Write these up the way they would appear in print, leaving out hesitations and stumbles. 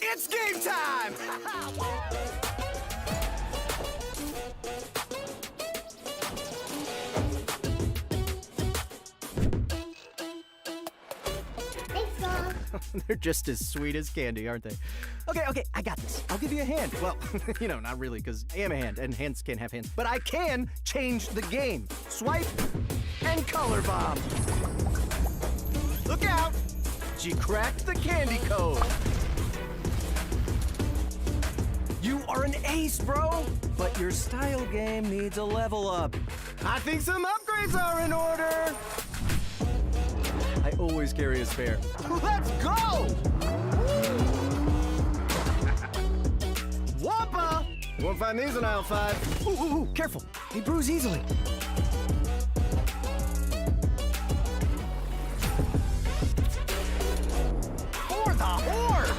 It's game time! They're just as sweet as candy, aren't they? Okay, I got this. I'll give you a hand. Well, not really, because I am a hand, and hands can't have hands. But I can change the game. Swipe and color bomb. Look out! She cracked the candy code. You are an ace, bro! But your style game needs a level up. I think some upgrades are in order. I always carry a spare. Let's go! Wampa! You won't find these in aisle 5. Ooh, careful. They bruise easily. For the horde!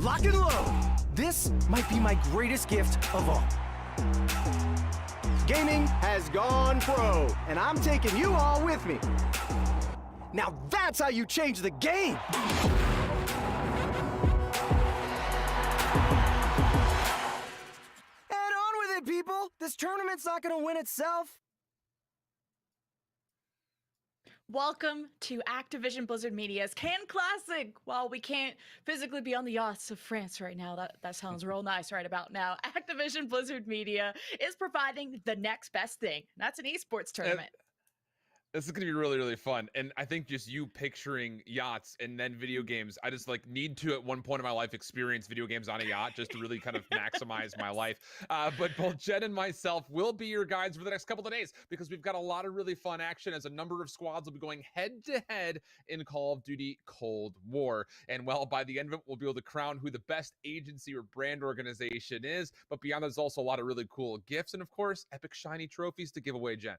Lock and load. This might be my greatest gift of all. Gaming has gone pro, and I'm taking you all with me. Now that's how you change the game! Head on with it, people! This tournament's not gonna win itself. Welcome to Activision Blizzard Media's Can Classic. While we can't physically be on the yachts of France right now, that sounds real nice right about now, Activision Blizzard Media is providing the next best thing. That's an esports tournament. This is going to be really, really fun. And I think just you picturing yachts and then video games, I just need to at one point in my life experience video games on a yacht just to really kind of maximize my life. But both Jen and myself will be your guides for the next couple of days because we've got a lot of really fun action as a number of squads will be going head to head in Call of Duty Cold War. And by the end of it, we'll be able to crown who the best agency or brand organization is. But beyond that, there's also a lot of really cool gifts and, of course, epic shiny trophies to give away, Jen.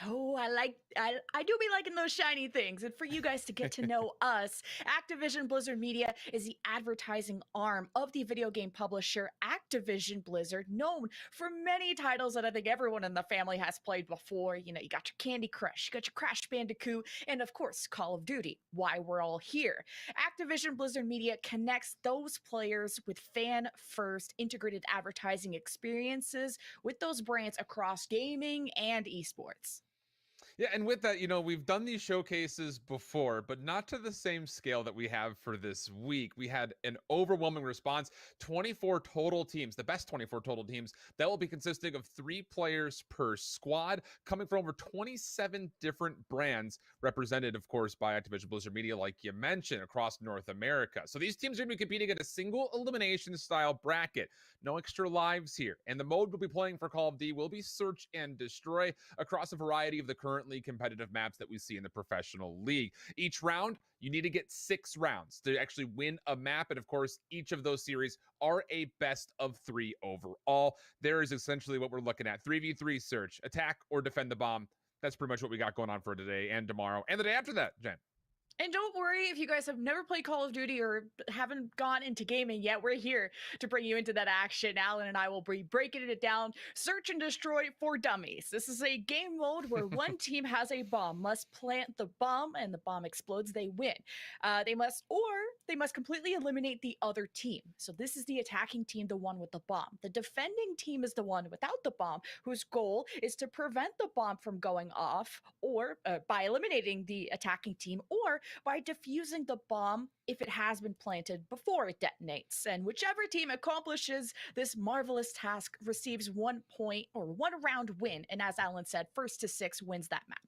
Oh, I do be liking those shiny things. And for you guys to get to know us, Activision Blizzard Media is the advertising arm of the video game publisher Activision Blizzard, known for many titles that I think everyone in the family has played before. You got your Candy Crush, you got your Crash Bandicoot, and of course, Call of Duty, why we're all here. Activision Blizzard Media connects those players with fan-first integrated advertising experiences with those brands across gaming and esports. Yeah, and with that, we've done these showcases before, but not to the same scale that we have for this week. We had an overwhelming response, 24 total teams, the best 24 total teams, that will be consisting of 3 players per squad, coming from over 27 different brands, represented, of course, by Activision Blizzard Media, like you mentioned, across North America. So these teams are going to be competing at a single elimination style bracket. No extra lives here. And the mode we'll be playing for Call of Duty will be Search and Destroy across a variety of the currently competitive maps that we see in the professional league. Each round, you need to get 6 rounds to actually win a map. And of course, each of those series are a best of 3 overall. There is essentially what we're looking at. 3v3 search, attack or defend the bomb. That's pretty much what we got going on for today and tomorrow and the day after that, Jen. And don't worry if you guys have never played Call of Duty or haven't gone into gaming yet. We're here to bring you into that action. Alan and I will be breaking it down. Search and Destroy for Dummies. This is a game mode where one team has a bomb, must plant the bomb, and the bomb explodes. They win. They must completely eliminate the other team. So this is the attacking team, the one with the bomb. The defending team is the one without the bomb, whose goal is to prevent the bomb from going off, or by eliminating the attacking team, or by defusing the bomb if it has been planted before it detonates. And whichever team accomplishes this marvelous task receives 1 point or 1 round win. And as Alan said, 1st to 6 wins that map.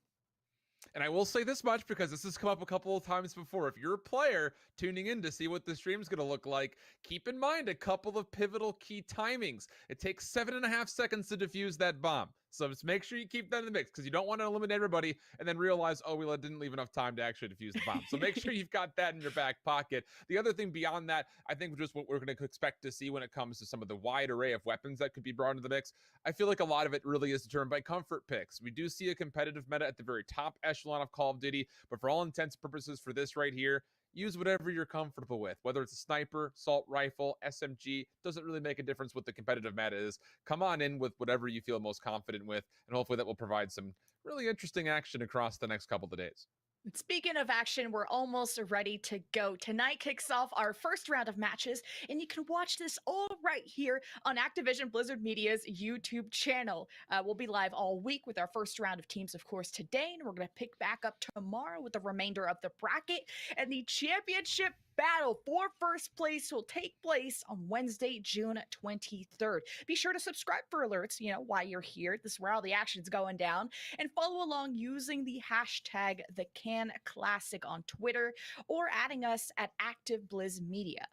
And I will say this much because this has come up a couple of times before. If you're a player tuning in to see what the stream's going to look like, keep in mind a couple of pivotal key timings. It takes 7.5 seconds to defuse that bomb. So just make sure you keep that in the mix because you don't want to eliminate everybody and then realize, oh, we didn't leave enough time to actually defuse the bomb. So make sure you've got that in your back pocket. The other thing beyond that, I think just what we're going to expect to see when it comes to some of the wide array of weapons that could be brought into the mix, I feel like a lot of it really is determined by comfort picks. We do see a competitive meta at the very top echelon of Call of Duty, but for all intents and purposes for this right here, use whatever you're comfortable with, whether it's a sniper, assault rifle, SMG, doesn't really make a difference what the competitive meta is. Come on in with whatever you feel most confident with, and hopefully that will provide some really interesting action across the next couple of days. Speaking of action, we're almost ready to go. Tonight kicks off our first round of matches, and you can watch this all right here on Activision Blizzard Media's YouTube channel. We'll be live all week with our first round of teams, of course, today, and we're going to pick back up tomorrow with the remainder of the bracket. And the championship battle for first place will take place on Wednesday, June 23rd. Be sure to subscribe for alerts, while you're here. This is where all the action's going down. And follow along using the hashtag #TheCanClassic on Twitter or adding us at ActiveBlizzMedia.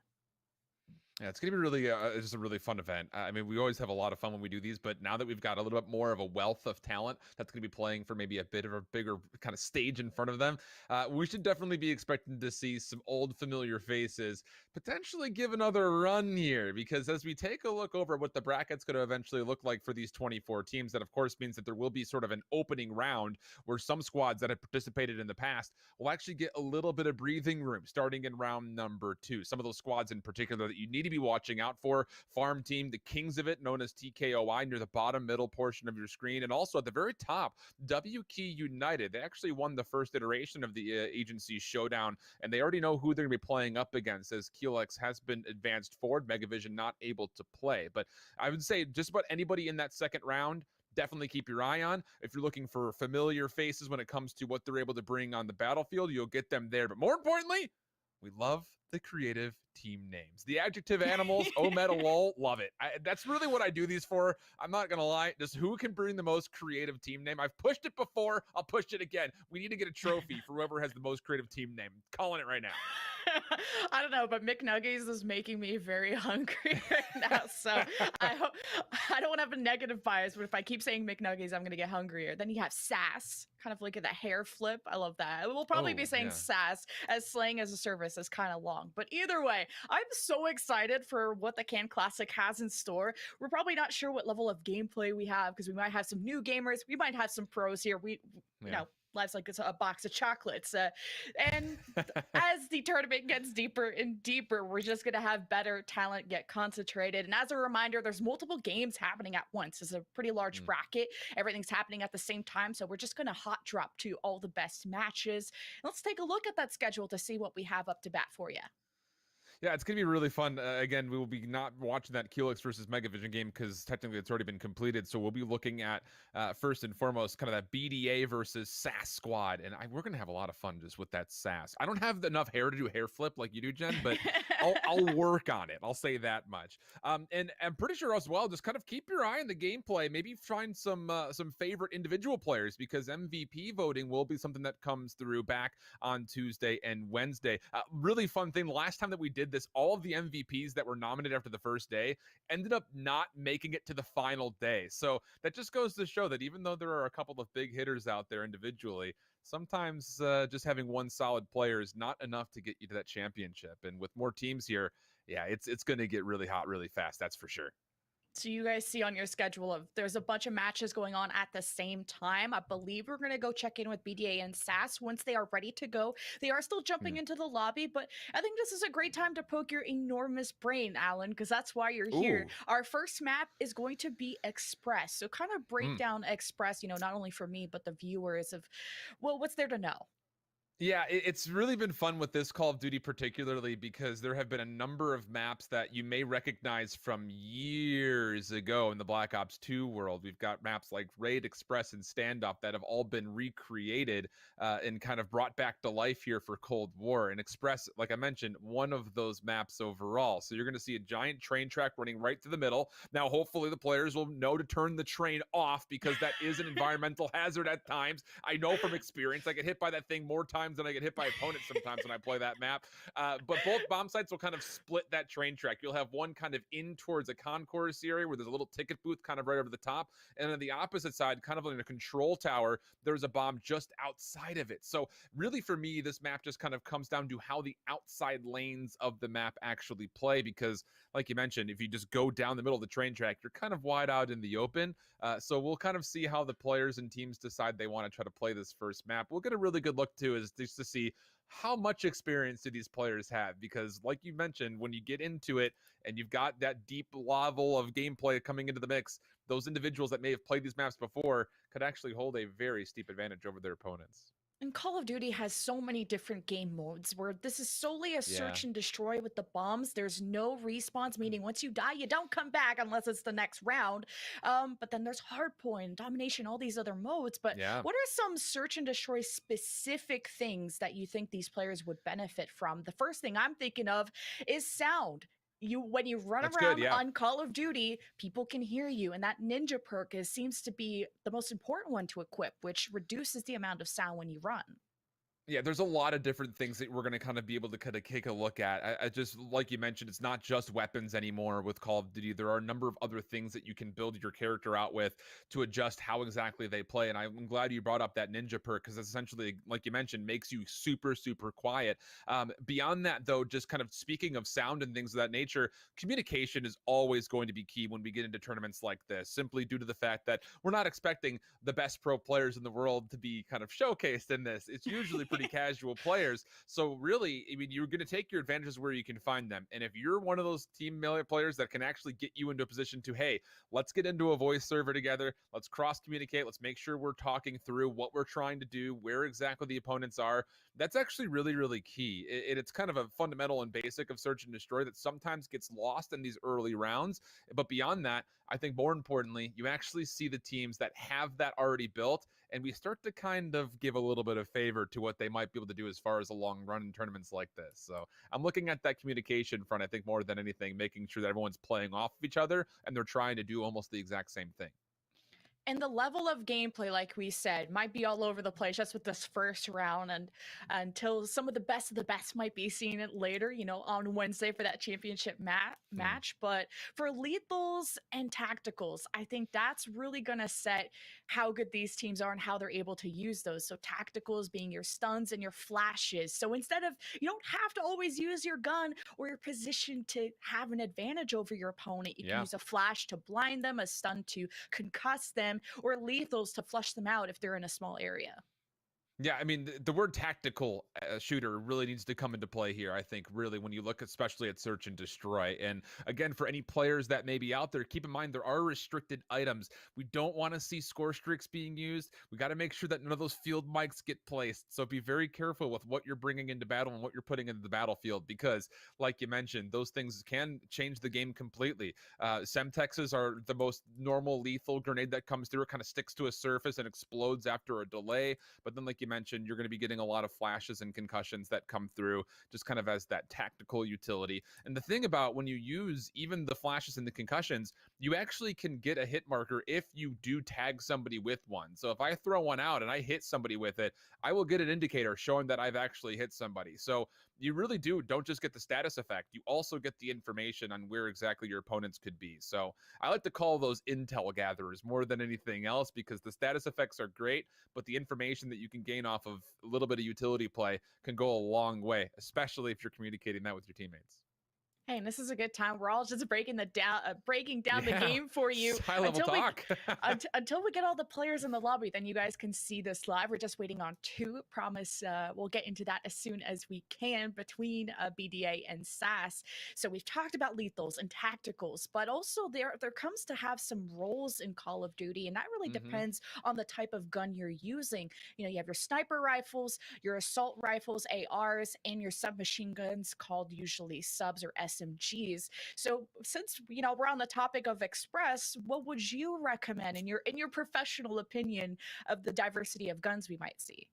Yeah, it's going to be really just a really fun event. I mean, we always have a lot of fun when we do these, but now that we've got a little bit more of a wealth of talent that's going to be playing for maybe a bit of a bigger kind of stage in front of them, we should definitely be expecting to see some old familiar faces potentially give another run here, because as we take a look over what the bracket's going to eventually look like for these 24 teams, that of course means that there will be sort of an opening round where some squads that have participated in the past will actually get a little bit of breathing room starting in round number 2. Some of those squads in particular that you need to be watching out for: Farm Team, the kings of it, known as TKOI, near the bottom middle portion of your screen, and also at the very top, WK United. They actually won the first iteration of the agency showdown, and they already know who they're going to be playing up against, as Keelex has been advanced forward, Megavision not able to play. But I would say just about anybody in that second round, definitely keep your eye on. If you're looking for familiar faces when it comes to what they're able to bring on the battlefield, you'll get them there. But more importantly, we love the creative team names. The adjective animals, lol, love it. That's really what I do these for. I'm not going to lie. Just who can bring the most creative team name? I've pushed it before. I'll push it again. We need to get a trophy for whoever has the most creative team name. Calling it right now. I don't know, but McNuggies is making me very hungry right now. So I don't want to have a negative bias, but if I keep saying McNuggies, I'm going to get hungrier. Then you have sass, kind of like the hair flip. I love that. We'll probably be saying sass, as slang as a service is kind of long. But either way, I'm so excited for what the Can Classic has in store. We're probably not sure what level of gameplay we have, because we might have some new gamers. We might have some pros here. Life's like it's a box of chocolates. And as the tournament gets deeper and deeper, we're just going to have better talent get concentrated. And as a reminder, there's multiple games happening at once. It's a pretty large bracket. Everything's happening at the same time. So we're just going to hot drop to all the best matches. Let's take a look at that schedule to see what we have up to bat for you. Yeah, it's going to be really fun. Again, we will be not watching that Keelex versus Megavision game because technically it's already been completed. So we'll be looking at, first and foremost, kind of that BDA versus SAS squad. And we're going to have a lot of fun just with that SAS. I don't have enough hair to do hair flip like you do, Jen, but I'll work on it. I'll say that much. And I'm pretty sure as well, just kind of keep your eye on the gameplay. Maybe find some favorite individual players, because MVP voting will be something that comes through back on Tuesday and Wednesday. Really fun thing. The last time that we did this, all of the MVPs that were nominated after the first day ended up not making it to the final day. So that just goes to show that even though there are a couple of big hitters out there individually, sometimes just having one solid player is not enough to get you to that championship. And with more teams here, yeah, it's going to get really hot really fast. That's for sure. So you guys see on your schedule there's a bunch of matches going on at the same time. I believe we're going to go check in with BDA and SAS once they are ready to go. They are still jumping into the lobby, but I think this is a great time to poke your enormous brain, Alan, because that's why you're here. Our first map is going to be Express. So kind of break down Express, not only for me, but the viewers of, what's there to know? Yeah, it's really been fun with this Call of Duty particularly, because there have been a number of maps that you may recognize from years ago in the Black Ops 2 world. We've got maps like Raid, Express, and Standoff that have all been recreated and kind of brought back to life here for Cold War. And Express, like I mentioned, one of those maps overall. So you're going to see a giant train track running right through the middle. Now, hopefully the players will know to turn the train off, because that is an environmental hazard at times. I know from experience. I get hit by that thing more times than I get hit by opponents sometimes when I play that map. But both bomb sites will kind of split that train track. You'll have one kind of in towards a concourse area where there's a little ticket booth kind of right over the top. And on the opposite side, kind of in a control tower, there's a bomb just outside of it. So really for me, this map just kind of comes down to how the outside lanes of the map actually play. Because like you mentioned, if you just go down the middle of the train track, you're kind of wide out in the open. So we'll kind of see how the players and teams decide they want to try to play this first map. We'll get a really good look too, is just to see how much experience do these players have, because like you mentioned, when you get into it and you've got that deep level of gameplay coming into the mix, those individuals that may have played these maps before could actually hold a very steep advantage over their opponents. And Call of Duty has so many different game modes where this is solely a Yeah. search and destroy with the bombs. There's no respawns, meaning once you die, you don't come back unless it's the next round. But then there's hardpoint, domination, all these other modes. But Yeah. what are some search and destroy specific things that you think these players would benefit from? The first thing I'm thinking of is sound. When you run That's good. around Yeah. on Call of Duty, people can hear you, and that ninja perk seems to be the most important one to equip, which reduces the amount of sound when you run. Yeah, there's a lot of different things that we're going to kind of be able to kind of take a look at. I just, like you mentioned, it's not just weapons anymore with Call of Duty. There are a number of other things that you can build your character out with to adjust how exactly they play. And I'm glad you brought up that ninja perk because it's essentially, like you mentioned, makes you super, super quiet. Beyond that, though, just kind of speaking of sound and things of that nature, communication is always going to be key when we get into tournaments like this, simply due to the fact that we're not expecting the best pro players in the world to be kind of showcased in this. It's usually pretty casual players. So really, I mean, you're going to take your advantages where you can find them. And if you're one of those team players that can actually get you into a position to, hey, let's get into a voice server together. Let's cross communicate. Let's make sure we're talking through what we're trying to do, where exactly the opponents are. That's actually really, really key. It's kind of a fundamental and basic of search and destroy that sometimes gets lost in these early rounds. But beyond that, I think more importantly, you actually see the teams that have that already built, and we start to kind of give a little bit of favor to what they might be able to do as far as a long run in tournaments like this. So I'm looking at that communication front, I think, more than anything, making sure that everyone's playing off of each other and they're trying to do almost the exact same thing. And the level of gameplay, like we said, might be all over the place just with this first round, and until some of the best might be seeing it later, on Wednesday for that championship match. But for lethals and tacticals, I think that's really gonna set how good these teams are and how they're able to use those. So tacticals being your stuns and your flashes. So instead of, you don't have to always use your gun or your position to have an advantage over your opponent. You can use a flash to blind them, a stun to concuss them, or lethals to flush them out if they're in a small area. Yeah, I mean, the word tactical shooter really needs to come into play here, I think, really, when you look especially at search and destroy. And again, for any players that may be out there, keep in mind there are restricted items. We don't want to see score streaks being used. We got to make sure that none of those field mics get placed. So be very careful with what you're bringing into battle and what you're putting into the battlefield, because, like you mentioned, those things can change the game completely. Semtexes are the most normal lethal grenade that comes through. It kind of sticks to a surface and explodes after a delay. But then, like you mentioned, you're going to be getting a lot of flashes and concussions that come through just kind of as that tactical utility. And the thing about when you use even the flashes and the concussions, you actually can get a hit marker if you do tag somebody with one. So if I throw one out and I hit somebody with it, I will get an indicator showing that I've actually hit somebody. So you really don't just get the status effect. You also get the information on where exactly your opponents could be. So I like to call those intel gatherers more than anything else, because the status effects are great, but the information that you can gain off of a little bit of utility play can go a long way, especially if you're communicating that with your teammates. Hey, and this is a good time. We're all just breaking down the Yeah, game for you high level until talk. until we get all the players in the lobby. Then you guys can see this live. We're just waiting on two. Promise we'll get into that as soon as we can between BDA and SAS. So we've talked about lethals and tacticals, but also there comes to have some roles in Call of Duty, and that really depends on the type of gun you're using. You have your sniper rifles, your assault rifles, ARs, and your submachine guns, called usually subs or SMGs. So since we're on the topic of Express, what would you recommend in your professional opinion of the diversity of guns we might see?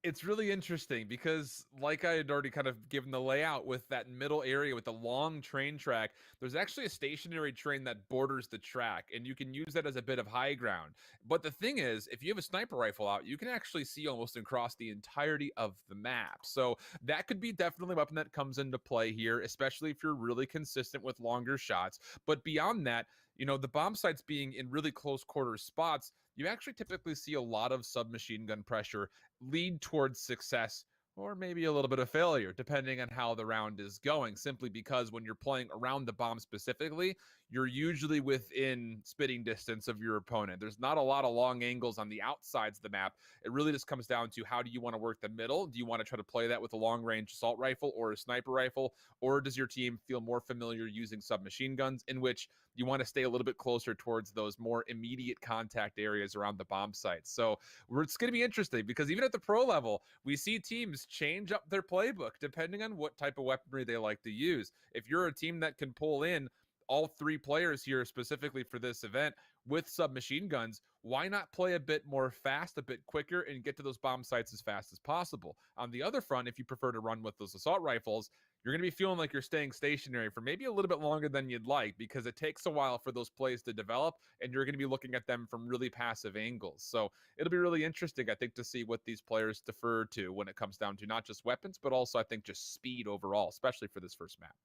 It's really interesting because, like I had already kind of given the layout with that middle area with the long train track, there's actually a stationary train that borders the track, and you can use that as a bit of high ground. But the thing is, if you have a sniper rifle out, you can actually see almost across the entirety of the map. So that could be definitely a weapon that comes into play here, especially if you're really consistent with longer shots. But beyond that, the bomb sites being in really close quarter spots, you actually typically see a lot of submachine gun pressure lead towards success, or maybe a little bit of failure, depending on how the round is going, simply because when you're playing around the bomb specifically, you're usually within spitting distance of your opponent. There's not a lot of long angles on the outsides of the map. It really just comes down to, how do you want to work the middle? Do you want to try to play that with a long range assault rifle or a sniper rifle? Or does your team feel more familiar using submachine guns, in which you want to stay a little bit closer towards those more immediate contact areas around the bomb sites? So it's going to be interesting, because even at the pro level, we see teams change up their playbook depending on what type of weaponry they like to use. If you're a team that can pull in all 3 players here specifically for this event with submachine guns, why not play a bit more fast, a bit quicker, and get to those bomb sites as fast as possible? On the other front, if you prefer to run with those assault rifles, you're going to be feeling like you're staying stationary for maybe a little bit longer than you'd like, because it takes a while for those plays to develop, and you're going to be looking at them from really passive angles. So it'll be really interesting, I think, to see what these players defer to when it comes down to not just weapons, but also, I think, just speed overall, especially for this first map.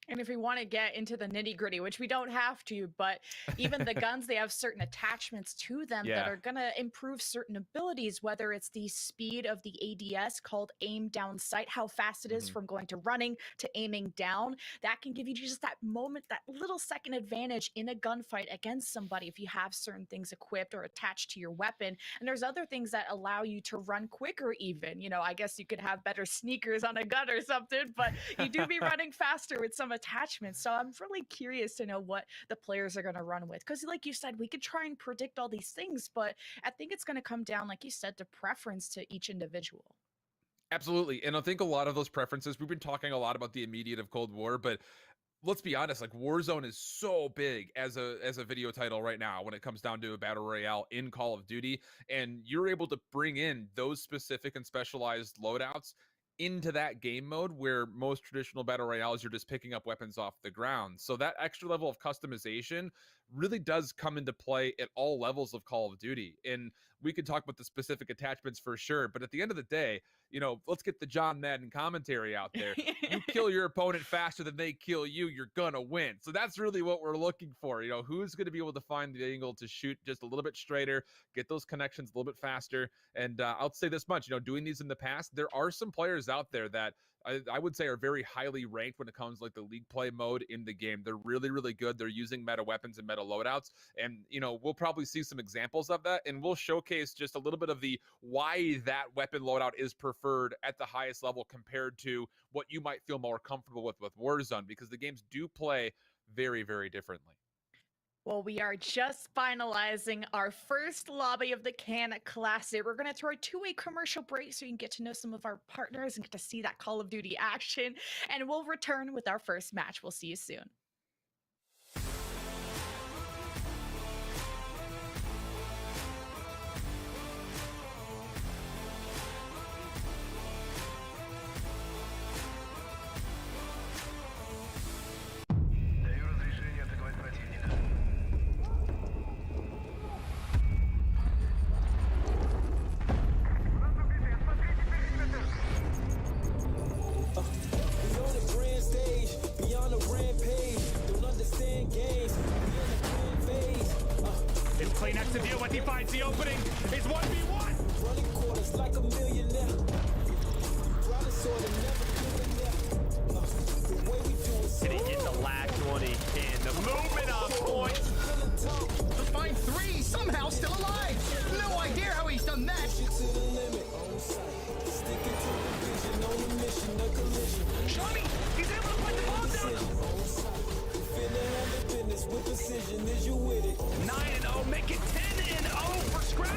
And if we want to get into the nitty gritty, which we don't have to, but even the guns, they have certain attachments to them that are going to improve certain abilities, whether it's the speed of the ADS called aim down sight, how fast it is from going to running to aiming down. That can give you just that moment, that little second advantage in a gunfight against somebody if you have certain things equipped or attached to your weapon. And there's other things that allow you to run quicker even. You know, I guess you could have better sneakers on a gun or something, but you do be running faster with some attachments. So I'm really curious to know what the players are going to run with, because like you said, we could try and predict all these things, but I think it's going to come down, like you said, to preference to each individual. Absolutely. And I think a lot of those preferences, we've been talking a lot about the immediate of Cold War, but let's be honest, like Warzone is so big as a video title right now when it comes down to a battle royale in Call of Duty, and you're able to bring in those specific and specialized loadouts into that game mode, where most traditional battle royales, you're just picking up weapons off the ground. So that extra level of customization really does come into play at all levels of Call of Duty. And we could talk about the specific attachments for sure, but at the end of the day, you know, let's get the John Madden commentary out there. You kill your opponent faster than they kill you, you're gonna win. So that's really what we're looking for. You know, who's going to be able to find the angle to shoot just a little bit straighter, get those connections a little bit faster. And I'll say this much, you know, doing these in the past, there are some players out there that I would say are very highly ranked when it comes to like the league play mode in the game. They're really, really good. They're using meta weapons and meta loadouts. And, you know, we'll probably see some examples of that, and we'll showcase just a little bit of the why that weapon loadout is preferred at the highest level compared to what you might feel more comfortable with Warzone, because the games do play very, very differently. Well, we are just finalizing our first lobby of the Can Classic. We're going to throw a two-way commercial break so you can get to know some of our partners and get to see that Call of Duty action. And we'll return with our first match. We'll see you soon. To deal with, he finds the opening. It's 1v1. Running quarters like a millionaire. Did he get the last one he can? The movement on point. The fine three somehow still alive. No idea how he's done that. Shami, he's able to put the ball down. With precision, is you with it? 9-0, make it 10-0 for scrap.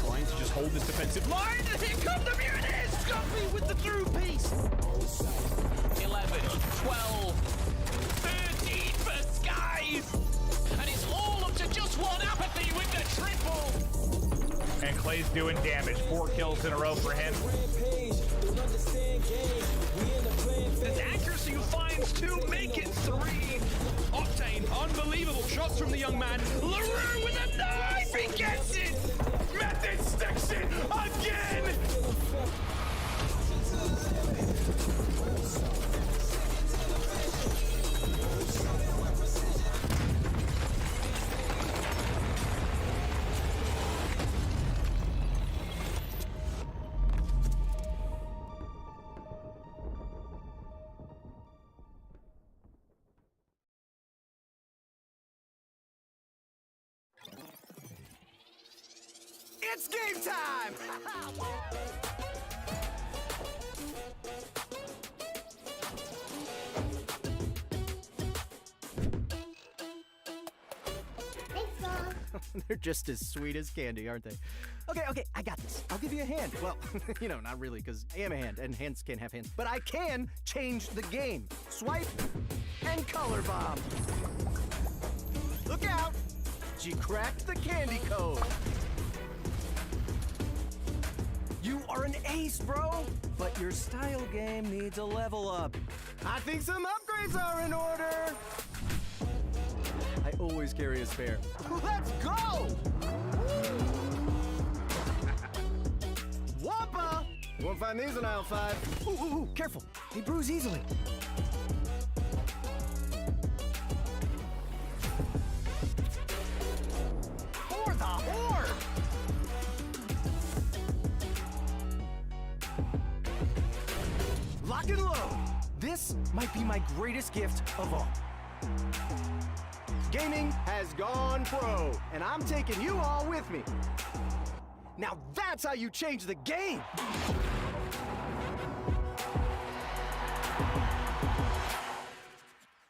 Trying to just hold this defensive line, and here come the Muniz! Scuffy with the through piece. 11, 12, 13 for Skies. And it's all up to just one apathy with the triple. And Clay's doing damage. 4 kills in a row for him. His accuracy finds 2, make it 3. Octane, unbelievable shots from the young man. LaRue with a knife, he gets it. Method sticks it again. It's game time! They're just as sweet as candy, aren't they? Okay, I got this. I'll give you a hand. Well, not really, because I am a hand, and hands can't have hands. But I can change the game. Swipe and color bomb. Look out! She cracked the candy code. You are an ace, bro! But your style game needs a level up. I think some upgrades are in order. I always carry a spare. Let's go! Wampa! Won't find these in aisle 5. Ooh, careful. They bruise easily. For the horde! Lock and load. This might be my greatest gift of all. Gaming has gone pro, and I'm taking you all with me. Now that's how you change the game!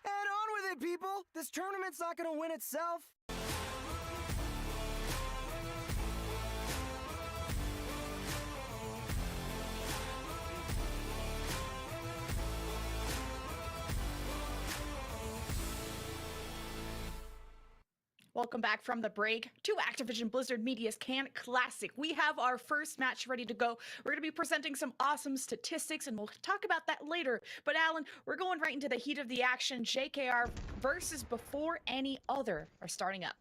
Head on with it, people! This tournament's not gonna win itself. Welcome back from the break to Activision Blizzard Media's Can Classic. We have our first match ready to go. We're going to be presenting some awesome statistics, and we'll talk about that later. But Alan, we're going right into the heat of the action. JKR versus Before Any Other are starting up.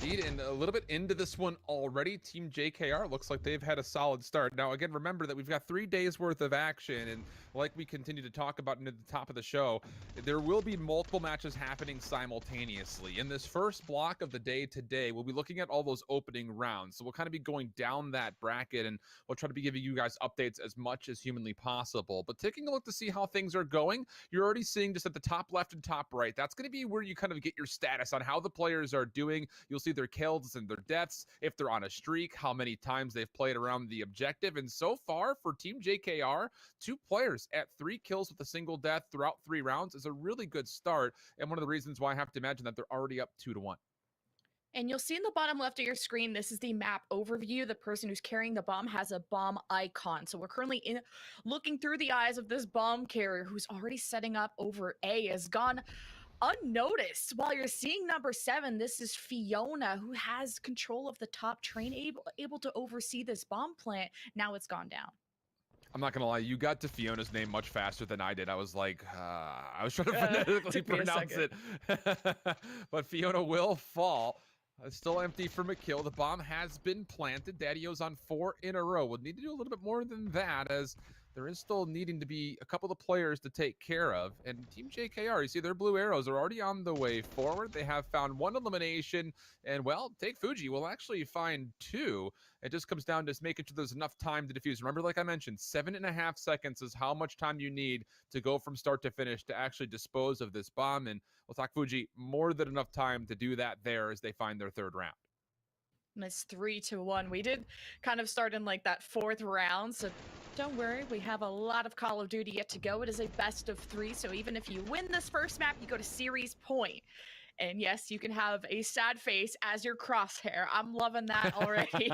Indeed, and a little bit into this one already. Team JKR looks like they've had a solid start. Now, again, remember that we've got 3 days worth of action, and like we continue to talk about near the top of the show, there will be multiple matches happening simultaneously. In this first block of the day today, we'll be looking at all those opening rounds. So we'll kind of be going down that bracket, and we'll try to be giving you guys updates as much as humanly possible. But taking a look to see how things are going, you're already seeing just at the top left and top right, that's going to be where you kind of get your status on how the players are doing. You'll see their kills and their deaths, if they're on a streak, how many times they've played around the objective. And so far for Team JKR, 2 players at 3 kills with a single death throughout 3 rounds is a really good start, and one of the reasons why I have to imagine that they're already up 2-1. And you'll see in the bottom left of your screen, this is the map overview. The person who's carrying the bomb has a bomb icon. So we're currently looking through the eyes of this bomb carrier who's already setting up over A, has gone unnoticed. While you're seeing number 7, this is Fiona, who has control of the top train, able to oversee this bomb plant. Now it's gone down. I'm not gonna lie, you got to Fiona's name much faster than I did. I was like, I was trying to phonetically pronounce it. But Fiona will fall. Still empty for McKill. The bomb has been planted. Daddy-O's on 4 in a row. We'll need to do a little bit more than that, as there is still needing to be a couple of players to take care of. And Team JKR, you see their blue arrows are already on the way forward. They have found 1 elimination, and well, Take Fuji will actually find 2. It just comes down to just making sure there's enough time to defuse. Remember, like I mentioned, 7.5 seconds is how much time you need to go from start to finish to actually dispose of this bomb. And we'll talk Fuji, more than enough time to do that there as they find their 3rd round. And it's 3-1. We did kind of start in like that 4th round, so don't worry, we have a lot of Call of Duty yet to go. It is a best of 3, so even if you win this first map, you go to series point. And yes, you can have a sad face as your crosshair. I'm loving that already.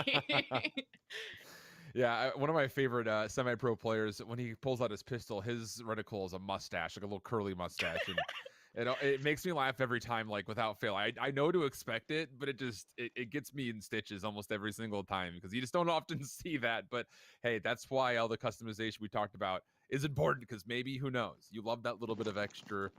Yeah, one of my favorite semi-pro players, when he pulls out his pistol, his reticle is a mustache, like a little curly mustache. And it makes me laugh every time, like without fail. I know to expect it, but it gets me in stitches almost every single time because you just don't often see that. But hey, that's why all the customization we talked about is important, because maybe, who knows, you love that little bit of extra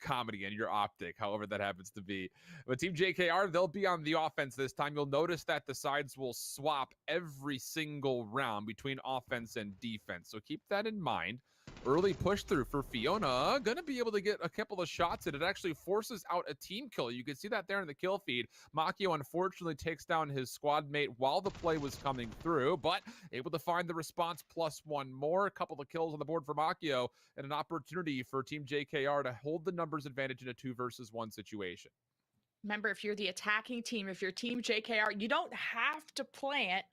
comedy in your optic, however that happens to be. But Team JKR, they'll be on the offense this time. You'll notice that the sides will swap every single round between offense and defense, so keep that in mind. Early push through for Fiona, gonna be able to get a couple of shots, and it actually forces out a team kill. You can see that there in the kill feed. Makio unfortunately takes down his squad mate while the play was coming through, but able to find the response +1 more. A couple of kills on the board for Makio, and an opportunity for Team JKR to hold the numbers advantage in a 2 versus 1 situation. Remember, if you're the attacking team, if you're Team JKR, you don't have to plant.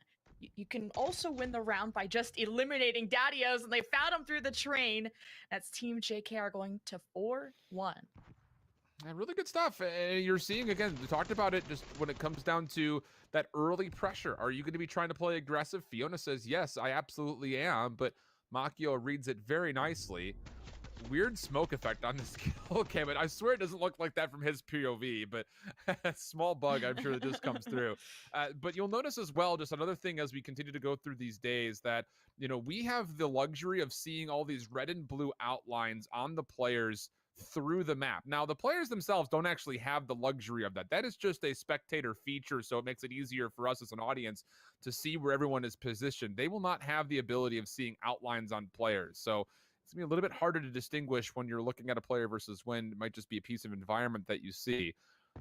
You can also win the round by just eliminating Dadios, and they found him through the train. That's Team JKR going to 4-1. And really good stuff. And you're seeing, again, we talked about it just when it comes down to that early pressure. Are you going to be trying to play aggressive? Fiona says, yes, I absolutely am. But Makio reads it very nicely. Weird smoke effect on this kill cam. I swear it doesn't look like that from his POV, but small bug, I'm sure that just comes through. But you'll notice as well, just another thing as we continue to go through these days, that, you know, we have the luxury of seeing all these red and blue outlines on the players through the map. Now, the players themselves don't actually have the luxury of that. That is just a spectator feature, so it makes it easier for us as an audience to see where everyone is positioned. They will not have the ability of seeing outlines on players. So it's gonna be a little bit harder to distinguish when you're looking at a player versus when it might just be a piece of environment that you see.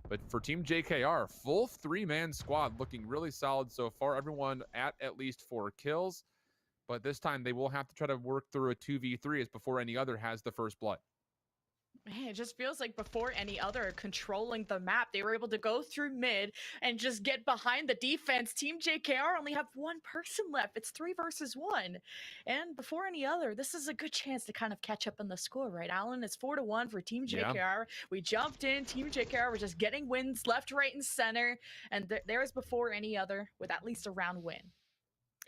But for Team JKR, full 3-man squad looking really solid so far. Everyone at least 4 kills. But this time they will have to try to work through a 2v3 as before any other has the first blood. Man, it just feels like before any other controlling the map, they were able to go through mid and just get behind the defense. Team JKR only have 1 person left. It's 3 versus 1. And before any other, this is a good chance to kind of catch up in the score, right, Alan? It's 4-1 for Team JKR. Yeah. We jumped in. Team JKR were just getting wins left, right, and center. And there is before any other with at least a round win.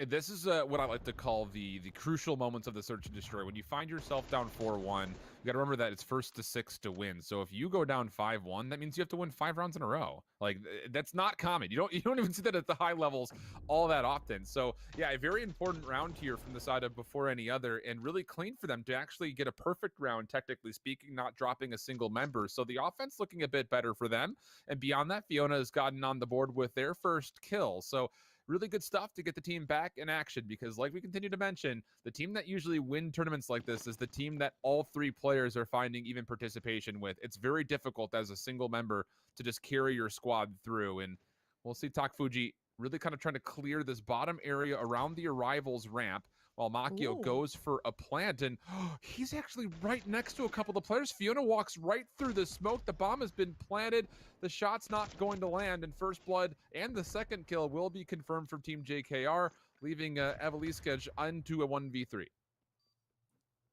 This is what I like to call the crucial moments of the search and destroy. When you find yourself down 4-1, you got to remember that it's 1st to 6 to win. So if you go down 5-1, that means you have to win 5 rounds in a row. Like, that's not common. You don't even see that at the high levels all that often. So yeah, a very important round here from the side of before any other, and really clean for them to actually get a perfect round, technically speaking, not dropping a single member. So the offense looking a bit better for them. And beyond that, Fiona has gotten on the board with their first kill. So really good stuff to get the team back in action, because like we continue to mention, the team that usually win tournaments like this is the team that all 3 players are finding even participation with. It's very difficult as a single member to just carry your squad through. And we'll see Takfuji really kind of trying to clear this bottom area around the arrivals ramp while Makio goes for a plant. And he's actually right next to a couple of the players. Fiona walks right through the smoke. The bomb has been planted. The shot's not going to land, and first blood and the second kill will be confirmed for Team JKR, leaving Evaliskej onto a 1v3.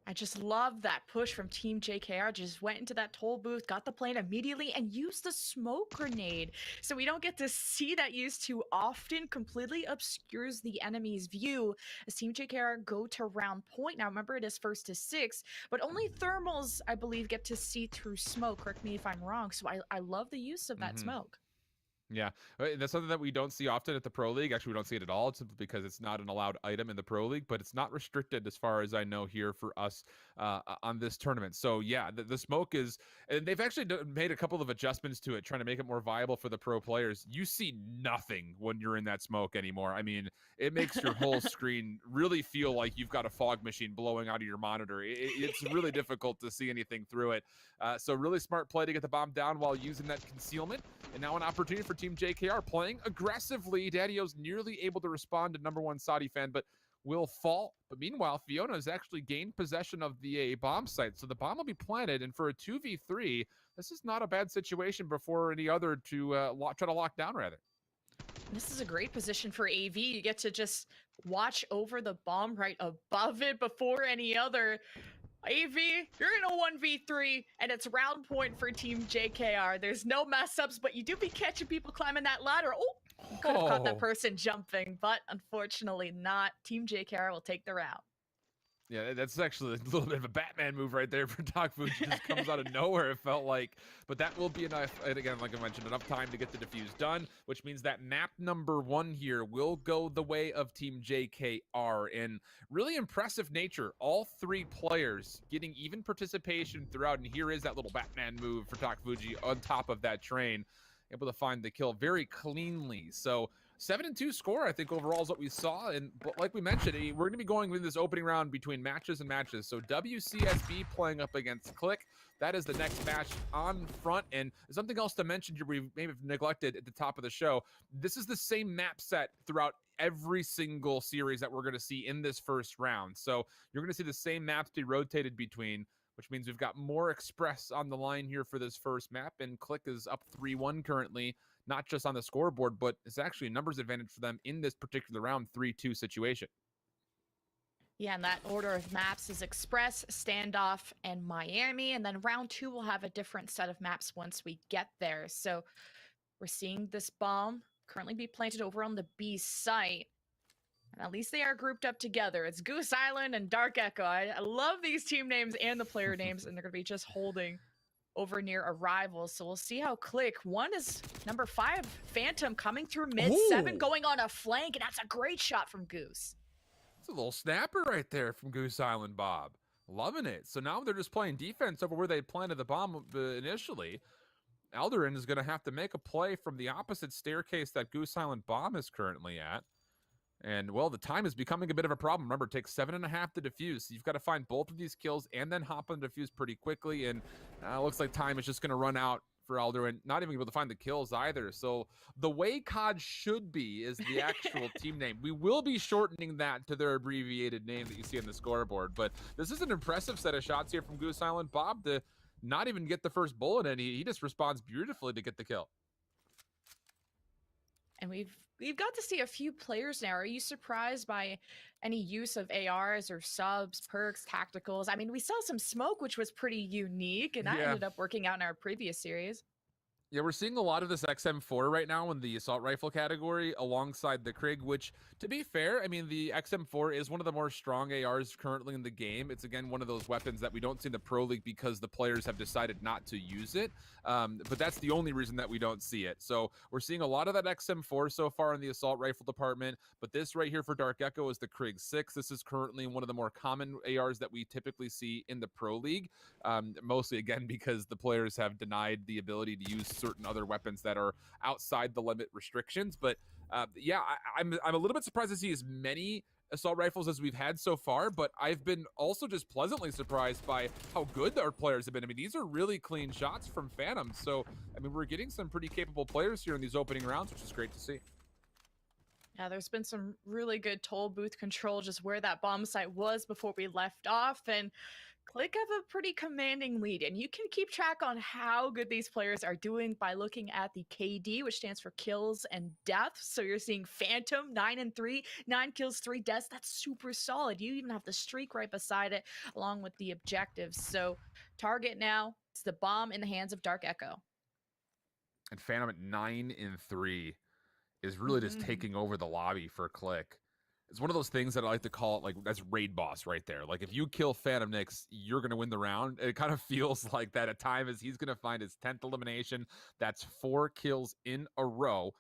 I just love that push from Team JKR. Just went into that toll booth, got the plane immediately, and used the smoke grenade. So we don't get to see that used too often. Completely obscures the enemy's view as Team JKR go to round point. Now, remember, it is 1st to 6, but only thermals, I believe, get to see through smoke. Correct me if I'm wrong. So I love the use of that smoke. Yeah, that's something that we don't see often at the Pro League. Actually, we don't see it at all, simply because it's not an allowed item in the Pro League, but it's not restricted as far as I know here for us on this tournament. So yeah, the smoke is, and they've actually made a couple of adjustments to it, trying to make it more viable for the pro players. You see nothing when you're in that smoke anymore. I mean, it makes your whole screen really feel like you've got a fog machine blowing out of your monitor. It's really difficult to see anything through it. So really smart play to get the bomb down while using that concealment. And now an opportunity for Team JKR playing aggressively. Daddy-O's nearly able to respond to #1 Saudi fan, but will fall. But meanwhile, Fiona has actually gained possession of the A bomb site. So the bomb will be planted. And for a 2v3, this is not a bad situation before any other to try to lock down, rather. This is a great position for AV. You get to just watch over the bomb right above it before any other. AV, you're in a 1v3, and it's round point for Team JKR. There's no mess ups, but you do be catching people climbing that ladder. Oh, you could have caught that person jumping, but unfortunately not. Team JKR will take the round. Yeah, that's actually a little bit of a Batman move right there for Takfuji. Just comes out of nowhere, it felt like. But that will be enough, and again, like I mentioned, enough time to get the defuse done, which means that map #1 here will go the way of Team JKR. And really impressive nature. All 3 players getting even participation throughout. And here is that little Batman move for Takfuji on top of that train. Able to find the kill very cleanly. So 7-2 score, I think, overall is what we saw. And but like we mentioned, we're going to be going with this opening round between matches and matches. So WCSB playing up against Click. That is the next match on front. And something else to mention here we may have neglected at the top of the show. This is the same map set throughout every single series that we're going to see in this first round. So you're going to see the same maps be rotated between which means we've got more Express on the line here for this first map, and Click is up 3-1 currently, not just on the scoreboard, but it's actually a numbers advantage for them in this particular round 3-2 situation. Yeah, and that order of maps is Express, Standoff, and Miami. And then round 2 will have a different set of maps once we get there. So we're seeing this bomb currently be planted over on the B site. And at least they are grouped up together. It's Goose Island and Dark Echo. I love these team names and the player names, and they're going to be just holding over near Arrival. So we'll see how Click. One is number 5, Phantom, coming through mid. 7 going on a flank, and that's a great shot from Goose. It's a little snapper right there from Goose Island, Bob. Loving it. So now they're just playing defense over where they planted the bomb initially. Alderin is going to have to make a play from the opposite staircase that Goose Island bomb is currently at. And, well, the time is becoming a bit of a problem. Remember, it takes 7.5 to defuse. So you've got to find both of these kills and then hop on defuse pretty quickly. And looks like time is just going to run out for Alderin. Not even able to find the kills either. So the way COD should be is the actual team name. We will be shortening that to their abbreviated name that you see on the scoreboard. But this is an impressive set of shots here from Goose Island. Bob to not even get the first bullet, and he just responds beautifully to get the kill. And we've got to see a few players now. Are you surprised by any use of ARs or subs, perks, tacticals? I mean, we saw some smoke, which was pretty unique, and that ended up working out in our previous series. Yeah, we're seeing a lot of this XM4 right now in the assault rifle category alongside the Krig, which, to be fair, I mean, the XM4 is one of the more strong ARs currently in the game. It's, again, one of those weapons that we don't see in the Pro League because the players have decided not to use it. But that's the only reason that we don't see it. So we're seeing a lot of that XM4 so far in the assault rifle department. But this right here for Dark Echo is the Krig 6. This is currently one of the more common ARs that we typically see in the Pro League. Mostly, again, because the players have denied the ability to use certain other weapons that are outside the limit restrictions. But yeah, I'm a little bit surprised to see as many assault rifles as we've had so far, but I've been also just pleasantly surprised by how good our players have been. I mean, these are really clean shots from Phantom. So, I mean, we're getting some pretty capable players here in these opening rounds, which is great to see. Yeah, there's been some really good toll booth control just where that bomb site was before we left off, and Click have a pretty commanding lead, and you can keep track on how good these players are doing by looking at the KD, which stands for kills and deaths. So you're seeing Phantom 9-3, 9 kills, 3 deaths. That's super solid. You even have the streak right beside it, along with the objectives. So target now, it's the bomb in the hands of Dark Echo. And Phantom at 9-3 is really just taking over the lobby for Click. It's one of those things that I like to call it, like, that's raid boss right there. Like, if you kill Phantom Nix, you're going to win the round. It kind of feels like that at times as he's going to find his 10th elimination. That's 4 kills in a row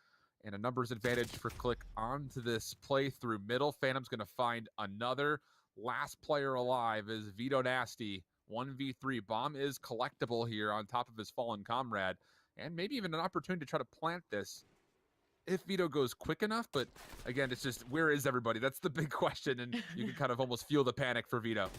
and a numbers advantage for Click onto this play through middle. Phantom's going to find another. Last player alive is Vito Nasty. 1v3. Bomb is collectible here on top of his fallen comrade, and maybe even an opportunity to try to plant this if Vito goes quick enough. But again, it's just, where is everybody? That's the big question, and you can kind of almost feel the panic for Vito.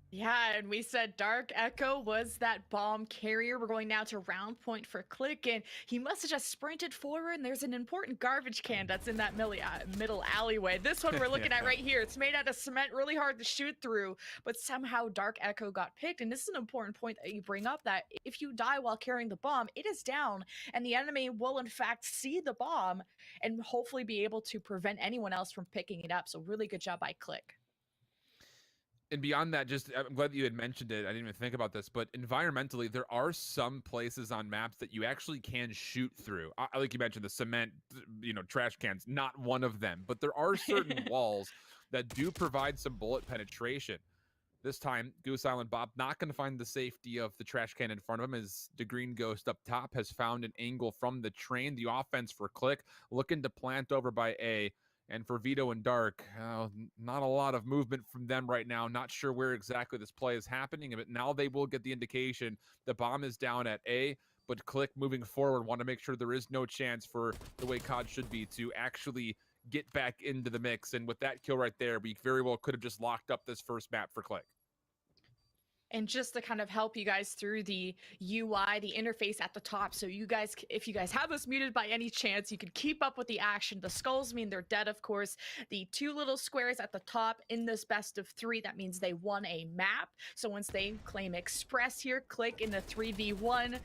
Yeah, and we said Dark Echo was that bomb carrier. We're going now to round point for Click, and he must have just sprinted forward, and there's an important garbage can that's in that middle alleyway. This one we're looking at right here. It's made out of cement, really hard to shoot through, but somehow Dark Echo got picked. And this is an important point that you bring up, that if you die while carrying the bomb, it is down, and the enemy will in fact see the bomb and hopefully be able to prevent anyone else from picking it up. So really good job by Click. And beyond that, just, I'm glad that you had mentioned it. I didn't even think about this, but environmentally, there are some places on maps that you actually can shoot through. Like you mentioned, the cement, trash cans, not one of them, but there are certain walls that do provide some bullet penetration. This time, Goose Island Bob not going to find the safety of the trash can in front of him, as the green ghost up top has found an angle from the train. The offense for Click looking to plant over by A. And for Vito and Dark, not a lot of movement from them right now. Not sure where exactly this play is happening, but now they will get the indication the bomb is down at A. But Click moving forward want to make sure there is no chance for the way COD should be to actually get back into the mix. And with that kill right there, we very well could have just locked up this first map for Click. And just to kind of help you guys through the UI, the interface at the top, so you guys, if you guys have us muted by any chance, you can keep up with the action. The skulls mean they're dead, of course. The two little squares at the top in this best of 3, that means they won a map. So once they claim Express here, click in the 3v1.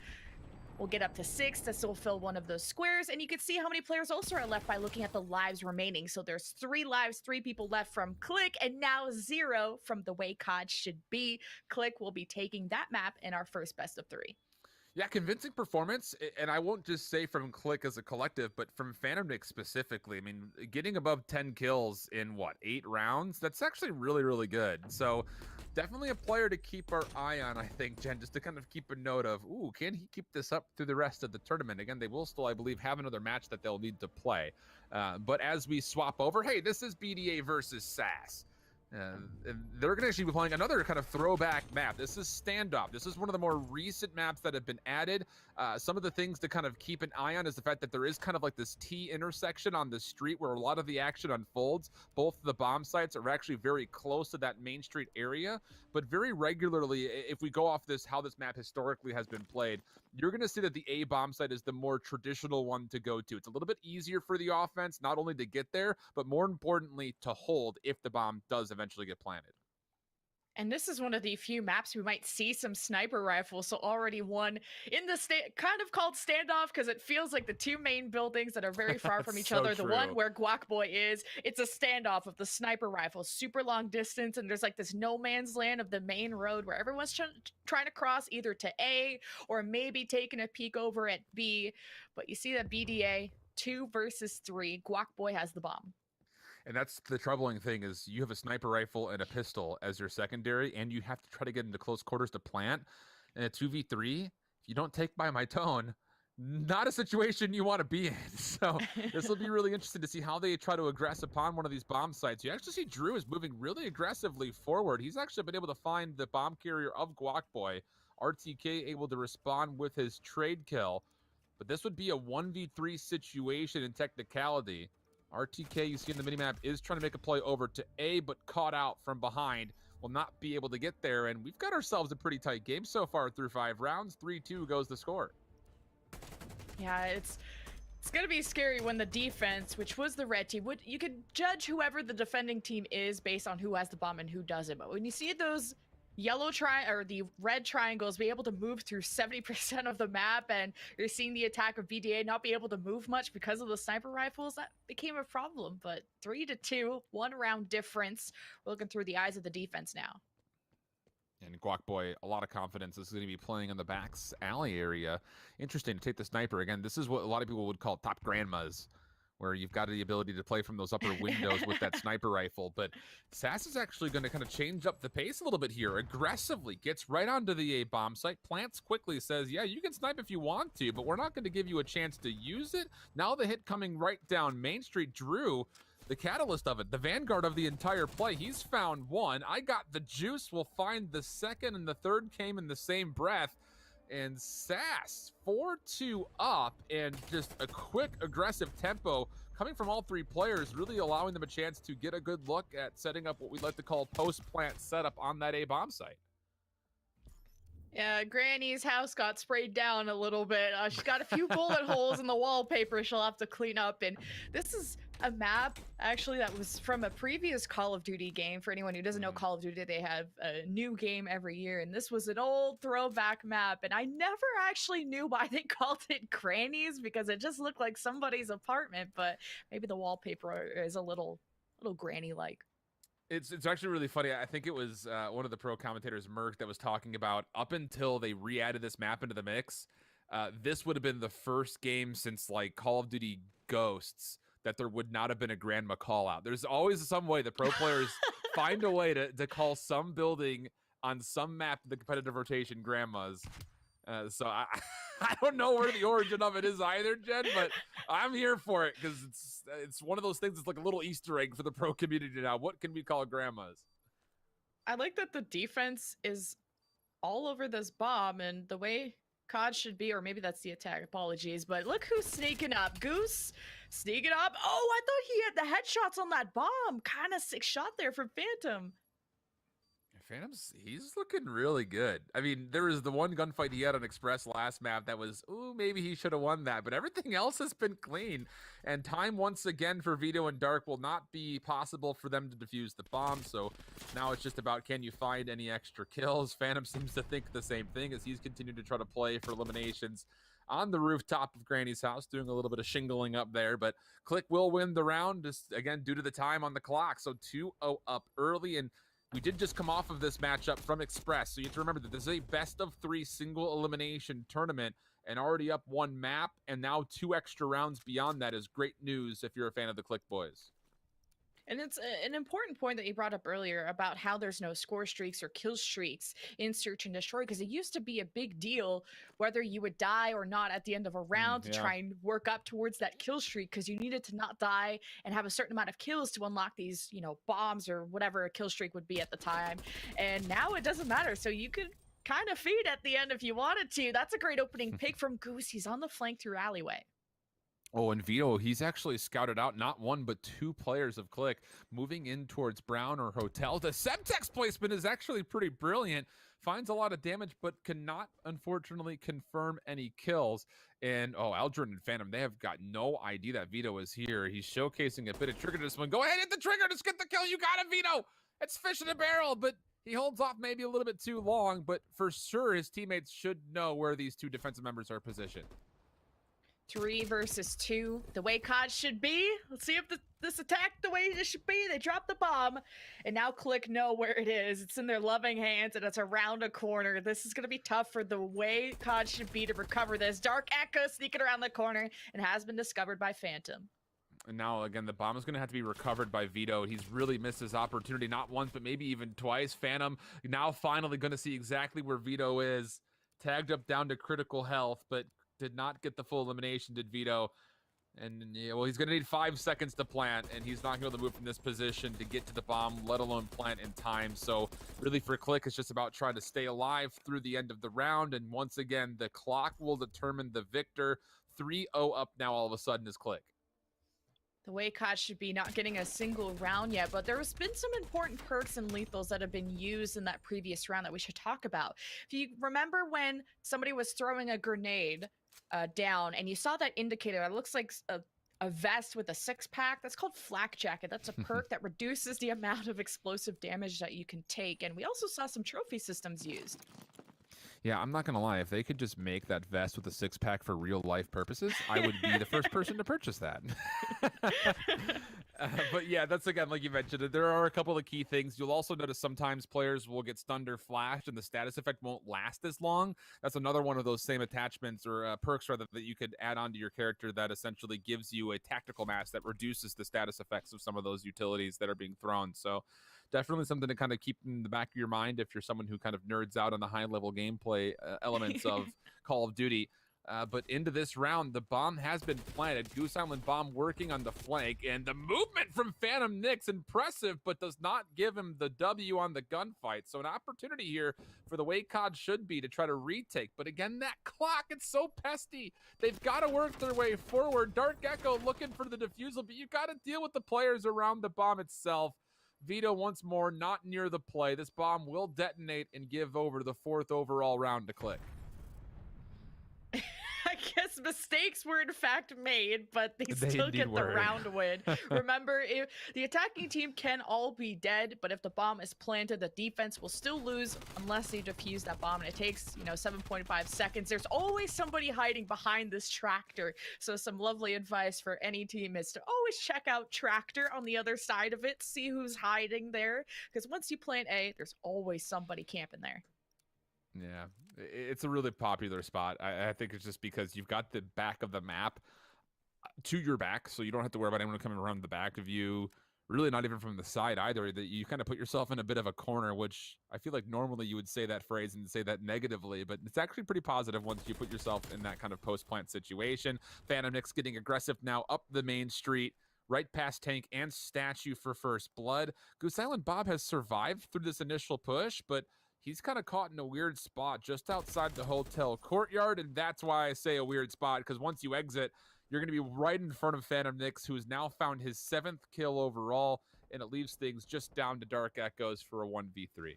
We'll get up to 6. This will fill one of those squares, and you can see how many players also are left by looking at the lives remaining. So there's 3 lives, 3 people left from Click, and now 0 from the way COD should be. Click will be taking that map in our first best of 3. Yeah, convincing performance, and I won't just say from Click as a collective, but from Phantom Nick specifically. I mean, getting above 10 kills in, 8 rounds? That's actually really, really good. So definitely a player to keep our eye on, I think, Jen, just to kind of keep a note of, can he keep this up through the rest of the tournament? Again, they will still, I believe, have another match that they'll need to play. But as we swap over, hey, this is BDA versus SAS. They're going to actually be playing another kind of throwback map. This is Standoff. This is one of the more recent maps that have been added. Some of the things to kind of keep an eye on is the fact that there is kind of like this T intersection on the street where a lot of the action unfolds. Both the bomb sites are actually very close to that main street area, but very regularly, if we go off this, how this map historically has been played, you're going to see that the A bomb site is the more traditional one to go to. It's a little bit easier for the offense, not only to get there, but more importantly, to hold if the bomb does eventually get planted. And this is one of the few maps we might see some sniper rifles. So already one in the kind of called Standoff, because it feels like the 2 main buildings that are very far from each So other. true. The one where Guac Boy is, it's a standoff of the sniper rifles, super long distance. And there's like this no man's land of the main road where everyone's trying to cross either to A or maybe taking a peek over at B. But you see that BDA 2 versus 3, Guac Boy has the bomb. And that's the troubling thing is you have a sniper rifle and a pistol as your secondary, and you have to try to get into close quarters to plant. And a 2v3, if you don't take by my tone, not a situation you want to be in. So this will be really interesting to see how they try to aggress upon one of these bomb sites. You actually see Drew is moving really aggressively forward. He's actually been able to find the bomb carrier of Guac Boy. RTK able to respond with his trade kill. But this would be a 1v3 situation in technicality. RTK, you see in the minimap, is trying to make a play over to A, but caught out from behind. Will not be able to get there, and we've got ourselves a pretty tight game so far through 5 rounds. 3-2 goes the score. Yeah, it's going to be scary when the defense, which was the red team, you could judge whoever the defending team is based on who has the bomb and who doesn't. But when you see those the red triangles be able to move through 70% of the map, and you're seeing the attack of BDA not be able to move much because of the sniper rifles, that became a problem. But 3-2, 1 round difference. We're looking through the eyes of the defense now. And Guac Boy, a lot of confidence. This is going to be playing in the backs alley area. Interesting to take the sniper. Again, this is what a lot of people would call top grandmas, where you've got the ability to play from those upper windows with that sniper rifle. But SAS is actually going to kind of change up the pace a little bit here. Aggressively gets right onto the A bomb site, plants quickly, says, yeah, you can snipe if you want to, but we're not going to give you a chance to use it. Now the hit coming right down Main Street. Drew, the catalyst of it, the vanguard of the entire play. He's found one. I got the juice. We'll find the second, and the third came in the same breath. And SAS 4-2 up, and just a quick aggressive tempo coming from all 3 players, really allowing them a chance to get a good look at setting up what we'd like to call post-plant setup on that A bomb site. Yeah, Granny's house got sprayed down a little bit. She's got a few bullet holes in the wallpaper she'll have to clean up. And this is a map, actually, that was from a previous Call of Duty game. For anyone who doesn't know Call of Duty, they have a new game every year. And this was an old throwback map. And I never actually knew why they called it Granny's, because it just looked like somebody's apartment. But maybe the wallpaper is a little granny-like. It's actually really funny. I think it was one of the pro commentators, Merck, that was talking about up until they re-added this map into the mix, this would have been the first game since like Call of Duty Ghosts that there would not have been a grandma call out. There's always some way the pro players find a way to call some building on some map in the competitive rotation grandmas. So I don't know where the origin of it is either, Jen, but I'm here for it because it's one of those things that's like a little Easter egg for the pro community now. What can we call grandmas? I like that the defense is all over this bomb, and the way COD should be, or maybe that's the attack, apologies, but look who's sneaking up. Goose sneaking up. Oh, I thought he had the headshots on that bomb. Kind of sick shot there from Phantom. Phantom's, he's looking really good. I mean, there was the one gunfight he had on Express last map that was, ooh, maybe he should have won that, but everything else has been clean. And time once again for Vito and Dark will not be possible for them to defuse the bomb, so now it's just about, can you find any extra kills? Phantom seems to think the same thing as he's continued to try to play for eliminations on the rooftop of Granny's house, doing a little bit of shingling up there, but Click will win the round, just again, due to the time on the clock. So 2-0 up early, and we did just come off of this matchup from Express, so you have to remember that this is a best-of-3 single elimination tournament, and already up one map, and now 2 extra rounds beyond that is great news if you're a fan of the Click Boys. And it's an important point that you brought up earlier about how there's no score streaks or kill streaks in Search and Destroy, because it used to be a big deal whether you would die or not at the end of a round to try and work up towards that kill streak, because you needed to not die and have a certain amount of kills to unlock these, you know, bombs or whatever a kill streak would be at the time. And now it doesn't matter. So you could kind of feed at the end if you wanted to. That's a great opening pick from Goose. He's on the flank through alleyway. Oh, and Vito, he's actually scouted out not 1, but 2 players of Click moving in towards Brown or Hotel. The Semtex placement is actually pretty brilliant. Finds a lot of damage, but cannot, unfortunately, confirm any kills. And, oh, Aldrin and Phantom, they have got no idea that Vito is here. He's showcasing a bit of trigger to this one. Go ahead, hit the trigger. Just get the kill. You got it, Vito. It's fish in a barrel, but he holds off maybe a little bit too long. But for sure, his teammates should know where these 2 defensive members are positioned. 3 versus 2, the way COD should be. Let's see if this attack the way it should be. They drop the bomb, and now Click know where it is. It's in their loving hands, and it's around a corner. This is going to be tough for the way COD should be to recover this. Dark Echo sneaking around the corner and has been discovered by Phantom. And now, again, the bomb is going to have to be recovered by Vito. He's really missed his opportunity, not once, but maybe even twice. Phantom now finally going to see exactly where Vito is. Tagged up down to critical health, but did not get the full elimination, did Vito. And, yeah, well, he's going to need 5 seconds to plant, and he's not going to be able to move from this position to get to the bomb, let alone plant in time. So, really, for Click, it's just about trying to stay alive through the end of the round. And once again, the clock will determine the victor. 3-0 up now all of a sudden is Click. The way COD should be, not getting a single round yet, but there's been some important perks and lethals that have been used in that previous round that we should talk about. If you remember when somebody was throwing a grenade down and you saw that indicator, it looks like a vest with a 6-pack, that's called Flak Jacket. That's a perk that reduces the amount of explosive damage that you can take. And we also saw some trophy systems used. Yeah, I'm not going to lie. If they could just make that vest with a 6-pack for real life purposes, I would be the first person to purchase that. But yeah, that's, again, like you mentioned, there are a couple of key things. You'll also notice sometimes players will get stunned or flashed and the status effect won't last as long. That's another one of those same attachments or perks rather that you could add on to your character that essentially gives you a tactical mask that reduces the status effects of some of those utilities that are being thrown. So definitely something to kind of keep in the back of your mind if you're someone who kind of nerds out on the high-level gameplay elements of Call of Duty. But into this round, the bomb has been planted. Goose Island bomb working on the flank, and the movement from Phantom Nick's impressive, but does not give him the W on the gunfight. So an opportunity here for the way COD should be to try to retake. But again, that clock, it's so pesty. They've got to work their way forward. Dark Echo looking for the defusal, but you got to deal with the players around the bomb itself. Vito once more not near the play. This bomb will detonate and give over the 4th overall round to Click. I guess mistakes were in fact made, but they still get the round win. Remember, if the attacking team can all be dead, but if the bomb is planted, the defense will still lose unless they defuse that bomb. And it takes, 7.5 seconds. There's always somebody hiding behind this tractor. So some lovely advice for any team is to always check out tractor on the other side of it, see who's hiding there. Because once you plant A, there's always somebody camping there. Yeah, it's a really popular spot. I think it's just because you've got the back of the map to your back, so you don't have to worry about anyone coming around the back of you. Really not even from the side either. That you kind of put yourself in a bit of a corner, which I feel like normally you would say that phrase and say that negatively, but it's actually pretty positive once you put yourself in that kind of post-plant situation. Phantom Nick's getting aggressive now up the main street, right past Tank and Statue for first blood. Goose Island Bob has survived through this initial push, but he's kind of caught in a weird spot just outside the hotel courtyard, and that's why I say a weird spot, because once you exit, you're going to be right in front of Phantom Nick's, who has now found his 7th kill overall, and it leaves things just down to Dark Echoes for a 1v3.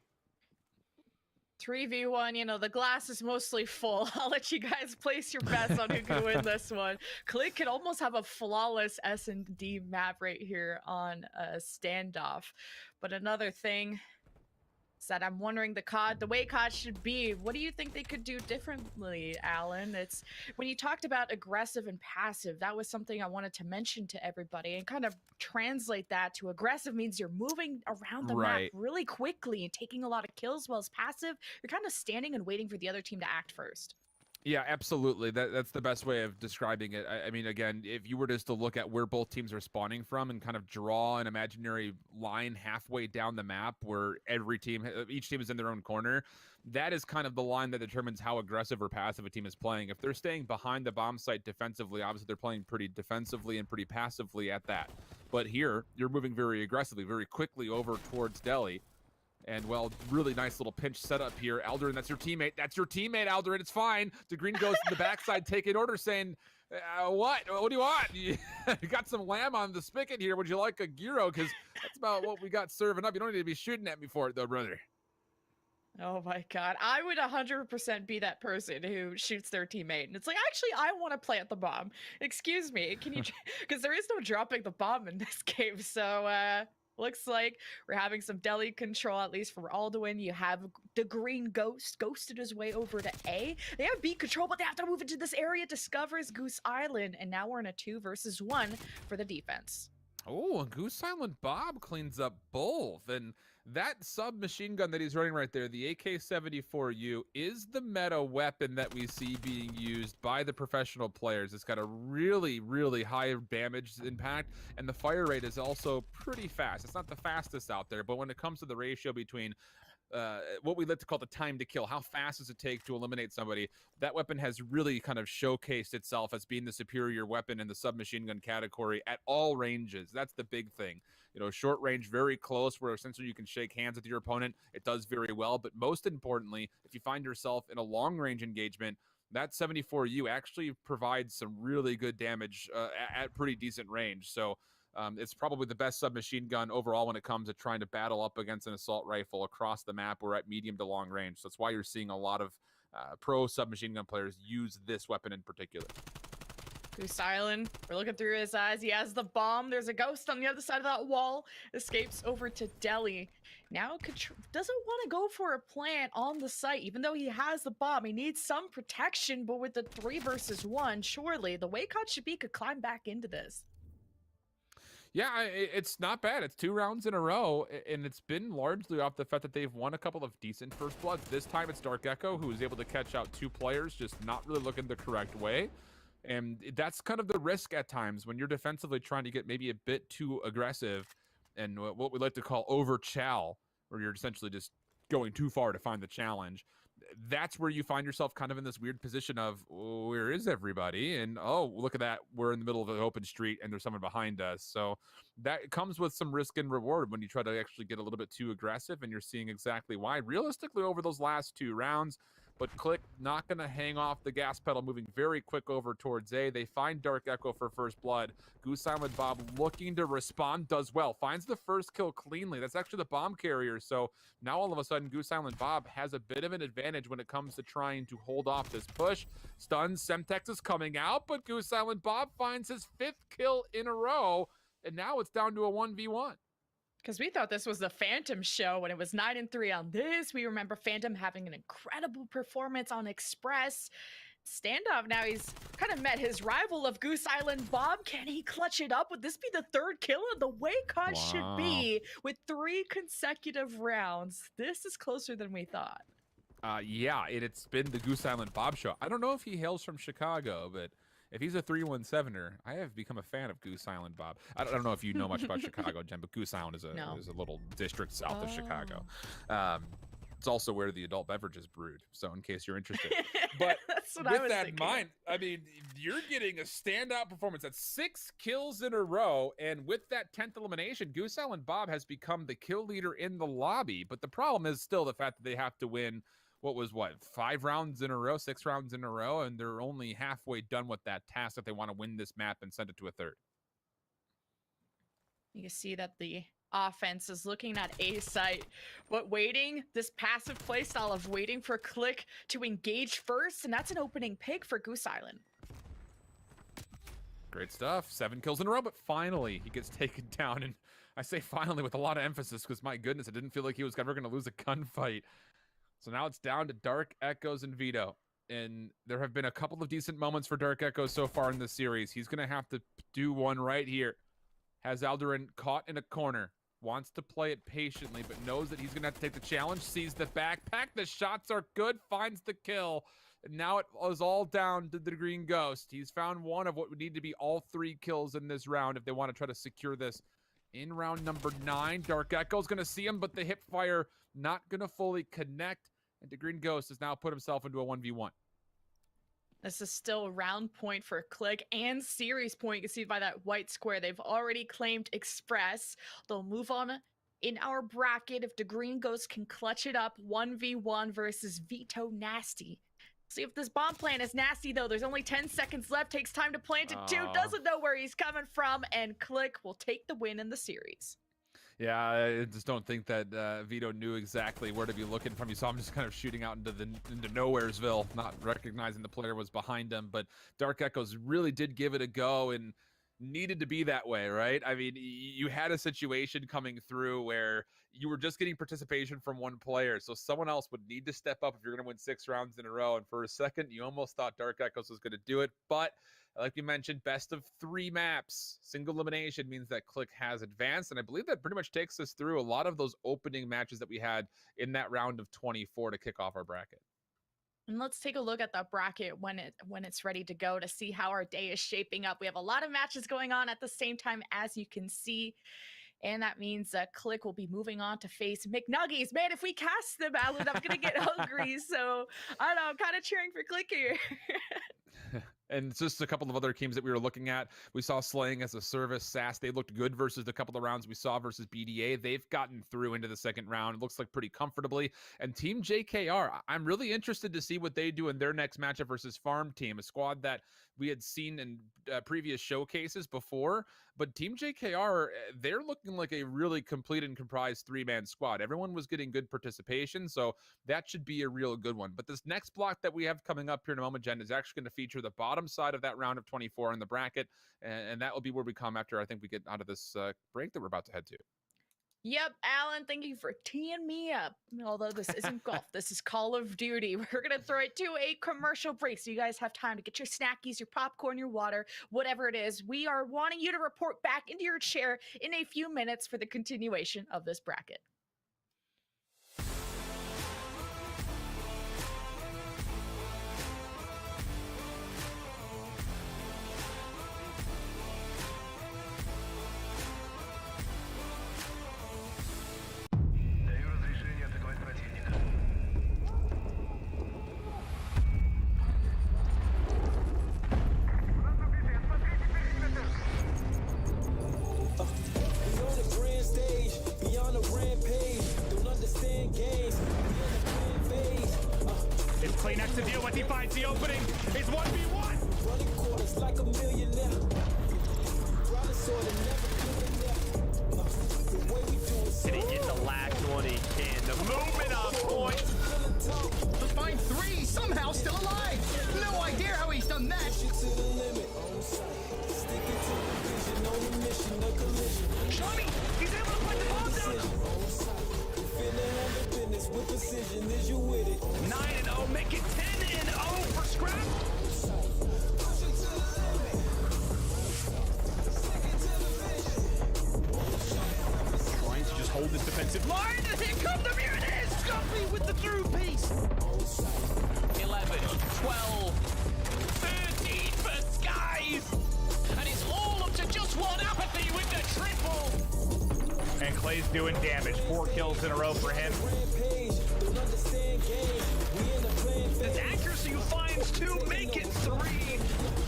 3v1, you know, the glass is mostly full. I'll let you guys place your bets on who can win this one. Click could almost have a flawless S&D map right here on Standoff. But another thing is that I'm wondering the way COD should be. What do you think they could do differently, Alan? It's when you talked about aggressive and passive, that was something I wanted to mention to everybody and kind of translate that to aggressive means you're moving around the map really quickly and taking a lot of kills, while as passive, you're kind of standing and waiting for the other team to act first. Yeah, absolutely. That's the best way of describing it. I mean, again, if you were just to look at where both teams are spawning from and kind of draw an imaginary line halfway down the map where each team is in their own corner, that is kind of the line that determines how aggressive or passive a team is playing. If they're staying behind the bomb site defensively, obviously they're playing pretty defensively and pretty passively at that. But here, you're moving very aggressively, very quickly over towards Delhi. And, well, really nice little pinch setup here. Alderin, that's your teammate. That's your teammate, Alderin. It's fine. DeGreen goes to the backside, taking order, saying, what? What do you want? You got some lamb on the spigot here. Would you like a gyro? Because that's about what we got serving up. You don't need to be shooting at me for it, though, brother. Oh my God. I would 100% be that person who shoots their teammate. And it's like, actually, I want to plant the bomb. Excuse me. Can you, because there is no dropping the bomb in this game. So, looks like we're having some Delhi control, at least for Alduin. You have the green ghosted his way over to A. They have B control, but they have to move into this area, discovers Goose Island, and now we're in a 2 versus 1 for the defense. Oh, and Goose Island Bob cleans up both. And that submachine gun that he's running right there, the AK-74U, is the meta weapon that we see being used by the professional players. It's got a really, really high damage impact, and the fire rate is also pretty fast. It's not the fastest out there, but when it comes to the ratio between what we like to call the time to kill, how fast does it take to eliminate somebody, that weapon has really kind of showcased itself as being the superior weapon in the submachine gun category at all ranges. That's the big thing. You know, short range, very close, where essentially you can shake hands with your opponent. It does very well, but most importantly, if you find yourself in a long range engagement, that 74U actually provides some really good damage at pretty decent range. So it's probably the best submachine gun overall when it comes to trying to battle up against an assault rifle across the map or at medium to long range. So that's why you're seeing a lot of pro submachine gun players use this weapon in particular. Goose Island, we're looking through his eyes. He has the bomb. There's a ghost on the other side of that wall. Escapes over to Delhi. Now doesn't want to go for a plant on the site, even though he has the bomb. He needs some protection, but with the 3 versus 1, surely the way COD should be could climb back into this. Yeah, it's not bad. It's 2 rounds in a row, and it's been largely off the fact that they've won a couple of decent first bloods. This time it's Dark Echo, who was able to catch out 2 players, just not really looking the correct way. And that's kind of the risk at times when you're defensively trying to get maybe a bit too aggressive and what we like to call over-chow, where you're essentially just going too far to find the challenge. That's where you find yourself kind of in this weird position of, oh, where is everybody? And, oh, look at that. We're in the middle of an open street and there's someone behind us. So that comes with some risk and reward when you try to actually get a little bit too aggressive, and you're seeing exactly why. Realistically, over those last 2 rounds, but Click not going to hang off the gas pedal, moving very quick over towards A. They find Dark Echo for first blood. Goose Island Bob looking to respond, does well, finds the first kill cleanly. That's actually the bomb carrier. So now all of a sudden, Goose Island Bob has a bit of an advantage when it comes to trying to hold off this push. Stuns, Semtex is coming out, but Goose Island Bob finds his 5th kill in a row, and now it's down to a 1v1. Because we thought this was the Phantom show when it was 9-3 on this. We remember Phantom having an incredible performance on Express. Standoff, now he's kind of met his rival of Goose Island Bob. Can he clutch it up? Would this be the 3rd kill of the way COD should be with 3 consecutive rounds? This is closer than we thought. Yeah, it's been the Goose Island Bob show. I don't know if he hails from Chicago, but if he's a 317er, I have become a fan of Goose Island Bob. I don't know if you know much about Chicago, Jen, but Goose Island is a little district south of Chicago. It's also where the adult beverage is brewed, so in case you're interested. But with that in mind, I mean, you're getting a standout performance at 6 kills in a row, and with that 10th elimination, Goose Island Bob has become the kill leader in the lobby. But the problem is still the fact that they have to win 5 rounds in a row, 6 rounds in a row, and they're only halfway done with that task that they want to win this map and send it to a 3rd. You can see that the offense is looking at A site, but waiting, this passive playstyle of waiting for Click to engage first, and that's an opening pick for Goose Island. Great stuff. 7 kills in a row, but finally he gets taken down. And I say finally with a lot of emphasis because, my goodness, it didn't feel like he was ever going to lose a gunfight. So now it's down to Dark Echoes and Vito. And there have been a couple of decent moments for Dark Echoes so far in this series. He's going to have to do one right here. Has Alderin caught in a corner. Wants to play it patiently, but knows that he's going to have to take the challenge. Sees the backpack. The shots are good. Finds the kill. And now it is all down to the Green Ghost. He's found one of what would need to be all 3 kills in this round if they want to try to secure this in round number 9. Dark Echo's going to see him, but the hip fire not going to fully connect. And the Green Ghost has now put himself into a 1v1. This is still round point for Click and series point. You can see by that white square, they've already claimed Express. They'll move on in our bracket if the Green Ghost can clutch it up 1v1 versus Vito Nasty. See if this bomb plan is nasty, though. There's only 10 seconds left. Takes time to plant it, too. Doesn't know where he's coming from. And Click will take the win in the series. Yeah, I just don't think that Vito knew exactly where to be looking from. You saw him just kind of shooting out into Nowheresville, not recognizing the player was behind him. But Dark Echoes really did give it a go and needed to be that way, right? I mean, you had a situation coming through where you were just getting participation from one player, so someone else would need to step up if you're going to win 6 rounds in a row. And for a second, you almost thought Dark Echoes was going to do it, but like we mentioned, best of 3 maps, single elimination means that Click has advanced, and I believe that pretty much takes us through a lot of those opening matches that we had in that round of 24 to kick off our bracket. And let's take a look at the bracket when it's ready to go to see how our day is shaping up. We have a lot of matches going on at the same time, as you can see. And that means Click will be moving on to face McNuggies. Man, if we cast them, Alan, I'm going to get hungry. So, I don't know, I'm kind of cheering for Click here. And just a couple of other teams that we were looking at. We saw Slaying as a Service, SAS. They looked good versus the couple of rounds we saw versus BDA. They've gotten through into the second round. It looks like pretty comfortably. And Team JKR, I'm really interested to see what they do in their next matchup versus Farm Team, a squad that we had seen in previous showcases before. But Team JKR, they're looking like a really complete and comprised 3-man squad. Everyone was getting good participation, so that should be a real good one. But this next block that we have coming up here in a moment, Jen, is actually going to feature the bottom side of that round of 24 in the bracket, and that will be where we come after I think we get out of this break that we're about to head to. Yep, Alan, thank you for teeing me up. Although this isn't golf, this is Call of Duty. We're going to throw it to a commercial break so you guys have time to get your snackies, your popcorn, your water, whatever it is. We are wanting you to report back into your chair in a few minutes for the continuation of this bracket. To deal with, he finds the opening. It's 1v1. Running quarters like a millionaire. Did he get the last one he can? The movement on point. To find 3, somehow still alive. No idea how he's done that. Shami, he's able to put the bomb down. 9-0, make it 10-0 for Scrap. Trying to just hold this defensive line, and here come the Mutants! Guppy with the through piece. 11, 12, 13 for Skies. And it's all up to just one Apathy with the triple. And Clay's doing damage. 4 kills in a row for him. His accuracy finds 2, make it 3.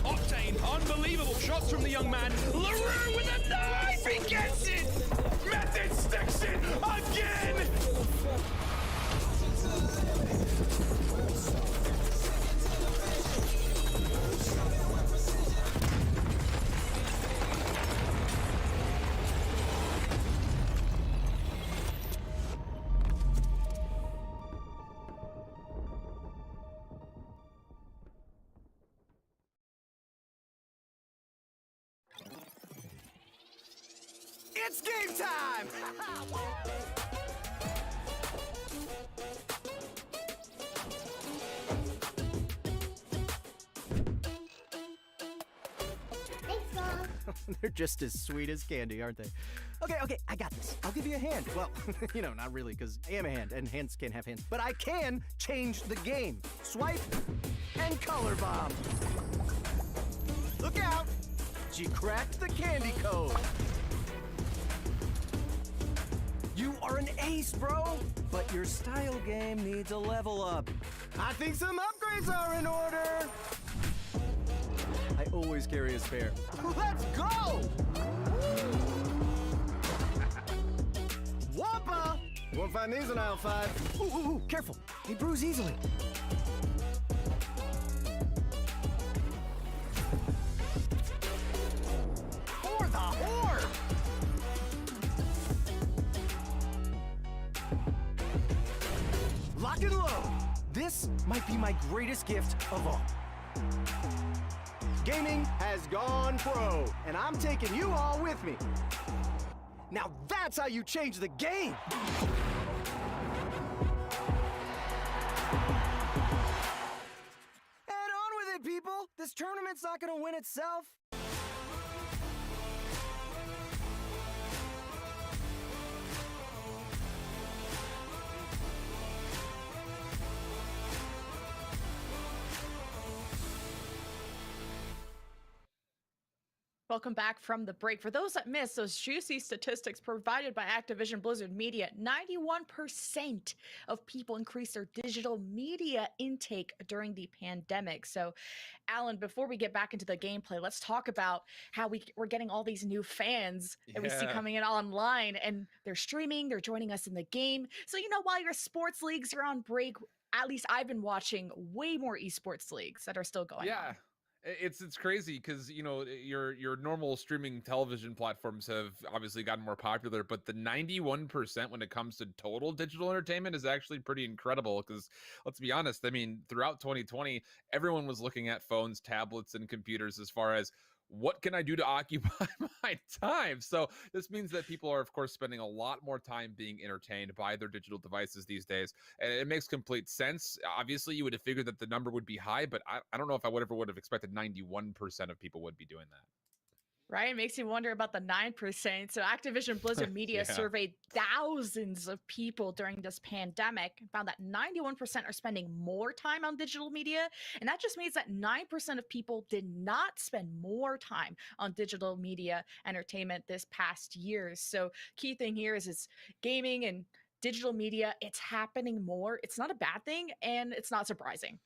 Octane, unbelievable shots from the young man. LaRue with a knife, he gets it. Method sticks it again. It's game time! Thanks, Mom. They're just as sweet as candy, aren't they? Okay, I got this. I'll give you a hand. Well, not really, because I am a hand, and hands can't have hands. But I can change the game. Swipe and color bomb. Look out! She cracked the candy code. You are an ace, bro! But your style game needs a level up. I think some upgrades are in order. I always carry a spare. Let's go! Whoppa! Won't find these in aisle 5. Ooh, careful. They bruise easily. For the horde! Lock and load. This might be my greatest gift of all. Gaming has gone pro, and I'm taking you all with me. Now that's how you change the game! Head on with it, people! This tournament's not gonna win itself. Welcome back from the break. For those that missed those juicy statistics provided by Activision Blizzard Media, 91% of people increased their digital media intake during the pandemic. So, Alan, before we get back into the gameplay, let's talk about how we're getting all these new fans that we see coming in online, and they're streaming, they're joining us in the game. So, while your sports leagues are on break, at least I've been watching way more esports leagues that are still going on. It's crazy because your normal streaming television platforms have obviously gotten more popular, but the 91% when it comes to total digital entertainment is actually pretty incredible. Because let's be honest, I mean, throughout 2020, everyone was looking at phones, tablets, and computers as far as what can I do to occupy my time? So this means that people are, of course, spending a lot more time being entertained by their digital devices these days. And it makes complete sense. Obviously, you would have figured that the number would be high, but I don't know if I would have expected 91% of people would be doing that. Right? It makes you wonder about the 9%. So Activision Blizzard Media surveyed thousands of people during this pandemic and found that 91% are spending more time on digital media. And that just means that 9% of people did not spend more time on digital media entertainment this past year. So key thing here is it's gaming and digital media. It's happening more. It's not a bad thing, and it's not surprising.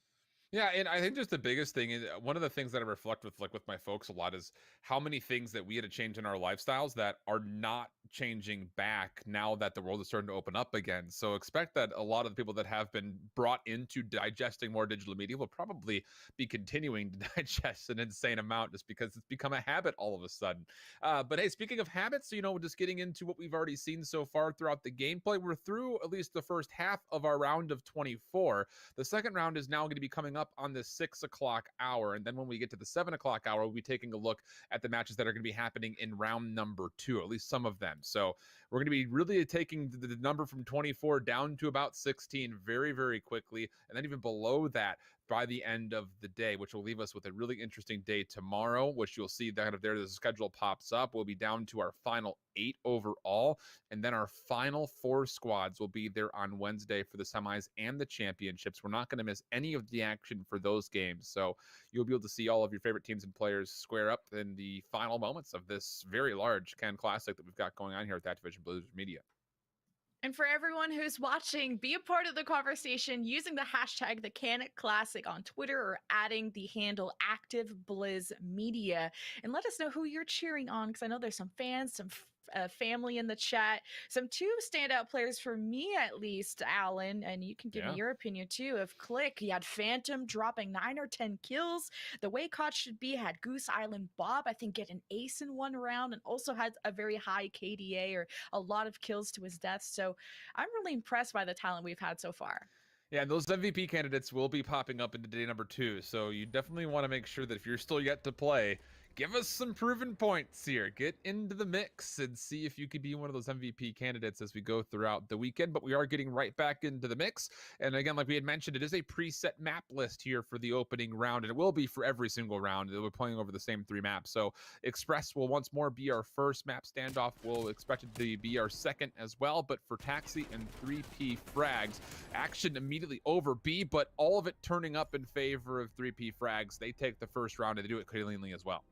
Yeah, and I think just the biggest thing is one of the things that I reflect with my folks a lot is how many things that we had to change in our lifestyles that are not changing back now that the world is starting to open up again. So expect that a lot of the people that have been brought into digesting more digital media will probably be continuing to digest an insane amount just because it's become a habit all of a sudden. But hey, speaking of habits, just getting into what we've already seen so far throughout the gameplay, we're through at least the first half of our round of 24. The second round is now going to be coming up on the 6 o'clock hour. And then when we get to the 7 o'clock hour, we'll be taking a look at the matches that are going to be happening in round number 2, at least some of them. So we're going to be really taking the number from 24 down to about 16 very, very quickly. And then even below that by the end of the day, which will leave us with a really interesting day tomorrow, which you'll see that there the schedule pops up. We'll be down to our final 8 overall, and then our final 4 squads will be there on Wednesday for the semis and the championships. We're not going to miss any of the action for those games, so you'll be able to see all of your favorite teams and players square up in the final moments of this very large Cannes Classic that we've got going on here at Activision Blizzard Media. And for everyone who's watching, be a part of the conversation using the hashtag the Cannes Classic on Twitter or adding the handle ActiveBlizzMedia. And let us know who you're cheering on, because I know there's some fans, some family in the chat, some 2 standout players for me at least, Alan, and you can give me your opinion too. Of Click, he had Phantom dropping 9 or 10 kills. The way Koch should be had Goose Island Bob, I think, get an ace in 1 round, and also had a very high KDA or a lot of kills to his death. So I'm really impressed by the talent we've had so far. Yeah, and those MVP candidates will be popping up into day number 2. So you definitely want to make sure that if you're still yet to play, give us some proven points here. Get into the mix and see if you could be one of those MVP candidates as we go throughout the weekend. But we are getting right back into the mix. And again, like we had mentioned, it is a preset map list here for the opening round, and it will be for every single round. We're playing over the same 3 maps. So Express will once more be our first map. Standoff will expect it to be our second as well. But for Taxi and 3P Frags, action immediately over B, but all of it turning up in favor of 3P Frags. They take the first round, and they do it cleanly as well.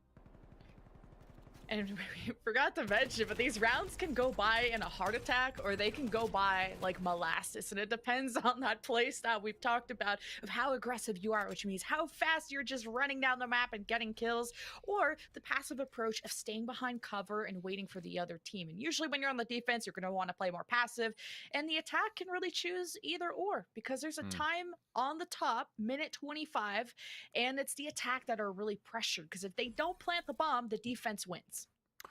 And we forgot to mention, but these rounds can go by in a heart attack, or they can go by like molasses, and it depends on that play style we've talked about of how aggressive you are, which means how fast you're just running down the map and getting kills, or the passive approach of staying behind cover and waiting for the other team. And usually when you're on the defense, you're going to want to play more passive, and the attack can really choose either or, because there's a time on the top, minute 25, and it's the attack that are really pressured, because if they don't plant the bomb, the defense wins.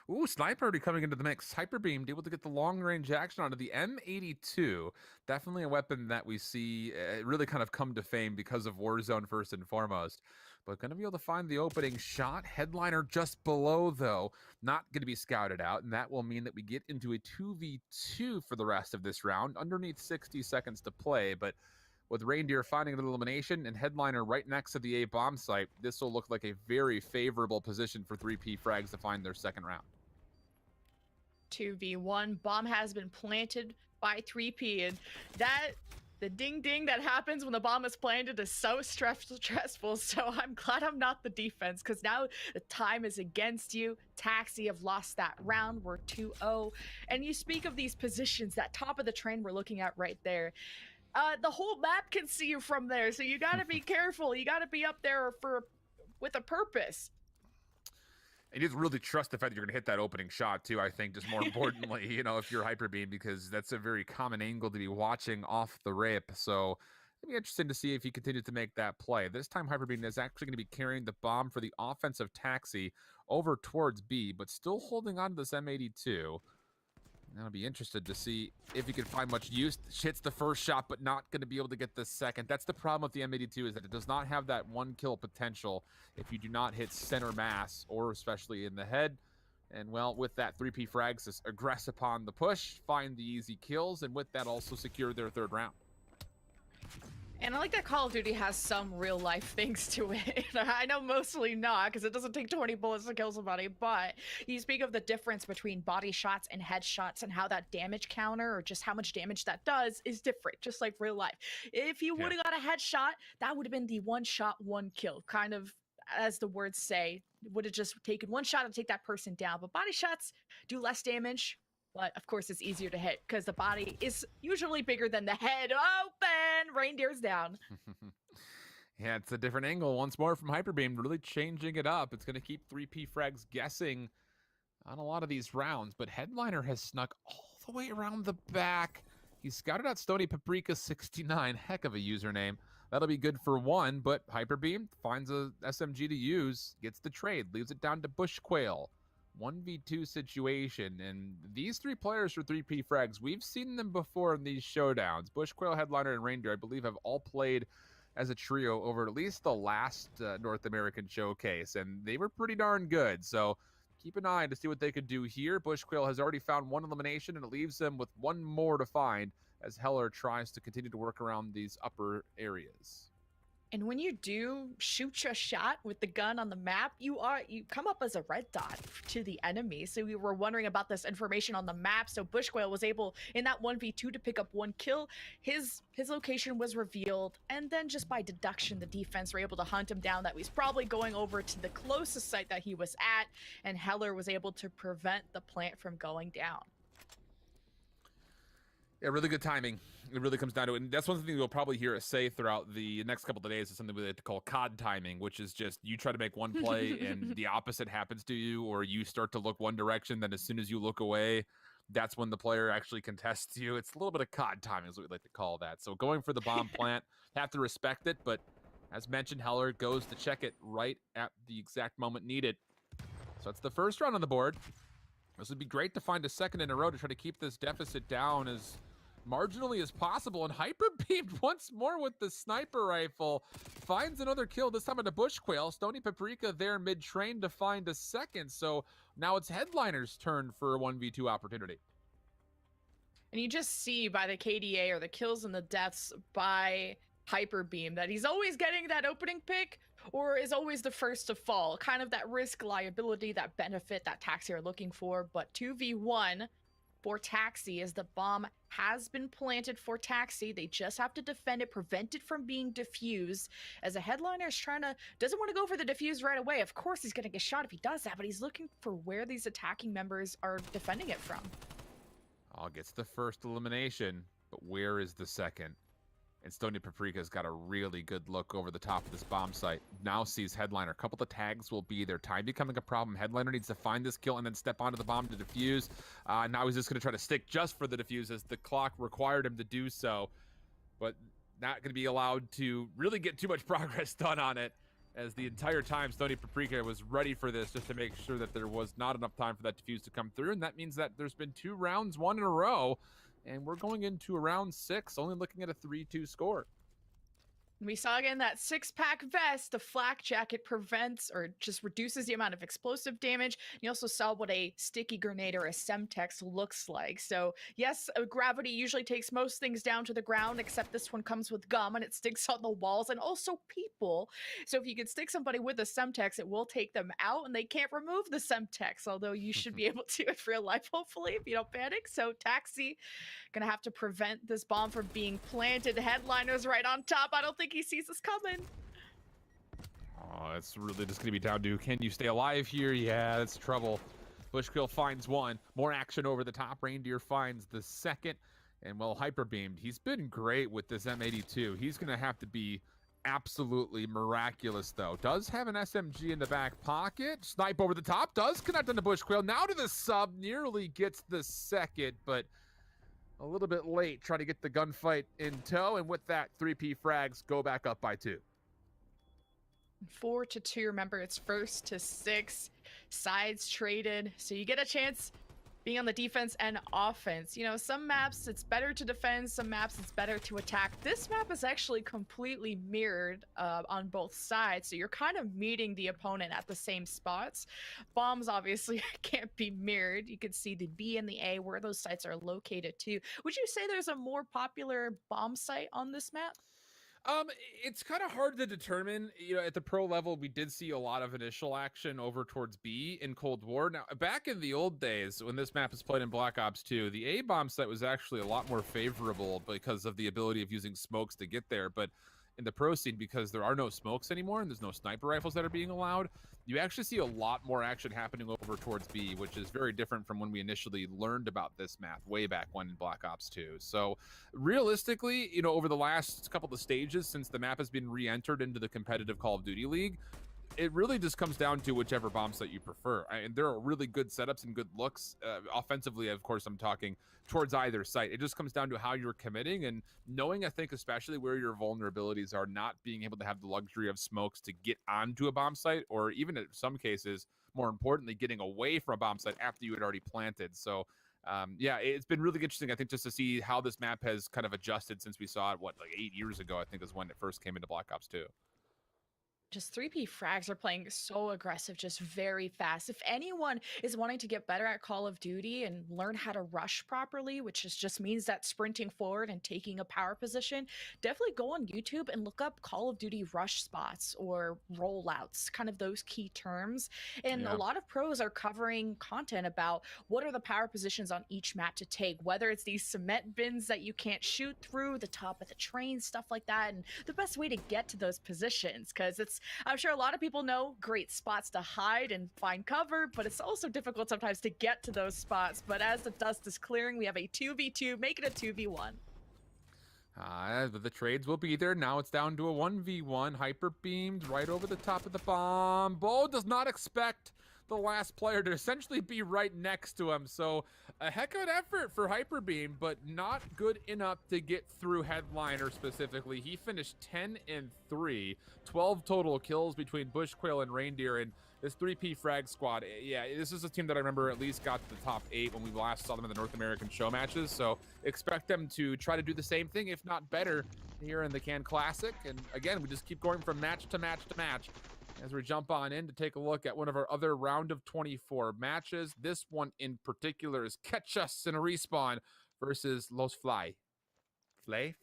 Ooh, sniper already coming into the mix. Hyperbeam able to get the long-range action onto the M82. Definitely a weapon that we see really kind of come to fame because of Warzone first and foremost. But going to be able to find the opening shot. Headliner just below, though. Not going to be scouted out, and that will mean that we get into a 2v2 for the rest of this round. Underneath 60 seconds to play, but with Reindeer finding an elimination and Headliner right next to the A bomb site, this will look like a very favorable position for 3P Frags to find their second round. 2v1, bomb has been planted by 3P, and the ding ding that happens when the bomb is planted is so stressful. So I'm glad I'm not the defense, because now the time is against you. Taxi have lost that round. We're 2-0. And you speak of these positions, that top of the train we're looking at right there. The whole map can see you from there, so you gotta be careful. You gotta be up there with a purpose. And you just really trust the fact that you're going to hit that opening shot, too, I think, just more importantly, you know, if you're Hyperbeam, because that's a very common angle to be watching off the rip. So it'll be interesting to see if he continues to make that play. This time, Hyperbeam is actually going to be carrying the bomb for the offensive Taxi over towards B, but still holding on to this M82. I'll be interested to see if he can find much use. Hits the first shot, but not going to be able to get the second. That's the problem with the M82, is that it does not have that one kill potential if you do not hit center mass, or especially in the head. And well, with that, 3P Frags just aggress upon the push, find the easy kills, and with that also secure their third round. And I like that Call of Duty has some real life things to it. I know mostly not, because it doesn't take 20 bullets to kill somebody, but you speak of the difference between body shots and headshots, and how that damage counter, or just how much damage that does, is different, just like real life. If you would have got a headshot, that would have been the one shot, one kill, kind of as the words say. Would have just taken one shot to take that person down. But body shots do less damage. But of course, it's easier to hit because the body is usually bigger than the head. Open! Reindeer's down. Yeah, it's a different angle once more from Hyperbeam, really changing it up. It's going to keep 3P Frags guessing on a lot of these rounds, but Headliner has snuck all the way around the back. He's scouted out Stony Paprika 69, heck of a username. That'll be good for one, but Hyperbeam finds a SMG to use, gets the trade, leaves it down to Bushquail. 1v2 situation, and these three players for 3P Frags, we've seen them before in these showdowns. Bushquail, Headliner, and Reindeer, I believe, have all played as a trio over at least the last North American showcase, and they were pretty darn good. So keep an eye to see what they could do here. Bushquail has already found one elimination, and it leaves them with one more to find as Heller tries to continue to work around these upper areas. And when you do shoot your shot with the gun on the map, you come up as a red dot to the enemy. So we were wondering about this information on the map. So Bushquail was able, in that 1v2, to pick up one kill. His location was revealed, and then just by deduction, the defense were able to hunt him down. That he's probably going over to the closest site that he was at, and Heller was able to prevent the plant from going down. Yeah, really good timing. It really comes down to it. And that's one thing you'll probably hear us say throughout the next couple of days, is something we like to call COD timing, which is just you try to make one play and the opposite happens to you, or you start to look one direction, then as soon as you look away, that's when the player actually contests you. It's a little bit of COD timing is what we like to call that. So going for the bomb plant, have to respect it, but as mentioned, Heller goes to check it right at the exact moment needed. So it's the first round on the board. This would be great to find a second in a row to try to keep this deficit down as marginally as possible, and Hyperbeam once more with the sniper rifle finds another kill, this time at a Bush Quail. Stony Paprika there mid-train to find a second. So now it's Headliner's turn for a 1v2 opportunity. And you just see by the KDA or the kills and the deaths by Hyper Beam that he's always getting that opening pick or is always the first to fall. Kind of that risk liability, that benefit that Taxi are looking for. But 2v1 for Taxi as the bomb has been planted for Taxi. They just have to defend it, prevent it from being diffused. As a Headliner is doesn't want to go for the diffuse right away. Of course he's going to get shot if he does that, but he's looking for where these attacking members are defending it from. Oh, gets the first elimination, but where is the second? And Stony Paprika's got a really good look over the top of this bomb site. Now sees Headliner. A couple of tags will be there. Time becoming a problem. Headliner needs to find this kill and then step onto the bomb to defuse. Now he's just going to try to stick just for the defuse as the clock required him to do so. But not going to be allowed to really get too much progress done on it, as the entire time Stony Paprika was ready for this just to make sure that there was not enough time for that defuse to come through. And that means that there's been 2 rounds, 1 in a row. And we're going into round 6, only looking at a 3-2 score. We saw again that 6-pack vest, the flak jacket prevents or just reduces the amount of explosive damage. You also saw what a sticky grenade or a Semtex looks like. So yes, gravity usually takes most things down to the ground, except this one comes with gum and it sticks on the walls and also people. So if you can stick somebody with a Semtex, it will take them out and they can't remove the Semtex, although you should be able to in real life, hopefully, if you don't panic. So Taxi gonna have to prevent this bomb from being planted. Headliner's right on top. I don't think he sees us coming. Oh, it's really just going to be down to, can you stay alive here? Yeah, that's trouble. Bushkill finds one. More action over the top. Reindeer finds the second. And, well, Hyper Beamed, he's been great with this M82. He's going to have to be absolutely miraculous, though. Does have an SMG in the back pocket. Snipe over the top. Does connect on the Bushquill. Now to the sub. Nearly gets the second, but a little bit late, trying to get the gunfight in tow, and with that, 3P frags go back up by 2. 4-2. Remember, it's 1st to 6. Sides traded, so you get a chance being on the defense and offense. You know, some maps it's better to defend, some maps it's better to attack. This map is actually completely mirrored on both sides, so you're kind of meeting the opponent at the same spots. Bombs obviously can't be mirrored. You can see the B and the A where those sites are located too. Would you say there's a more popular bomb site on this map? It's kind of hard to determine. You know, at the pro level, we did see a lot of initial action over towards B in Cold War. Now, back in the old days, when this map is played in Black Ops 2, the A bomb site was actually a lot more favorable because of the ability of using smokes to get there. But in the pro scene, because there are no smokes anymore and there's no sniper rifles that are being allowed, you actually see a lot more action happening over towards B, which is very different from when we initially learned about this map way back when in Black Ops 2. So realistically, you know, over the last couple of stages since the map has been re-entered into the competitive Call of Duty League, it really just comes down to whichever bomb site you prefer. And there are really good setups and good looks. Offensively, of course, I'm talking towards either site. It just comes down to how you're committing and knowing, I think, especially where your vulnerabilities are, not being able to have the luxury of smokes to get onto a bomb site, or even in some cases, more importantly, getting away from a bomb site after you had already planted. So yeah, it's been really interesting, I think, just to see how this map has kind of adjusted since we saw it, what, like 8 years ago, I think is when it first came into Black Ops 2. Just 3P frags are playing so aggressive, just very fast. If anyone is wanting to get better at Call of Duty and learn how to rush properly, which just means that sprinting forward and taking a power position, definitely go on YouTube and look up Call of Duty rush spots or rollouts, kind of those key terms. And a lot of pros are covering content about what are the power positions on each map to take, whether it's these cement bins that you can't shoot through, the top of the train, stuff like that, and the best way to get to those positions, because I'm sure a lot of people know great spots to hide and find cover, but it's also difficult sometimes to get to those spots. But as the dust is clearing, we have a 2v2, make it a 2v1. The trades will be there. Now it's down to a 1v1. Hyper beamed right over the top of the bomb. Bo does not expect the last player to essentially be right next to him. So a heck of an effort for Hyper Beam, but not good enough to get through Headliner specifically. He finished 10-3, 12 total kills between Bushquail and Reindeer, and This 3P frag squad, yeah, this is a team that I remember at least got to the top 8 when we last saw them in the North American show matches. So expect them to try to do the same thing, if not better, here in the Can Classic. And again, we just keep going from match to match to match as we jump on in to take a look at one of our other round of 24 matches. This one in particular is Catch Us in a Respawn versus Los Fly. Flays?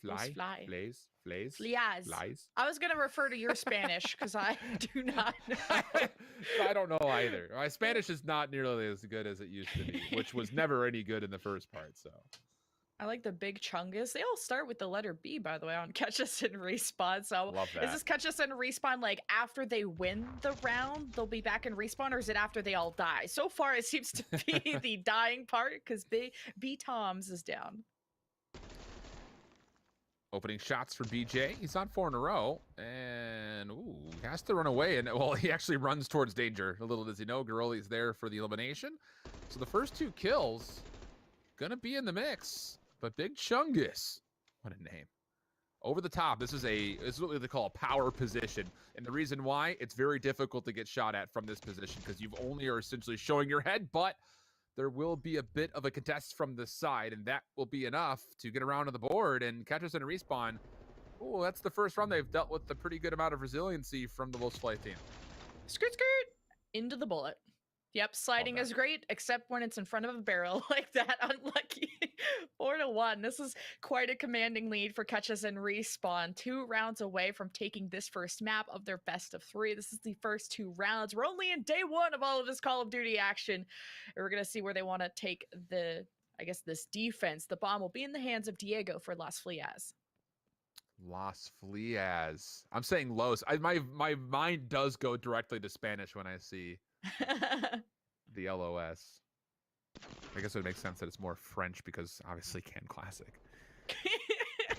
I was going to refer to your Spanish because I do not know. I don't know either. My Spanish is not nearly as good as it used to be, which was never any good in the first part. So I like the big chungus. They all start with the letter B, by the way, on Catch Us and Respawn. So love that. Is this Catch Us and Respawn like after they win the round, they'll be back in Respawn, or is it after they all die? So far, it seems to be the dying part because B Toms is down. Opening shots for BJ. He's on 4 in a row. And, ooh, he has to run away. And, well, he actually runs towards danger. A little does he know, Giroli's there for the elimination. So the first 2 kills going to be in the mix. But Big Chungus, what a name. Over the top, this is what they call a power position. And the reason why, it's very difficult to get shot at from this position because you've only are essentially showing your head, but there will be a bit of a contest from the side, and that will be enough to get around to the board and Catch Us in a Respawn. Oh, that's the first round they've dealt with a pretty good amount of resiliency from the Los Fly team. Skirt, into the bullet. Yep, sliding is great, except when it's in front of a barrel like that. Unlucky. 4-1. This is quite a commanding lead for Catch Us and Respawn. 2 rounds away from taking this first map of their best of 3. This is the first 2 rounds. We're only in day 1 of all of this Call of Duty action. And we're going to see where they want to take this defense. The bomb will be in the hands of Diego for Las Flias. Las Flias. I'm saying Los. My mind does go directly to Spanish when I see the LOS. I guess it would make sense that it's more French because obviously Can Classic.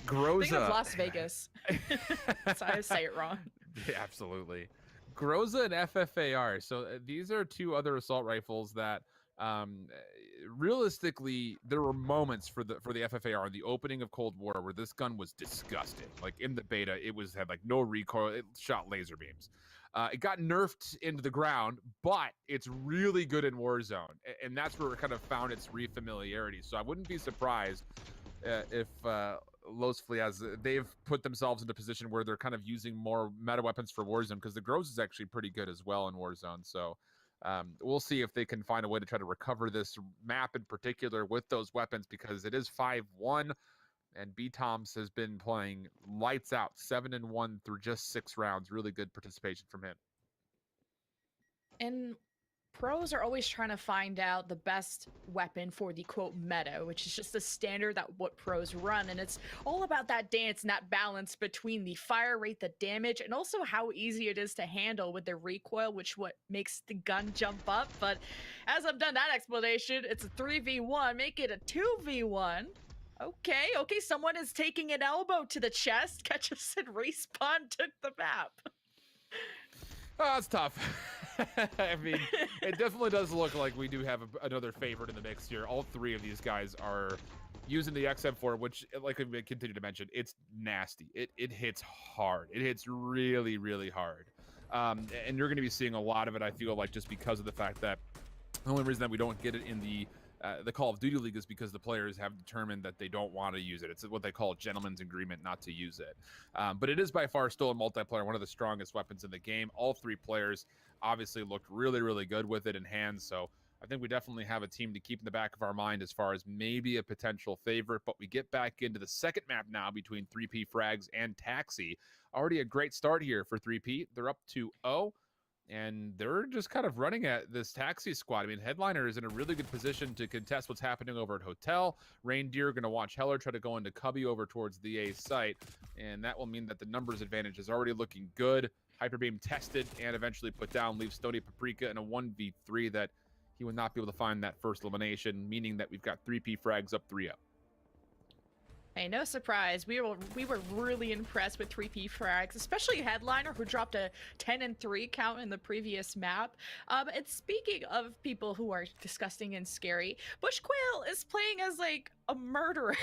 Groza. Think of Las Vegas. So I say it wrong. Yeah, absolutely. Groza and FFAR. So these are 2 other assault rifles that realistically there were moments for the FFAR, the opening of Cold War, where this gun was disgusting. Like in the beta, it had like no recoil. It shot laser beams. It got nerfed into the ground, but it's really good in Warzone, and that's where it kind of found its refamiliarity. So I wouldn't be surprised if Los Flias, they've put themselves in a position where they're kind of using more meta weapons for Warzone, because the Groza is actually pretty good as well in Warzone. So we'll see if they can find a way to try to recover this map in particular with those weapons, because it is 5-1. And B Toms has been playing lights out, 7-1 through just 6 rounds. Really good participation from him. And pros are always trying to find out the best weapon for the quote meta, which is just the standard that what pros run. And it's all about that dance and that balance between the fire rate, the damage, and also how easy it is to handle with the recoil, which what makes the gun jump up. But as I've done that explanation, it's a 3v1, make it a 2v1. Okay, someone is taking an elbow to the chest. Catch Us and Respawn took the map. Oh, it's tough. I mean, it definitely does look like we do have another favorite in the mix here. All 3 of these guys are using the XM4, which, like we continue to mention, it's nasty. It hits hard. It hits really, really hard. And you're going to be seeing a lot of it, I feel like, just because of the fact that the only reason that we don't get it in the Call of Duty League is because the players have determined that they don't want to use it. It's what they call a gentleman's agreement not to use it. But it is by far still a multiplayer, one of the strongest weapons in the game. All 3 players obviously looked really, really good with it in hand. So I think we definitely have a team to keep in the back of our mind as far as maybe a potential favorite. But we get back into the second map now between 3P Frags and Taxi. Already a great start here for 3P. They're up 2-0. And they're just kind of running at this Taxi squad. I mean, Headliner is in a really good position to contest what's happening over at Hotel. Reindeer going to watch Heller try to go into Cubby over towards the A site. And that will mean that the numbers advantage is already looking good. Hyperbeam tested and eventually put down, leaves Stony Paprika in a 1v3 that he would not be able to find that first elimination, meaning that we've got 3P Frags up 3-0. Hey, no surprise. We were really impressed with 3P Frags, especially Headliner, who dropped a 10-3 count in the previous map. And speaking of people who are disgusting and scary, Bushquail is playing as like a murderer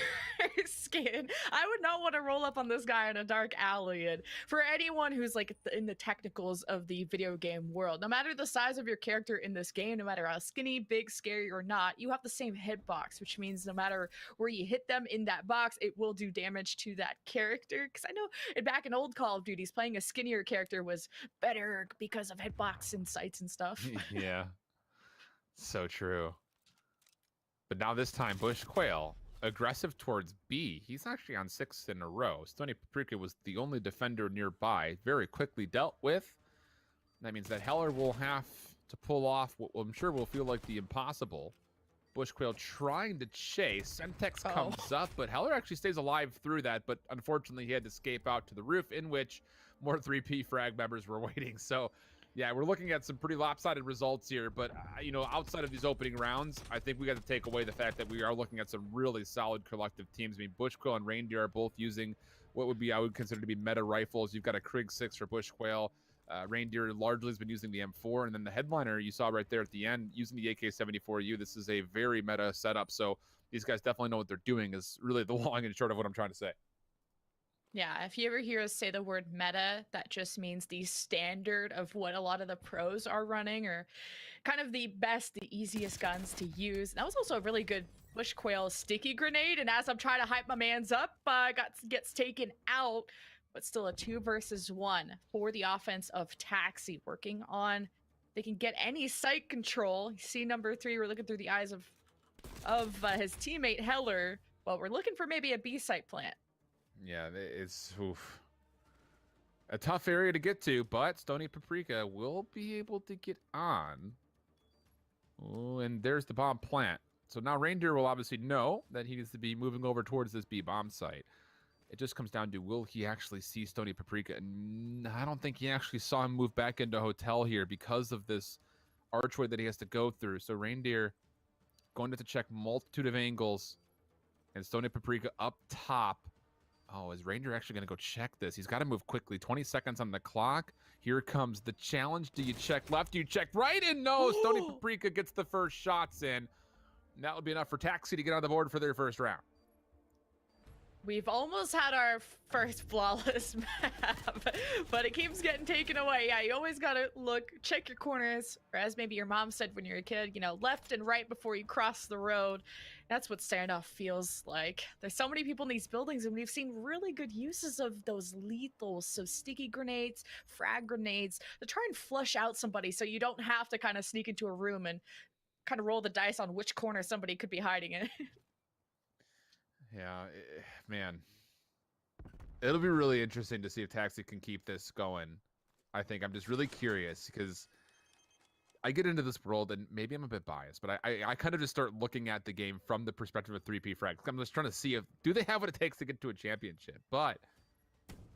skin. I would not want to roll up on this guy in a dark alley. And for anyone who's like in the technicals of the video game world, no matter the size of your character in this game, no matter how skinny, big, scary, or not, you have the same hitbox, which means no matter where you hit them in that box, it will do damage to that character. Because I know back in old Call of Duties, playing a skinnier character was better because of hitbox insights and stuff. Yeah, so true. But now this time, Bushquail, aggressive towards B. He's actually on 6 in a row. Stony Paprika was the only defender nearby. Very quickly dealt with. That means that Heller will have to pull off what I'm sure will feel like the impossible. Bushquail trying to chase. Semtex comes up, but Heller actually stays alive through that. But unfortunately, he had to escape out to the roof, in which more 3P frag members were waiting. So, yeah, we're looking at some pretty lopsided results here. But, you know, outside of these opening rounds, I think we got to take away the fact that we are looking at some really solid collective teams. I mean, Bushquail and Reindeer are both using what would be, I would consider to be meta rifles. You've got a Krieg 6 for Bushquail. Reindeer largely has been using the M4, and then the Headliner you saw right there at the end using the AK-74U. This is a very meta setup, so these guys definitely know what they're doing is really the long and short of what I'm trying to say. Yeah, if you ever hear us say the word meta, that just means the standard of what a lot of the pros are running, or kind of the best, the easiest guns to use. That was also a really good Bushquail sticky grenade, and as I'm trying to hype my mans up, gets taken out. But still a 2 versus 1 for the offense of Taxi, working on they can get any sight control. You see number 3, we're looking through the eyes of his teammate Heller. Well, we're looking for maybe a B site plant. Yeah, it's a tough area to get to, but Stony Paprika will be able to get on. Oh, and there's the bomb plant. So now Reindeer will obviously know that he needs to be moving over towards this B bomb site. It just comes down to, will he actually see Stony Paprika? And I don't think he actually saw him move back into hotel here because of this archway that he has to go through. So Reindeer going to check multitude of angles, and Stony Paprika up top. Oh, is Reindeer actually going to go check this? He's got to move quickly. 20 seconds on the clock. Here comes the challenge. Do you check left? Do you check right? And no, Stony Paprika gets the first shots in. And that would be enough for Taxi to get on the board for their first round. We've almost had our first flawless map, but it keeps getting taken away. Yeah, you always gotta look, check your corners, or as maybe your mom said when you were a kid, you know, left and right before you cross the road. That's what Standoff feels like. There's so many people in these buildings, and we've seen really good uses of those lethals, so sticky grenades, frag grenades, to try and flush out somebody so you don't have to kind of sneak into a room and kind of roll the dice on which corner somebody could be hiding in. Yeah, man. It'll be really interesting to see if Taxi can keep this going. I think I'm just really curious because I get into this world and maybe I'm a bit biased, but I kind of just start looking at the game from the perspective of 3P Frag. I'm just trying to see do they have what it takes to get to a championship. But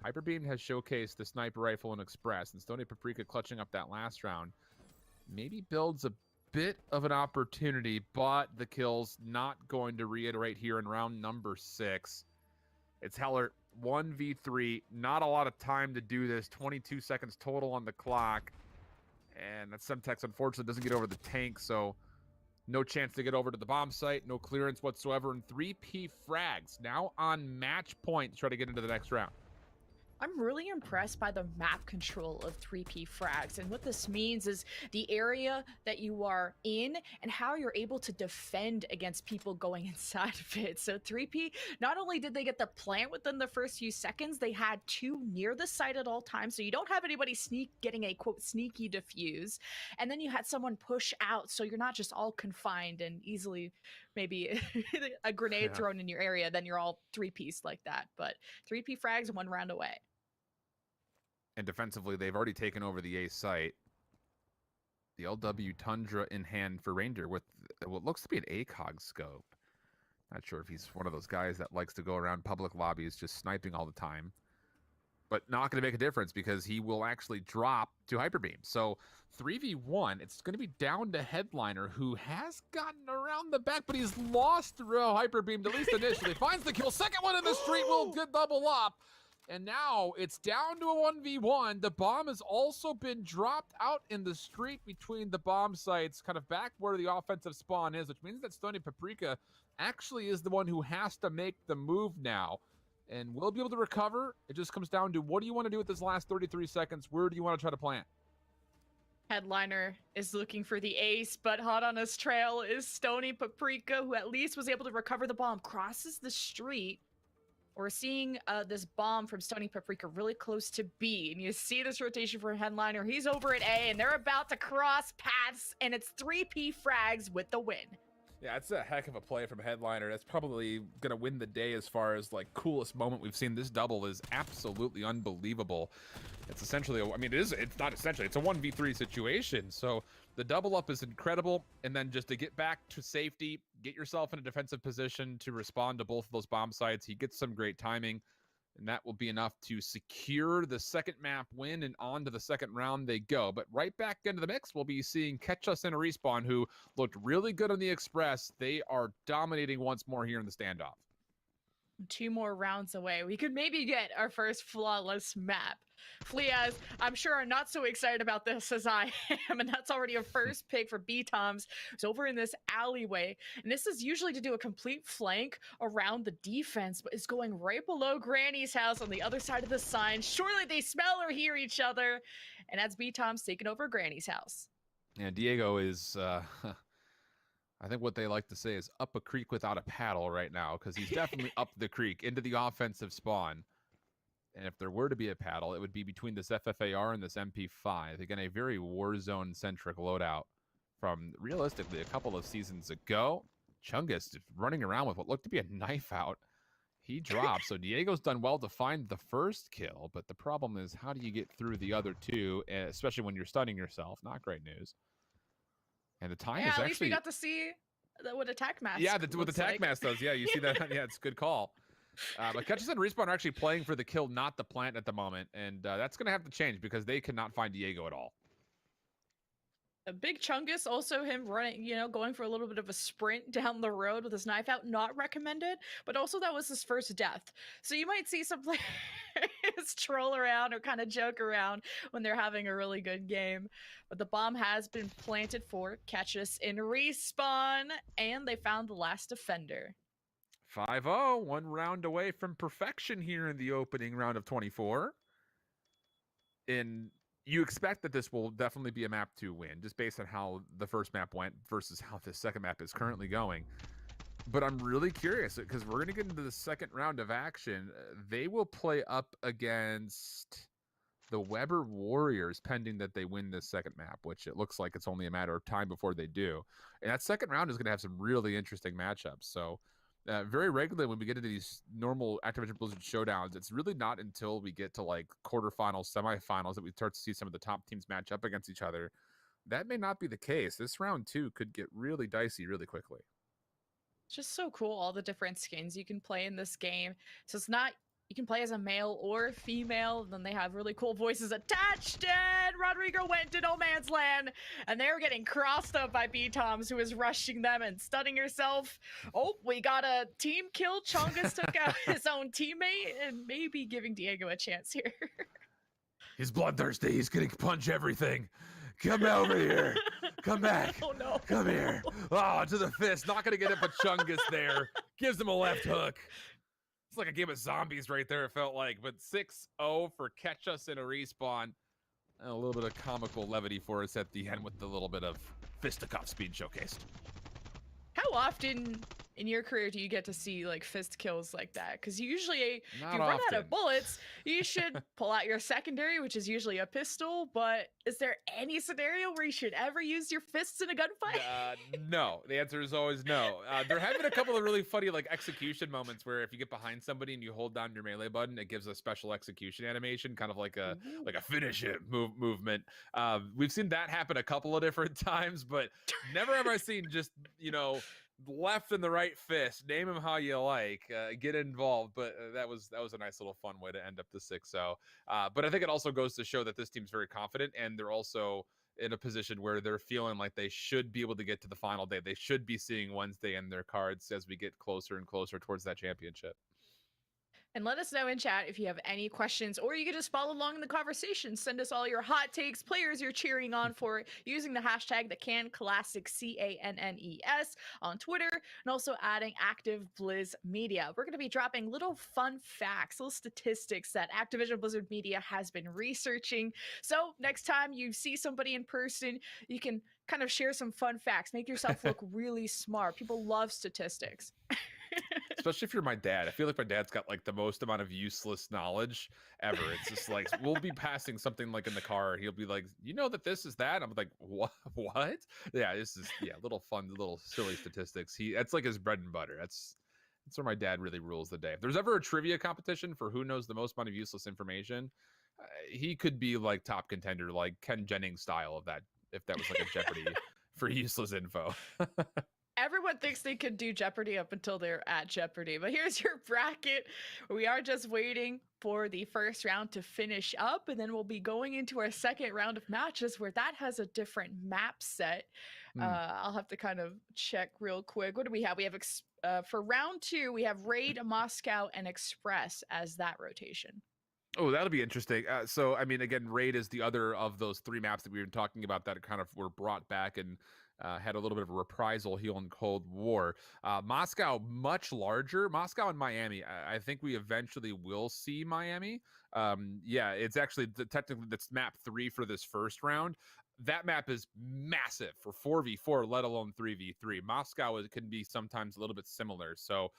Hyperbeam has showcased the sniper rifle and Express, and Stony Paprika clutching up that last round maybe builds a bit of an opportunity, but the kill's not going to reiterate here in round number 6. It's Heller 1v3, not a lot of time to do this. 22 seconds total on the clock, and that Semtex unfortunately doesn't get over the tank, so no chance to get over to the bomb site, no clearance whatsoever, and 3P Frags now on match point to try to get into the next round. I'm really impressed by the map control of 3P Frags, and what this means is the area that you are in and how you're able to defend against people going inside of it. So 3P, not only did they get the plant within the first few seconds, they had 2 near the site at all times, so you don't have anybody getting a quote sneaky defuse, and then you had someone push out, so you're not just all confined and easily maybe a grenade thrown in your area, then you're all 3-piece like that. But 3P Frags 1 round away. And defensively, they've already taken over the A site. The LW Tundra in hand for Reindeer with what looks to be an ACOG scope. Not sure if he's one of those guys that likes to go around public lobbies just sniping all the time. but not going to make a difference because he will actually drop to Hyper Beam. So 3v1, it's going to be down to Headliner, who has gotten around the back, but he's lost through Hyper Beam, at least initially. Finds the kill. Second one in the street will good double up. And now it's down to a 1v1. The bomb has also been dropped out in the street between the bomb sites, kind of back where the offensive spawn is, which means that Stony Paprika actually is the one who has to make the move now. And will be able to recover. It just comes down to, what do you want to do with this last 33 seconds? Where do you want to try to plant? Headliner is looking for the ace, but hot on his trail is Stony Paprika, who at least was able to recover the bomb. Crosses the street. We're seeing this bomb from Stony Paprika really close to B, and you see this rotation for Headliner. He's over at A, and they're about to cross paths, and it's 3P frags with the win. Yeah, it's a heck of a play from Headliner. That's probably going to win the day as far as like coolest moment we've seen. This double is absolutely unbelievable. It's essentially, it's not essentially, it's a 1v3 situation. So the double up is incredible. And then just to get back to safety, get yourself in a defensive position to respond to both of those bomb sites. He gets some great timing, and that will be enough to secure the second map win, and on to the second round they go. But right back into the mix, we'll be seeing Catch Us in a Respawn, who looked really good on the Express. They are dominating once more here in the Standoff. 2 more rounds away. We could maybe get our first flawless map. Fleas, I'm sure, are not so excited about this as I am, and that's already a first pick for B-Toms. It's over in this alleyway, and this is usually to do a complete flank around the defense, but it's going right below Granny's house on the other side of the sign. Surely they smell or hear each other, and that's B-Toms taking over Granny's house. Yeah, Diego is, I think what they like to say is up a creek without a paddle right now, because he's definitely up the creek into the offensive spawn. And if there were to be a paddle, it would be between this FFAR and this MP5. Again, a very Warzone-centric loadout from, realistically, a couple of seasons ago. Chungus running around with what looked to be a knife out. He dropped, so Diego's done well to find the first kill, but the problem is, how do you get through the other two, especially when you're stunning yourself? Not great news. And the time is at actually... least we got to see what attack mask what the attack mask does. Yeah, you see that? Yeah, it's a good call. But Catches and Respawn are actually playing for the kill, not the plant at the moment. And that's going to have to change because they cannot find Diego at all. A big Chungus, also him running, going for a little bit of a sprint down the road with his knife out, not recommended, but also that was his first death. So you might see some players troll around or kind of joke around when they're having a really good game. But the bomb has been planted for Catch Us in Respawn, and they found the last defender. 5-0, 1 round away from perfection here in the opening round of 24. And you expect that this will definitely be a map 2 win, just based on how the first map went versus how the second map is currently going. But I'm really curious, because we're going to get into the second round of action. They will play up against the Weber Warriors, pending that they win this second map, which it looks like it's only a matter of time before they do. And that second round is going to have some really interesting matchups. So very regularly when we get into these normal Activision Blizzard showdowns, it's really not until we get to like quarterfinals, semifinals that we start to see some of the top teams match up against each other. That may not be the case. This round 2 could get really dicey really quickly. It's just so cool, all the different skins you can play in this game. So it's not, you can play as a male or female, then they have really cool voices attached, and Rodrigo went to no man's land, and they were getting crossed up by B-Toms, who was rushing them and stunning herself. Oh, we got a team kill. Chungus took out his own teammate, and maybe giving Diego a chance here. He's bloodthirsty. He's gonna punch everything. Come over here. Come back. Oh, no. Come here. Oh, to the fist. Not gonna get it, but Chungus there. Gives him a left hook. It's like a game of zombies right there, it felt like. But 6-0 for Catch Us in a Respawn. And a little bit of comical levity for us at the end with the little bit of fisticuffs being showcased. How often in your career do you get to see like fist kills like that? Because usually if Not you run out often. of bullets, you should pull out your secondary, which is usually a pistol. But is there any scenario where you should ever use your fists in a gunfight? No. The answer is always no. There have been a couple of really funny like execution moments where if you get behind somebody and you hold down your melee button, it gives a special execution animation, kind of like a finish it movement. We've seen that happen a couple of different times, but never have I seen just left and the right fist. Name them how you like. Get involved. But that was a nice little fun way to end up the 6-0. But I think it also goes to show that this team's very confident, and they're also in a position where they're feeling like they should be able to get to the final day. They should be seeing Wednesday in their cards as we get closer and closer towards that championship. And let us know in chat if you have any questions, or you can just follow along in the conversation. Send us all your hot takes, players you're cheering on for, using the hashtag #TheCanClassic, CANNES, on Twitter, and also adding Active Blizz Media. We're going to be dropping little fun facts, little statistics that Activision Blizzard Media has been researching. So next time you see somebody in person, you can kind of share some fun facts, make yourself look really smart. People love statistics. Especially if you're my dad. I feel like my dad's got like the most amount of useless knowledge ever. It's just like, we'll be passing something like in the car. He'll be like, you know that this is that? I'm like, what? Yeah, this is, little fun, little silly statistics. That's like his bread and butter. That's where my dad really rules the day. If there's ever a trivia competition for who knows the most amount of useless information, he could be like top contender, like Ken Jennings style of that, if that was like a Jeopardy for useless info. Everyone thinks they could do Jeopardy up until they're at Jeopardy, but here's your bracket. We are just waiting for the first round to finish up, and then we'll be going into our second round of matches where that has a different map set. I'll have to kind of check real quick. What do we have? We have for round 2, we have Raid, Moscow, and Express as that rotation. Oh, that'll be interesting. So, I mean, again, Raid is the other of those 3 maps that we were talking about that kind of were brought back and had a little bit of a reprisal here in Cold War. Moscow, much larger. Moscow and Miami. I think we eventually will see Miami. It's actually technically that's map 3 for this first round. That map is massive for 4v4, let alone 3v3. Moscow can be sometimes a little bit similar. So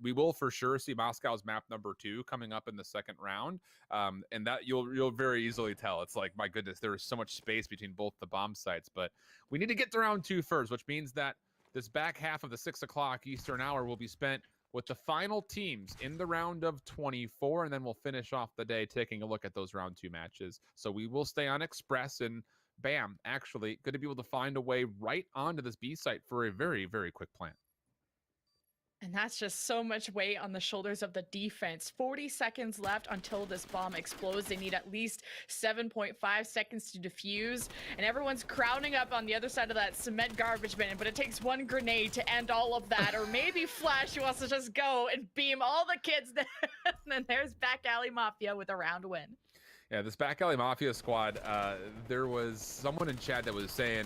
we will for sure see Moscow's map number 2 coming up in the second round. And that you'll very easily tell. It's like, my goodness, there is so much space between both the bomb sites. But we need to get to round 2 first, which means that this back half of the 6 o'clock Eastern hour will be spent with the final teams in the round of 24. And then we'll finish off the day taking a look at those round 2 matches. So we will stay on Express, and bam, actually going to be able to find a way right onto this B site for a very, very quick plant. And that's just so much weight on the shoulders of the defense. 40 seconds left until this bomb explodes. They need at least 7.5 seconds to defuse. And everyone's crowding up on the other side of that cement garbage bin. But it takes one grenade to end all of that. Or maybe Flash, who wants to just go and beam all the kids there. And then there's Back Alley Mafia with a round win. Yeah, this Back Alley Mafia squad, there was someone in chat that was saying,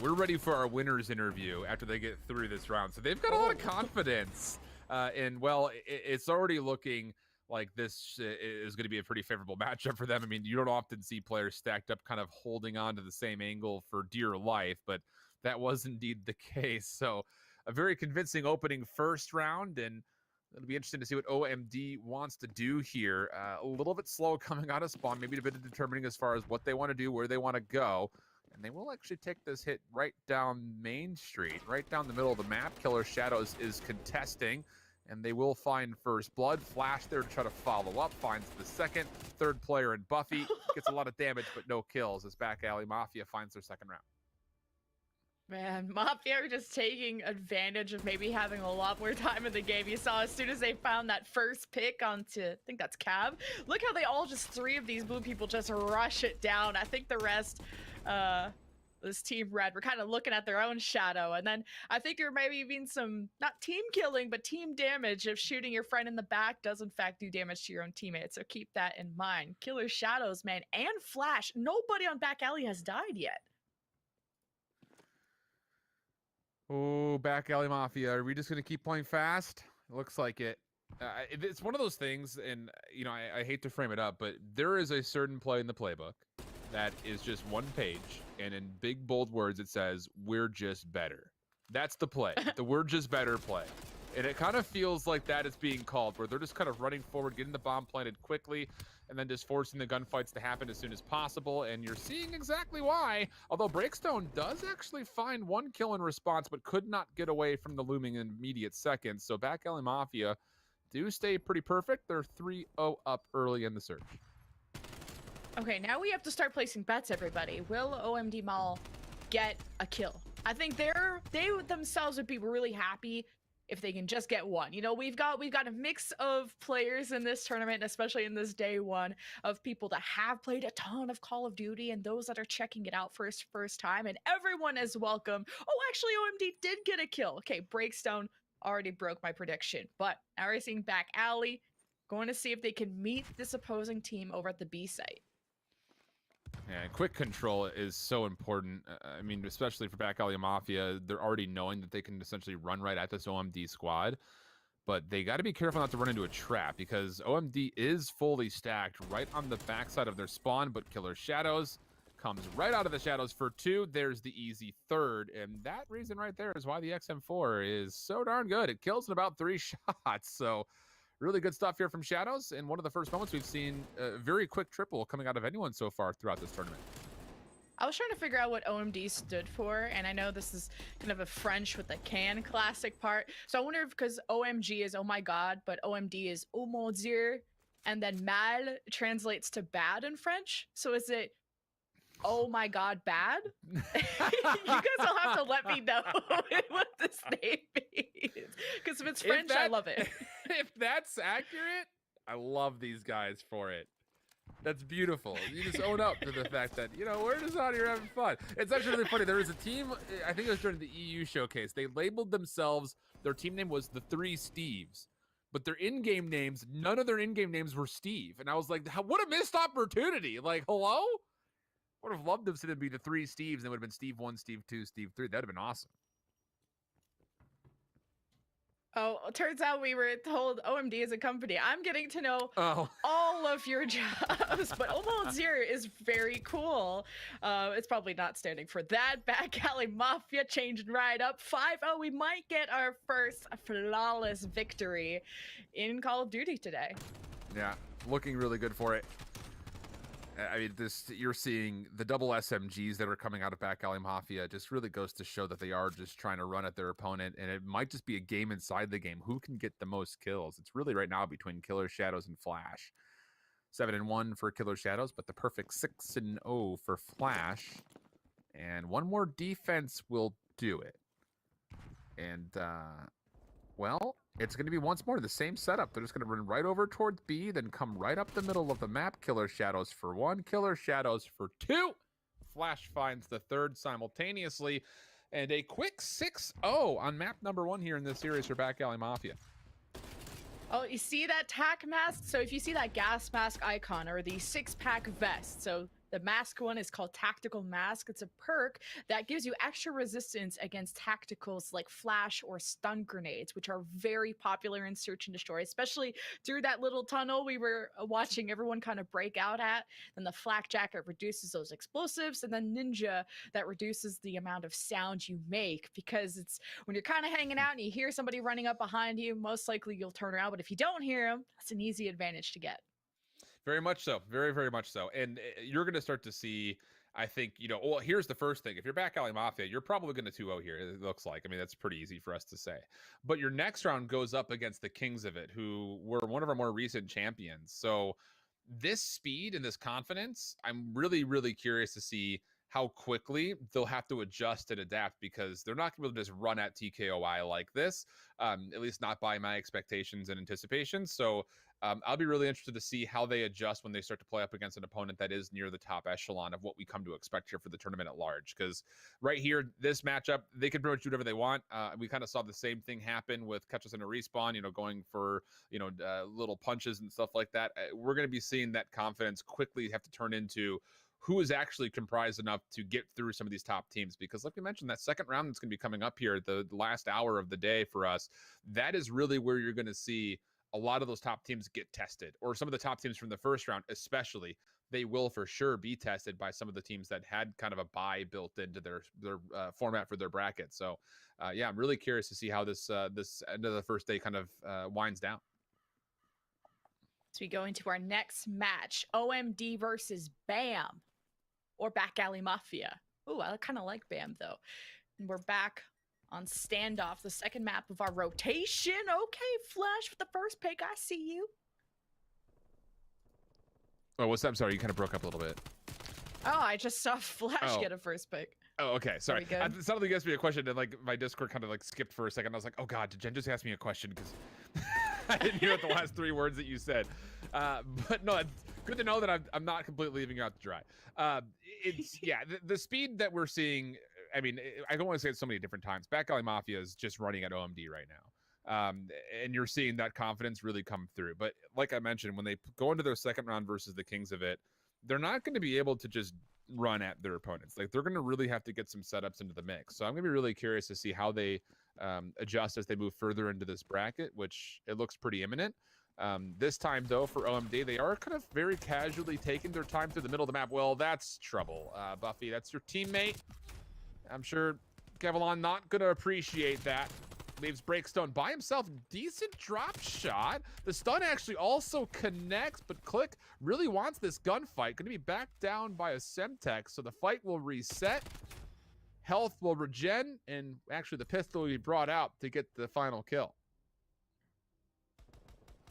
we're ready for our winners interview after they get through this round. So they've got a lot of confidence. And, well, it's already looking like this is going to be a pretty favorable matchup for them. I mean, you don't often see players stacked up kind of holding on to the same angle for dear life, but that was indeed the case. So a very convincing opening first round, and it'll be interesting to see what OMD wants to do here. A little bit slow coming out of spawn, maybe a bit of determining as far as what they want to do, where they want to go. And they will actually take this hit right down Main Street, right down the middle of the map. Killer Shadows is contesting, and they will find first blood. Flash there to try to follow up, finds the second. Third player in Buffy gets a lot of damage, but no kills as Back Alley Mafia finds their second round. Man, Mafia are just taking advantage of maybe having a lot more time in the game. You saw as soon as they found that first pick onto, I think that's Cab. Look how they all just, 3 of these blue people just rush it down. I think the rest, this Team Red, were kind of looking at their own shadow. And then I think there may be even some, not team killing, but team damage if shooting your friend in the back does in fact do damage to your own teammates. So keep that in mind. Killer Shadows, man, and Flash. Nobody on Back Alley has died yet. Oh, Back Alley Mafia. Are we just going to keep playing fast? It looks like it. It's one of those things, and, you know, I hate to frame it up, but there is a certain play in the playbook that is just one page, and in big, bold words, it says, we're just better. That's the play. The we're just better play. And it kind of feels like that is being called, where they're just kind of running forward, getting the bomb planted quickly, and then just forcing the gunfights to happen as soon as possible. And you're seeing exactly why. Although Breakstone does actually find 1 kill in response, but could not get away from the looming immediate seconds. So Back Alley Mafia do stay pretty perfect. They're 3-0 up early in the search. Okay, now we have to start placing bets, everybody. Will OMD Mall get a kill? I think they themselves would be really happy if they can just get one. You know, we've got a mix of players in this tournament, especially in this day one, of people that have played a ton of Call of Duty and those that are checking it out first time, and everyone is welcome. Oh, actually, OMD did get a kill. Okay, Breakstone already broke my prediction, but now we're seeing Back Alley going to see if they can meet this opposing team over at the B site. Yeah, quick control is so important. I mean, especially for Back Alley Mafia, they're already knowing that they can essentially run right at this OMD squad, but they got to be careful not to run into a trap because OMD is fully stacked right on the backside of their spawn, but Killer Shadows comes right out of the shadows for 2. There's the easy 3rd, and that reason right there is why the XM4 is so darn good. It kills in about 3 shots, so really good stuff here from Shadows, and one of the first moments we've seen a very quick triple coming out of anyone so far throughout this tournament. I was trying to figure out what OMD stood for, and I know this is kind of a French with the can classic part. So I wonder if because OMG is oh my god, but OMD is oh mon dieu, and then mal translates to bad in French. So is it oh my god bad? You guys will have to let me know what this name means. Because if it's French, I love it. If that's accurate, I love these guys for it. That's beautiful. You just own up to the fact that, you know, we're just out here having fun. It's actually really funny. There was a team, I think it was during the EU showcase. They labeled themselves, their team name was the 3 Steves. But their in-game names, none of their in-game names were Steve. And I was like, what a missed opportunity. Like, hello? I would have loved them to be the 3 Steves, and it would have been Steve 1, Steve 2, Steve 3. That would have been awesome. Oh, it turns out we were told OMD is a company. I'm getting to know all of your jobs, but Omo Zero is very cool. It's probably not standing for that. Back Alley Mafia changing right up. 5-0. We might get our first flawless victory in Call of Duty today. Yeah, looking really good for it. I mean, you're seeing the double SMGs that are coming out of Back Alley Mafia just really goes to show that they are just trying to run at their opponent, and it might just be a game inside the game. Who can get the most kills? It's really right now between Killer Shadows and Flash. 7-1 for Killer Shadows, but the perfect 6-0 for Flash. And one more defense will do it. And, well, it's going to be once more the same setup. They're just going to run right over towards B, then come right up the middle of the map. Killer Shadows for 1, Killer Shadows for 2. Flash finds the 3rd simultaneously. And a quick 6-0 on map number 1 here in this series for Back Alley Mafia. Oh, you see that tac mask? So if you see that gas mask icon or the 6-pack vest, so the mask one is called Tactical Mask. It's a perk that gives you extra resistance against tacticals like flash or stun grenades, which are very popular in Search and Destroy, especially through that little tunnel we were watching everyone kind of break out at. Then the flak jacket reduces those explosives, and then Ninja that reduces the amount of sound you make, because it's when you're kind of hanging out and you hear somebody running up behind you, most likely you'll turn around, but if you don't hear them, that's an easy advantage to get. Very much so. Very, very much so. And you're going to start to see, I think, you know, well, here's the first thing. If you're Back Alley Mafia, you're probably going to 2-0 here, it looks like. I mean, that's pretty easy for us to say. But your next round goes up against the Kings of it, who were one of our more recent champions. So this speed and this confidence, I'm really, really curious to see how quickly they'll have to adjust and adapt, because they're not going to be able to just run at TKOI like this, at least not by my expectations and anticipations. So I'll be really interested to see how they adjust when they start to play up against an opponent that is near the top echelon of what we come to expect here for the tournament at large. Because right here, this matchup, they can pretty much do whatever they want. We kind of saw the same thing happen with Catch Us in a Respawn, you know, going for, you know, little punches and stuff like that. We're going to be seeing that confidence quickly have to turn into who is actually comprised enough to get through some of these top teams. Because like we mentioned, that second round that's going to be coming up here, the last hour of the day for us, that is really where you're going to see a lot of those top teams get tested, or some of the top teams from the first round, especially, they will for sure be tested by some of the teams that had kind of a bye built into their format for their bracket. So yeah, I'm really curious to see how this end of the first day kind of winds down. So we go into our next match, OMD versus BAM, or Back Alley Mafia. Ooh, I kind of like BAM though. And we're back on Standoff, the second map of our rotation. Okay, Flash with the first pick. I see you. Oh, what's that? I'm sorry, you kind of broke up a little bit. Oh, I just saw Flash get a first pick. Oh, okay. Sorry. There we go. It sounded like you asked me a question, and like my Discord kind of like skipped for a second. I was like, oh god, did Jen just ask me a question? Because I didn't hear the last 3 words that you said. But no, it's good to know that I'm not completely leaving you out to dry. It's the speed that we're seeing. I mean, I don't want to say it so many different times. Back Alley Mafia is just running at OMD right now. And you're seeing that confidence really come through. But like I mentioned, when they go into their second round versus the Kings of It, they're not going to be able to just run at their opponents. Like, they're going to really have to get some setups into the mix. So I'm going to be really curious to see how they adjust as they move further into this bracket, which it looks pretty imminent. This time, though, for OMD, they are kind of very casually taking their time through the middle of the map. Well, that's trouble. Buffy, that's your teammate. I'm sure Kevlon not going to appreciate that. Leaves Breakstone by himself. Decent drop shot. The stun actually also connects, but Click really wants this gunfight. Going to be backed down by a Semtex, so the fight will reset. Health will regen, and actually the pistol will be brought out to get the final kill.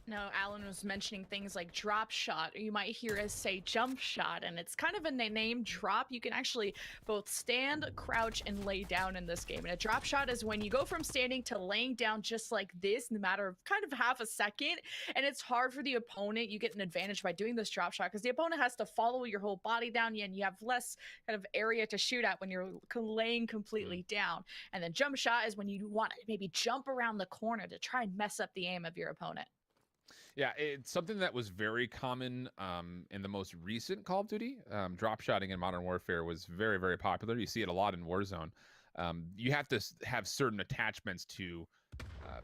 No, Alan was mentioning things like drop shot, or you might hear us say jump shot, and it's kind of a name drop. You can actually both stand, crouch, and lay down in this game. And a drop shot is when you go from standing to laying down just like this in a matter of kind of half a second, and it's hard for the opponent. You get an advantage by doing this drop shot because the opponent has to follow your whole body down, and you have less kind of area to shoot at when you're laying completely down. And then jump shot is when you want to maybe jump around the corner to try and mess up the aim of your opponent. Yeah, it's something that was very common in the most recent Call of Duty. Drop shotting in Modern Warfare was very, very popular. You see it a lot in Warzone. You have to have certain attachments to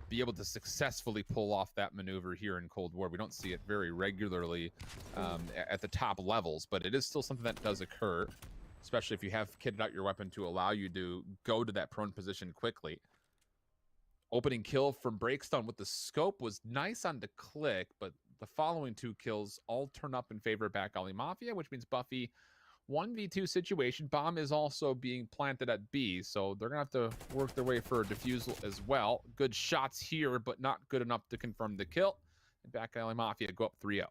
be able to successfully pull off that maneuver here in Cold War. We don't see it very regularly at the top levels, but it is still something that does occur, especially if you have kitted out your weapon to allow you to go to that prone position quickly. Opening kill from Breakstone with the scope was nice on the Click, but the following 2 kills all turn up in favor of Back Alley Mafia, which means Buffy 1v2 situation. Bomb is also being planted at B, so they're going to have to work their way for a defusal as well. Good shots here, but not good enough to confirm the kill. And Back Alley Mafia go up 3-0.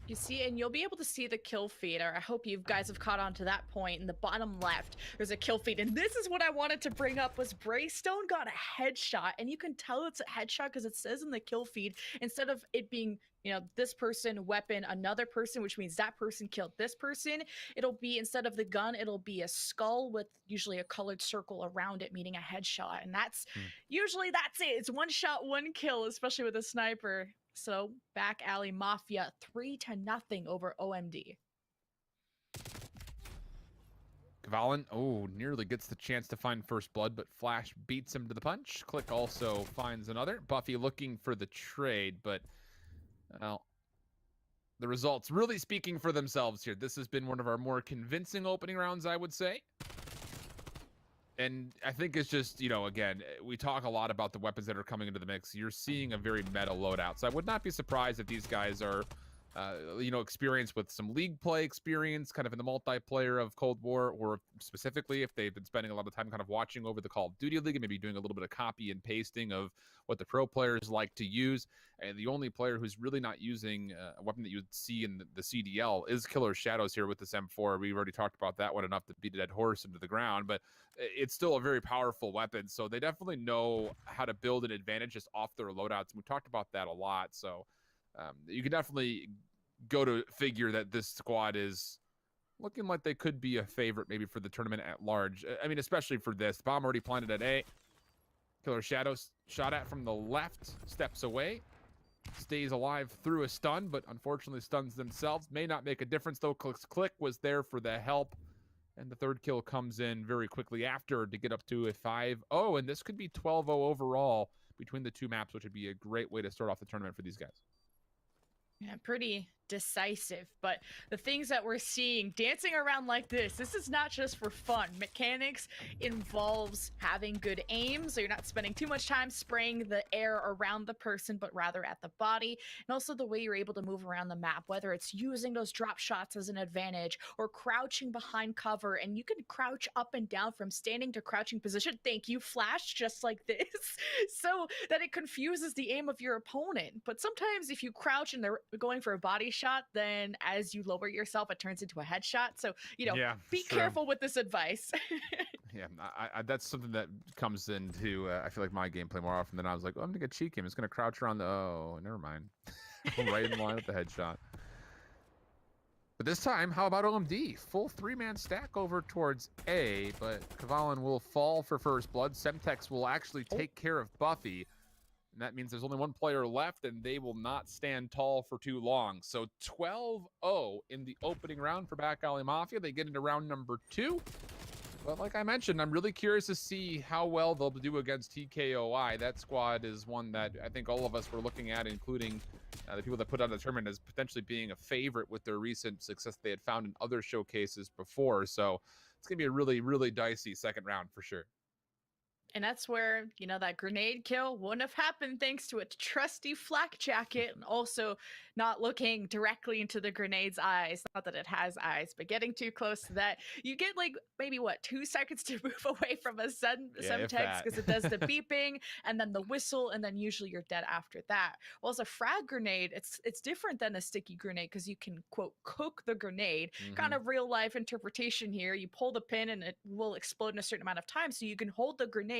You see, and you'll be able to see the kill feed, or I hope you guys have caught on to that point in the bottom left. There's a kill feed, and this is what I wanted to bring up was Braystone got a headshot, and you can tell it's a headshot because it says in the kill feed, instead of it being, you know, this person, weapon, another person, which means that person killed this person, it'll be, instead of the gun, it'll be a skull with usually a colored circle around it, meaning a headshot, and that's, usually that's it. It's 1 shot, 1 kill, especially with a sniper. So, Back Alley Mafia 3-0 over OMD. Kvalin, nearly gets the chance to find first blood, but Flash beats him to the punch. Click also finds another. Buffy looking for the trade, but, well, the results really speaking for themselves here. This has been one of our more convincing opening rounds, I would say. And I think it's just, you know, again, we talk a lot about the weapons that are coming into the mix. You're seeing a very meta loadout. So I would not be surprised if these guys are, you know, experienced with some league play experience, kind of in the multiplayer of Cold War, or specifically if they've been spending a lot of time kind of watching over the Call of Duty League and maybe doing a little bit of copy and pasting of what the pro players like to use. And the only player who's really not using a weapon that you would see in the CDL is Killer Shadows here with this M4. We've already talked about that one enough to beat a dead horse into the ground, but it's still a very powerful weapon. So they definitely know how to build an advantage just off their loadouts. We've talked about that a lot. So you can definitely go to figure that this squad is looking like they could be a favorite maybe for the tournament at large. I mean, especially for this. Bomb already planted at A. Killer Shadows shot at from the left, steps away, stays alive through a stun, but unfortunately stuns themselves. May not make a difference though. Click was there for the help, and the third kill comes in very quickly after to get up to a 5-0, and this could be 12-0 overall between the 2 maps, which would be a great way to start off the tournament for these guys. Yeah, pretty decisive, but the things that we're seeing dancing around like this is not just for fun. Mechanics involves having good aim, so you're not spending too much time spraying the air around the person, but rather at the body, and also the way you're able to move around the map, whether it's using those drop shots as an advantage or crouching behind cover, and you can crouch up and down from standing to crouching position, thank you Flash, just like this, so that it confuses the aim of your opponent. But sometimes if you crouch and they're going for a body shot, then as you lower yourself, it turns into a headshot. So, Yeah, be true. careful with this advice. Yeah, that's something that comes into I feel like my gameplay more often than I was like, oh, I'm gonna get cheeky. I'm just gonna crouch around the. Oh, never mind. Right in line with the headshot. But this time, how about OMD? Full 3-man stack over towards A, but Kavalin will fall for first blood. Semtex will actually take care of Buffy. And that means there's only one player left, and they will not stand tall for too long. So 12-0 in the opening round for Back Alley Mafia. They get into round number 2. But like I mentioned, I'm really curious to see how well they'll do against TKOI. That squad is one that I think all of us were looking at, including the people that put on the tournament, as potentially being a favorite with their recent success they had found in other showcases before. So it's going to be a really, really dicey second round for sure. And that's where, that grenade kill wouldn't have happened thanks to a trusty flak jacket and also not looking directly into the grenade's eyes. Not that it has eyes, but getting too close to that. You get maybe 2 seconds to move away from a Semtex because it does the beeping and then the whistle, and then usually you're dead after that. Well, as a frag grenade, it's different than a sticky grenade because you can, quote, cook the grenade. Kind of real life interpretation here. You pull the pin and it will explode in a certain amount of time, so you can hold the grenade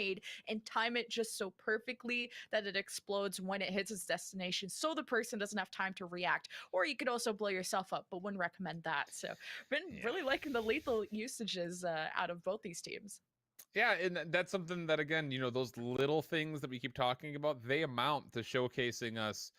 and time it just so perfectly that it explodes when it hits its destination, so the person doesn't have time to react. Or you could also blow yourself up, but wouldn't recommend that. So been really liking the lethal usages out of both these teams. Yeah, and that's something that, again, those little things that we keep talking about, they amount to showcasing us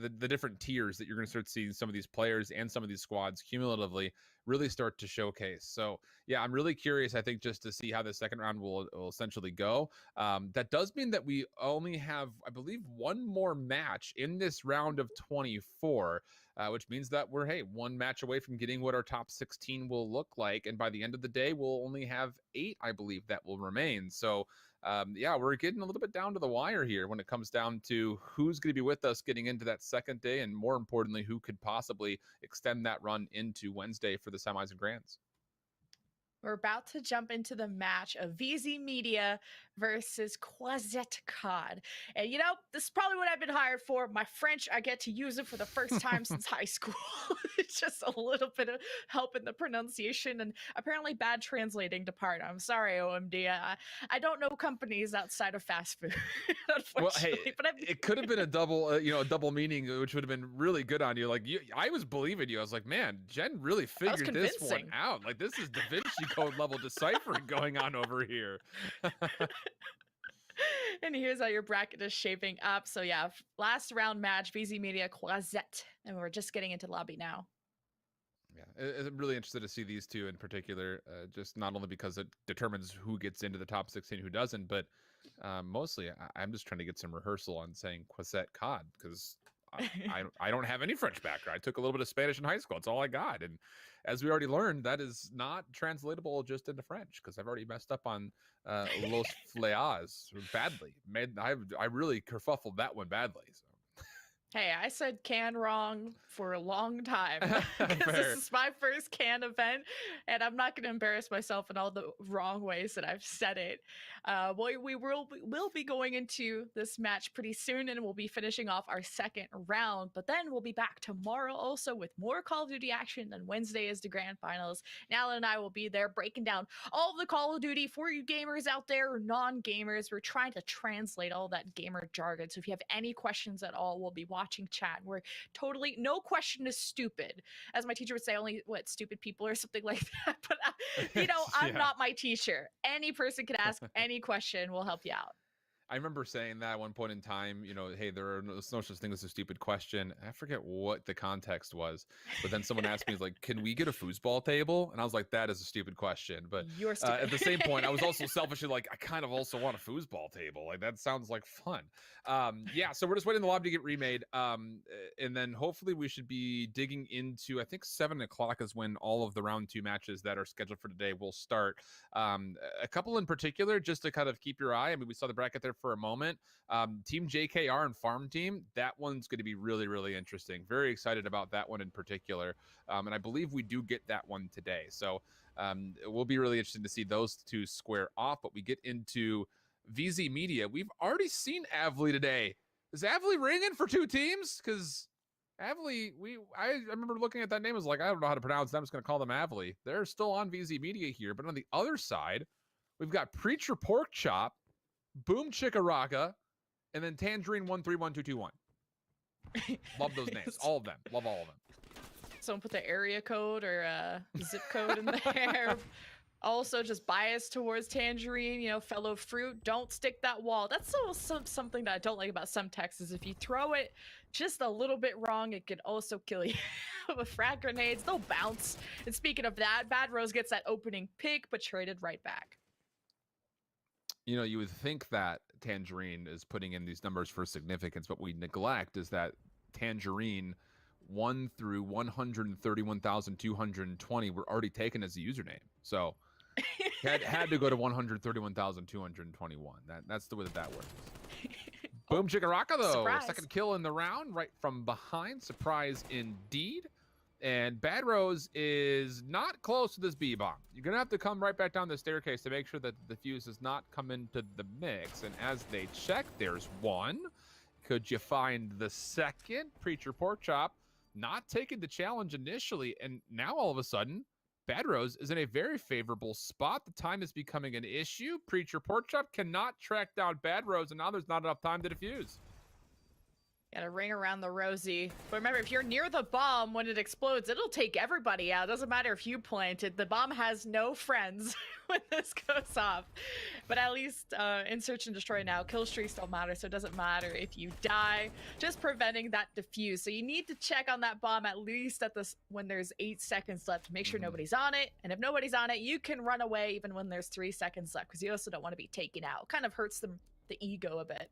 the different tiers that you're going to start seeing some of these players and some of these squads cumulatively really start to showcase. So yeah, I'm really curious, I think, just to see how the second round will essentially go. That does mean that we only have, I believe, one more match in this round of 24, which means that we're, one match away from getting what our top 16 will look like. And by the end of the day, we'll only have 8, I believe, that will remain. So yeah, we're getting a little bit down to the wire here when it comes down to who's going to be with us getting into that second day, and more importantly, who could possibly extend that run into Wednesday for the semis and grands. We're about to jump into the match of VZ Media versus Quazette COD. And this is probably what I've been hired for. My French, I get to use it for the first time since high school. It's just a little bit of help in the pronunciation and apparently bad translating to part. I'm sorry, OMD. I don't know companies outside of fast food, unfortunately. Well, but it could have been a double, a double meaning, which would have been really good on you. I was believing you. I was like, man, Jen really figured this one out. This is Da Vinci Code level deciphering going on over here. And here's how your bracket is shaping up. So yeah, last round match, VZ Media Quazette, and we're just getting into lobby now. Yeah, I'm really interested to see these two in particular, just not only because it determines who gets into the top 16, who doesn't, but mostly I'm just trying to get some rehearsal on saying Quazette COD, because I don't have any French background. I took a little bit of Spanish in high school. It's all I got. And as we already learned, that is not translatable just into French, because I've already messed up on Los Fleas badly. I really kerfuffled that one badly. So. Hey, I said can wrong for a long time. This is my first can event, and I'm not going to embarrass myself in all the wrong ways that I've said it. We will be going into this match pretty soon, and we'll be finishing off our second round. But then we'll be back tomorrow also with more Call of Duty action. And Wednesday is the grand finals. Alan and I will be there breaking down all of the Call of Duty for you gamers out there or non-gamers. We're trying to translate all that gamer jargon. So if you have any questions at all, we'll be watching chat. We're totally, no question is stupid. As my teacher would say, only stupid people or something like that. But I'm not my teacher. Any person can ask any question. We'll help you out. I remember saying that at one point in time, hey, there are no such thing as a stupid question. I forget what the context was, but then someone asked me, like, can we get a foosball table? And I was like, that is a stupid question. But you're stupid. At the same point, I was also selfishly like, I kind of also want a foosball table. Like, that sounds like fun. Yeah, so we're just waiting the lobby to get remade. And then hopefully we should be digging into, I think 7 o'clock is when all of the round 2 matches that are scheduled for today will start. A couple in particular, just to kind of keep your eye. I mean, we saw the bracket there for a moment. Team JKR and Farm Team, that one's going to be really, really interesting. Very excited about that one in particular. And I believe we do get that one today. So it will be really interesting to see those two square off. But we get into VZ Media. We've already seen Avli today. Is Avli ringing for 2 teams? Because Avli, I remember looking at that name, I was like, I don't know how to pronounce that. I'm just going to call them Avli. They're still on VZ Media here, but on the other side, we've got Preacher Pork Chop, Boom Chickaraka, and then Tangerine 131221. Love those names. All of them. Love all of them. Someone put the area code or zip code in there. Also, just biased towards Tangerine, you know, fellow fruit. Don't stick that wall. That's something that I don't like about some texts is if you throw it just a little bit wrong, it could also kill you. With frag grenades, they'll bounce. And speaking of that, Bad Rose gets that opening pick, but traded right back. You know, you would think that Tangerine is putting in these numbers for significance, but we neglect is that Tangerine 1 through 131,220 were already taken as a username. So had to go to 131,221. That's the way that works. Boom Chickaraka, though. Surprise. Second kill in the round, right from behind. Surprise indeed. And Bad Rose is not close to this B-bomb. You're going to have to come right back down the staircase to make sure that the fuse does not come into the mix. And as they check, there's one. Could you find the second? Preacher Pork Chop not taking the challenge initially. And now all of a sudden, Bad Rose is in a very favorable spot. The time is becoming an issue. Preacher Pork Chop cannot track down Bad Rose, and now there's not enough time to defuse. Gotta ring around the rosy. But remember, if you're near the bomb when it explodes, it'll take everybody out. It doesn't matter if you plant it. The bomb has no friends when this goes off. But at least in Search and Destroy now, kill streaks don't matter, so it doesn't matter if you die. Just preventing that defuse. So you need to check on that bomb at least at this when there's 8 seconds left to make sure nobody's on it. And if nobody's on it, you can run away even when there's 3 seconds left because you also don't want to be taken out. Kind of hurts the ego a bit.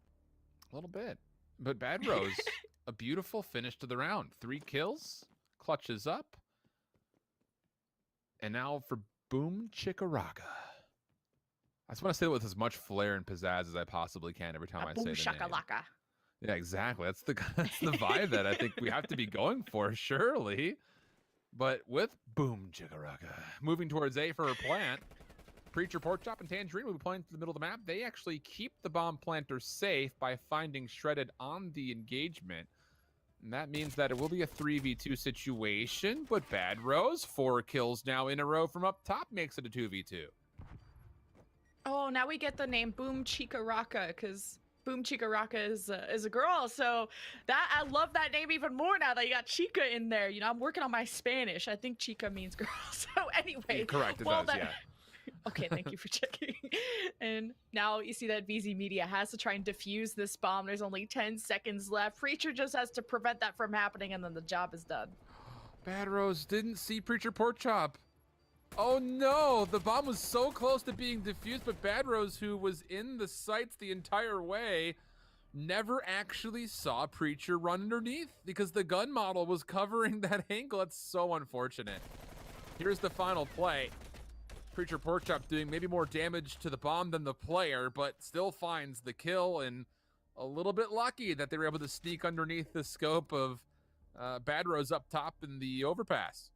A little bit. But Bad Rose, a beautiful finish to the round. 3 kills, clutches up. And now for Boom Chickaraka. I just want to say it with as much flair and pizzazz as I possibly can every time I say the name. Shakalaka. Yeah, exactly. That's the vibe that I think we have to be going for, surely. But with Boom Chickaraka, moving towards A for her plant. Preacher Pork Chop and Tangerine will be playing to the middle of the map. They actually keep the bomb planter safe by finding Shredded on the engagement. And that means that it will be a 3v2 situation. But Bad Rose, 4 kills now in a row from up top, makes it a 2v2. Oh, now we get the name Boom Chickaraka because Boom Chickaraka is a girl. So that I love that name even more now that you got Chica in there. You know, I'm working on my Spanish. I think Chica means girl. So anyway. Correct, it well, does, yeah. Okay, thank you for checking. And now you see that VZ Media has to try and defuse this bomb. There's only 10 seconds left. Preacher just has to prevent that from happening, and then the job is done. Bad Rose didn't see Preacher Pork Chop. Oh no, the bomb was so close to being defused, but Bad Rose, who was in the sights the entire way, never actually saw Preacher run underneath because the gun model was covering that angle. That's so unfortunate. Here's the final play. Preacher Pork Chop doing maybe more damage to the bomb than the player, but still finds the kill, and a little bit lucky that they were able to sneak underneath the scope of Bad Rose up top in the overpass.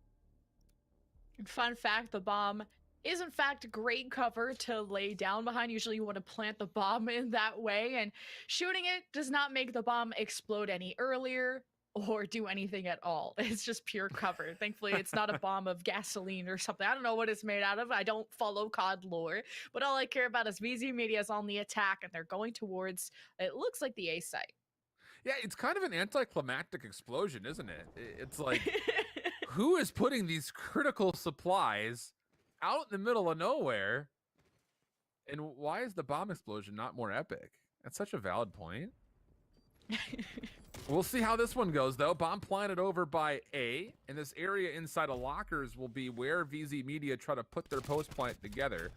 Fun fact, the bomb is in fact great cover to lay down behind. Usually you want to plant the bomb in that way, and shooting it does not make the bomb explode any earlier or do anything at all. It's just pure cover. Thankfully, it's not a bomb of gasoline or something. I don't know what it's made out of. I don't follow COD lore, but all I care about is VZ Media is on the attack, and they're going towards, it looks like the A site. Yeah, it's kind of an anticlimactic explosion, isn't it? It's like, who is putting these critical supplies out in the middle of nowhere? And why is the bomb explosion not more epic? That's such a valid point. We'll see how this one goes, though. Bomb planted over by A, and this area inside of lockers will be where VZ Media try to put their post plant together.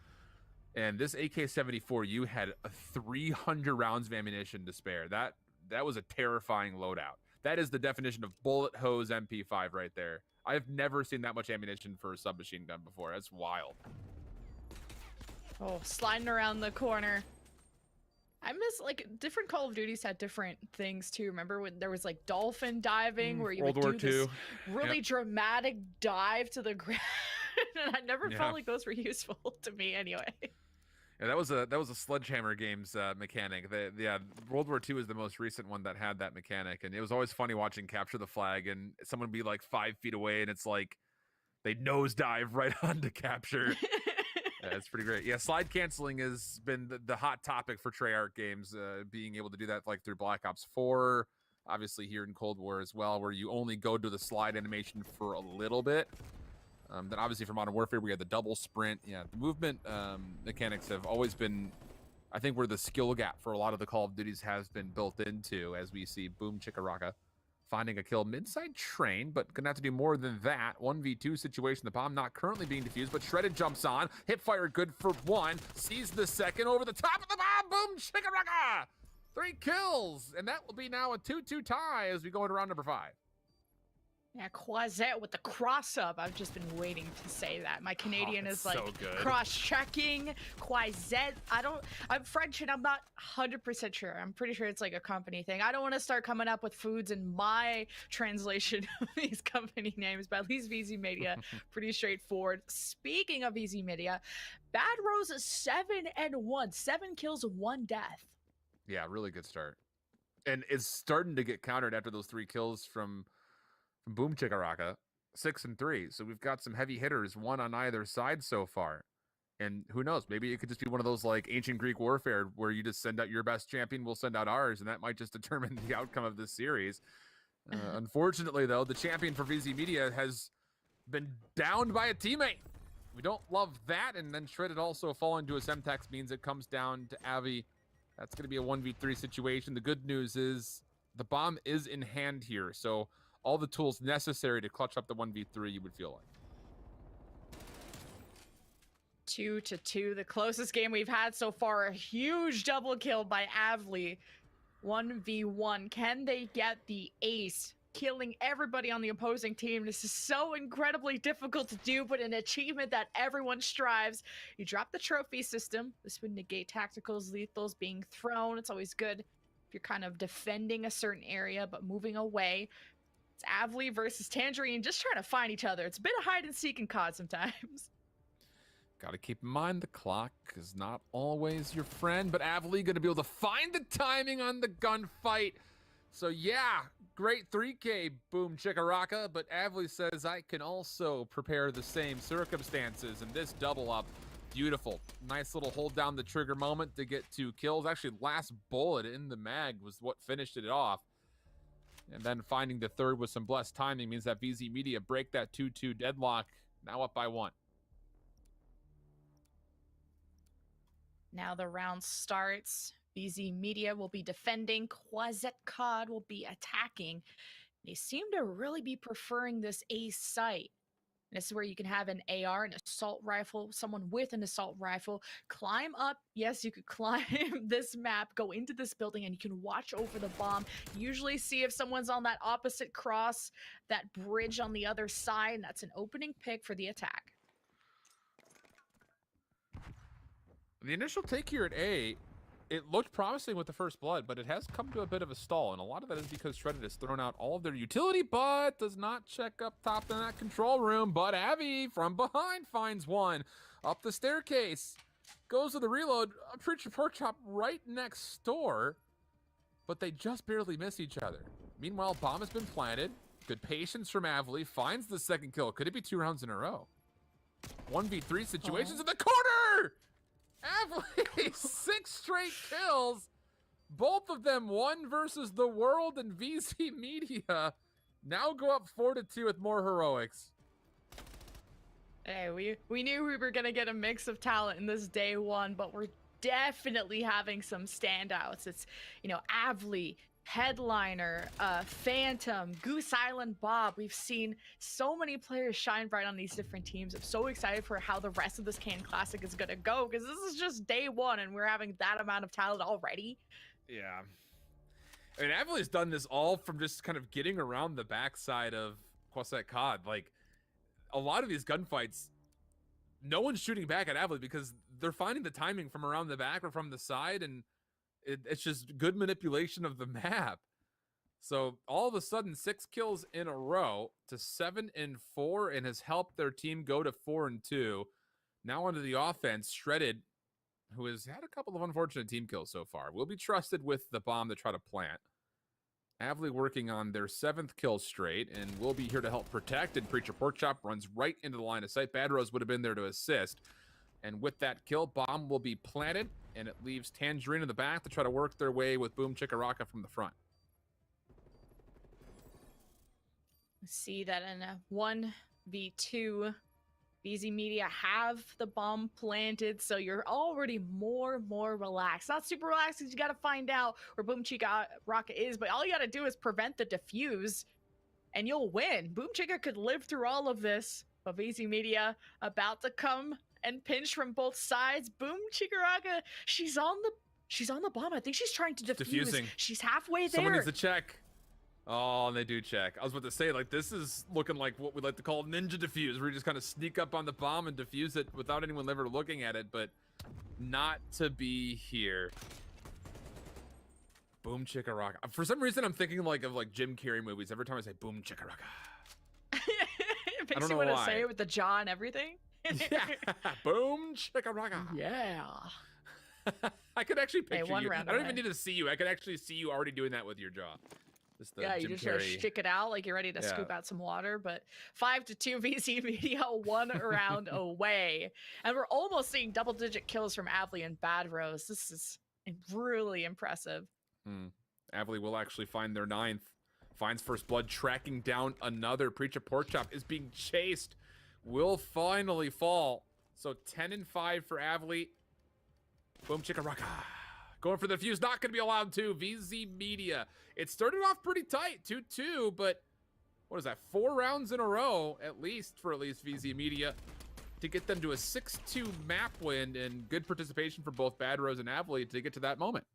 And this AK-74U had 300 rounds of ammunition to spare. That was a terrifying loadout. That is the definition of bullet hose MP5 right there. I've never seen that much ammunition for a submachine gun before. That's wild. Oh, sliding around the corner. I miss, like, different Call of Duties had different things too. Remember when there was like dolphin diving where you World would War do this II. really dramatic dive to the ground? And I never Yeah. felt like those were useful to me anyway. Yeah, that was a Sledgehammer Games mechanic. World War II is the most recent one that had that mechanic, and it was always funny watching Capture the Flag and someone be like 5 feet away, and it's like they nosedive right onto Capture. It's pretty great. Yeah, slide canceling has been the hot topic for Treyarch games, being able to do that like through Black Ops 4, obviously here in Cold War as well, where you only go to the slide animation for a little bit. Then obviously for Modern Warfare, we had the double sprint. Yeah, the movement mechanics have always been, I think, where the skill gap for a lot of the Call of Duties has been built into, as we see Boom Chickaraka finding a kill midside train, but gonna have to do more than that. 1v2 situation, the bomb not currently being defused, but Shredded jumps on. Hipfire good for one, sees the second over the top of the bomb. Boom Chickaraka! 3 kills, and that will be now a 2-2 tie as we go into round number 5. Yeah, Quazette with the cross up. I've just been waiting to say that. My Canadian is like so good. cross-checking. Quazette. I'm French and I'm not 100% sure. I'm pretty sure it's like a company thing. I don't want to start coming up with foods in my translation of these company names, but at least VZ Media, pretty straightforward. Speaking of VZ Media, Bad Rose is 7-1. 7 kills, 1 death. Yeah, really good start. And it's starting to get countered after those 3 kills from Boom Chickaraka, 6-3. So we've got some heavy hitters, one on either side so far. And who knows, maybe it could just be one of those like ancient Greek warfare where you just send out your best champion, we'll send out ours, and that might just determine the outcome of this series. Unfortunately, though, the champion for VZ Media has been downed by a teammate. We don't love that, and then Shredded also falling to a Semtex means it comes down to Avi. That's going to be a 1v3 situation. The good news is the bomb is in hand here, so all the tools necessary to clutch up the 1v3, you would feel like. 2-2, the closest game we've had so far. A huge double kill by Avli. 1v1. Can they get the ace, killing everybody on the opposing team? This is so incredibly difficult to do, but an achievement that everyone strives. You drop the trophy system. This would negate tacticals, lethals being thrown. It's always good if you're kind of defending a certain area, but moving away. It's Avli versus Tangerine, just trying to find each other. It's a bit of hide and seek in COD sometimes. Got to keep in mind the clock is not always your friend, but Avli going to be able to find the timing on the gunfight. So yeah, great 3K Boom Chickaraka, but Avli says I can also prepare the same circumstances, and this double up, beautiful. Nice little hold down the trigger moment to get 2 kills. Actually, last bullet in the mag was what finished it off. And then finding the third with some blessed timing means that VZ Media break that 2-2 deadlock, now up by 1. Now the round starts. VZ Media will be defending. Quazette COD will be attacking. They seem to really be preferring this ace site. This is where you can have an AR, an assault rifle, someone with an assault rifle, climb up. Yes, you could climb this map, go into this building, and you can watch over the bomb. Usually see if someone's on that opposite cross, that bridge on the other side. And that's an opening pick for the attack. The initial take here at A, it looked promising with the first blood, but it has come to a bit of a stall, and a lot of that is because Shredded has thrown out all of their utility, but does not check up top in that control room. But Avi from behind finds one up the staircase, goes to the reload, a preacher pork chop right next door, but they just barely miss each other. Meanwhile, bomb has been planted. Good patience from Avli, finds the second kill. Could it be 2 rounds in a row? 1v3 situations in the corner! Avli, 6 straight kills. Both of them 1 versus the world and VZ Media. Now go up 4-2 with more heroics. Hey, we knew we were going to get a mix of talent in this day 1, but we're definitely having some standouts. It's, Avli, Headliner, Phantom, Goose Island Bob. We've seen so many players shine bright on these different teams. I'm so excited for how the rest of this Can Classic is going to go, because this is just day 1 and we're having that amount of talent already. Yeah. I mean, Avli's done this all from just kind of getting around the backside of Quasset COD. Like, a lot of these gunfights, no one's shooting back at Avli because they're finding the timing from around the back or from the side, and it's just good manipulation of the map. So all of a sudden, 6 kills in a row to 7-4, and has helped their team go to 4-2. Now onto the offense. Shredded who has had a couple of unfortunate team kills so far, will be trusted with the bomb to try to plant. Avli working on their 7th kill straight, and will be here to help protect, and Preacher Porkchop runs right into the line of sight. Bad Rose would have been there to assist. And with that kill, bomb will be planted, and it leaves Tangerine in the back to try to work their way with Boom Chickaraka from the front. See that in a 1v2, VZ Media have the bomb planted, so you're already more relaxed. Not super relaxed because you got to find out where Boom Chica Rocket is, but all you got to do is prevent the defuse, and you'll win. Boom Chica could live through all of this, but VZ Media about to come and pinch from both sides. Boom Chikaraka, she's on the bomb. I think she's trying to defuse. Diffusing. She's halfway there. Someone needs to check. Oh, and they do check. I was about to say, like, this is looking like what we like to call ninja defuse, where you just kind of sneak up on the bomb and defuse it without anyone ever looking at it, but not to be here. Boom Chikaraka. For some reason, I'm thinking of Jim Carrey movies. Every time I say Boom Chikaraka. It makes don't you know want to why. say it with the jaw and everything. Yeah. Boom Chikaraka. Yeah. I could actually picture one you. I round don't away. even need to see you. I could actually see you already doing that with your jaw. Just the Yeah, you Jim just gotta Carrey. stick it out like you're ready to Yeah. scoop out some water. But 5-2 VC Media, 1 round away. And we're almost seeing double-digit kills from Avli and Bad Rose. This is really impressive. Avli will actually find their 9th. Finds first blood, tracking down another. Preacher Porkchop is being chased. Will finally fall. So 10-5 for Avli. Boom Chikaraka. Going for the fuse, not going to be allowed to. VZ Media. It started off pretty tight, 2-2, but what is that? 4 rounds in a row, at least VZ Media, to get them to a 6-2 map win, and good participation for both Bad Rose and Avli to get to that moment.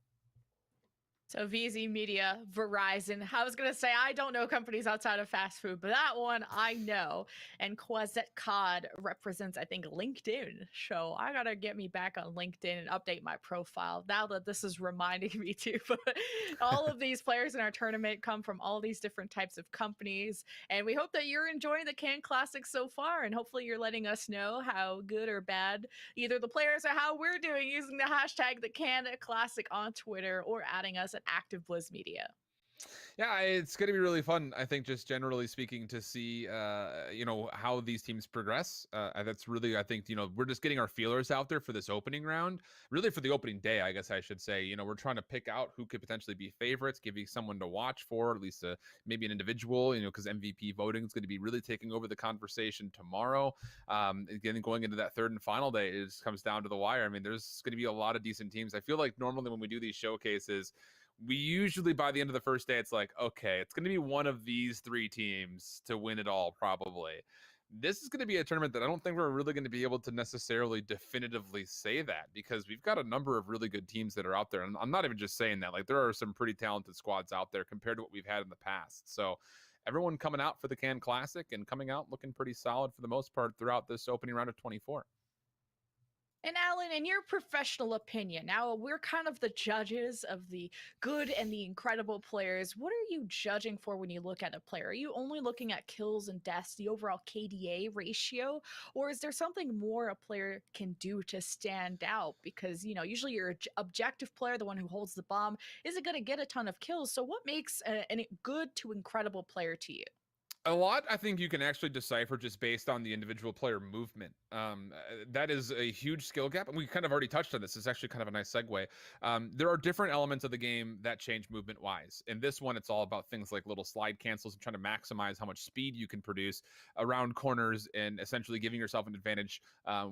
So VZ Media, Verizon. I was going to say, I don't know companies outside of fast food, but that one I know. And Quazette Cod represents, I think, LinkedIn. So I got to get me back on LinkedIn and update my profile now that this is reminding me to. But all of these players in our tournament come from all these different types of companies. And we hope that you're enjoying the Can Classic so far. And hopefully you're letting us know how good or bad either the players or how we're doing using the hashtag the Can Classic on Twitter or adding us at Active Blizz Media. Yeah, it's going to be really fun, I think, just generally speaking, to see, how these teams progress. That's really, I think, we're just getting our feelers out there for this opening round, really for the opening day, I guess I should say. We're trying to pick out who could potentially be favorites, give you someone to watch for, at least maybe an individual, because MVP voting is going to be really taking over the conversation tomorrow. Again, going into that 3rd and final day, it just comes down to the wire. I mean, there's going to be a lot of decent teams. I feel like normally when we do these showcases, we usually, by the end of the first day, it's like, okay, it's going to be one of these 3 teams to win it all, probably. This is going to be a tournament that I don't think we're really going to be able to necessarily definitively say that, because we've got a number of really good teams that are out there. And I'm not even just saying that. Like, there are some pretty talented squads out there compared to what we've had in the past. So everyone coming out for the Can Classic and coming out looking pretty solid for the most part throughout this opening round of 24. And Alan, in your professional opinion, now we're kind of the judges of the good and the incredible players. What are you judging for when you look at a player? Are you only looking at kills and deaths, the overall KDA ratio? Or is there something more a player can do to stand out? Because, usually your objective player, the one who holds the bomb, isn't going to get a ton of kills. So what makes a good to incredible player to you? A lot, I think you can actually decipher just based on the individual player movement. That is a huge skill gap, and we kind of already touched on this. It's actually kind of a nice segue. There are different elements of the game that change movement-wise. In this one, it's all about things like little slide cancels and trying to maximize how much speed you can produce around corners and essentially giving yourself an advantage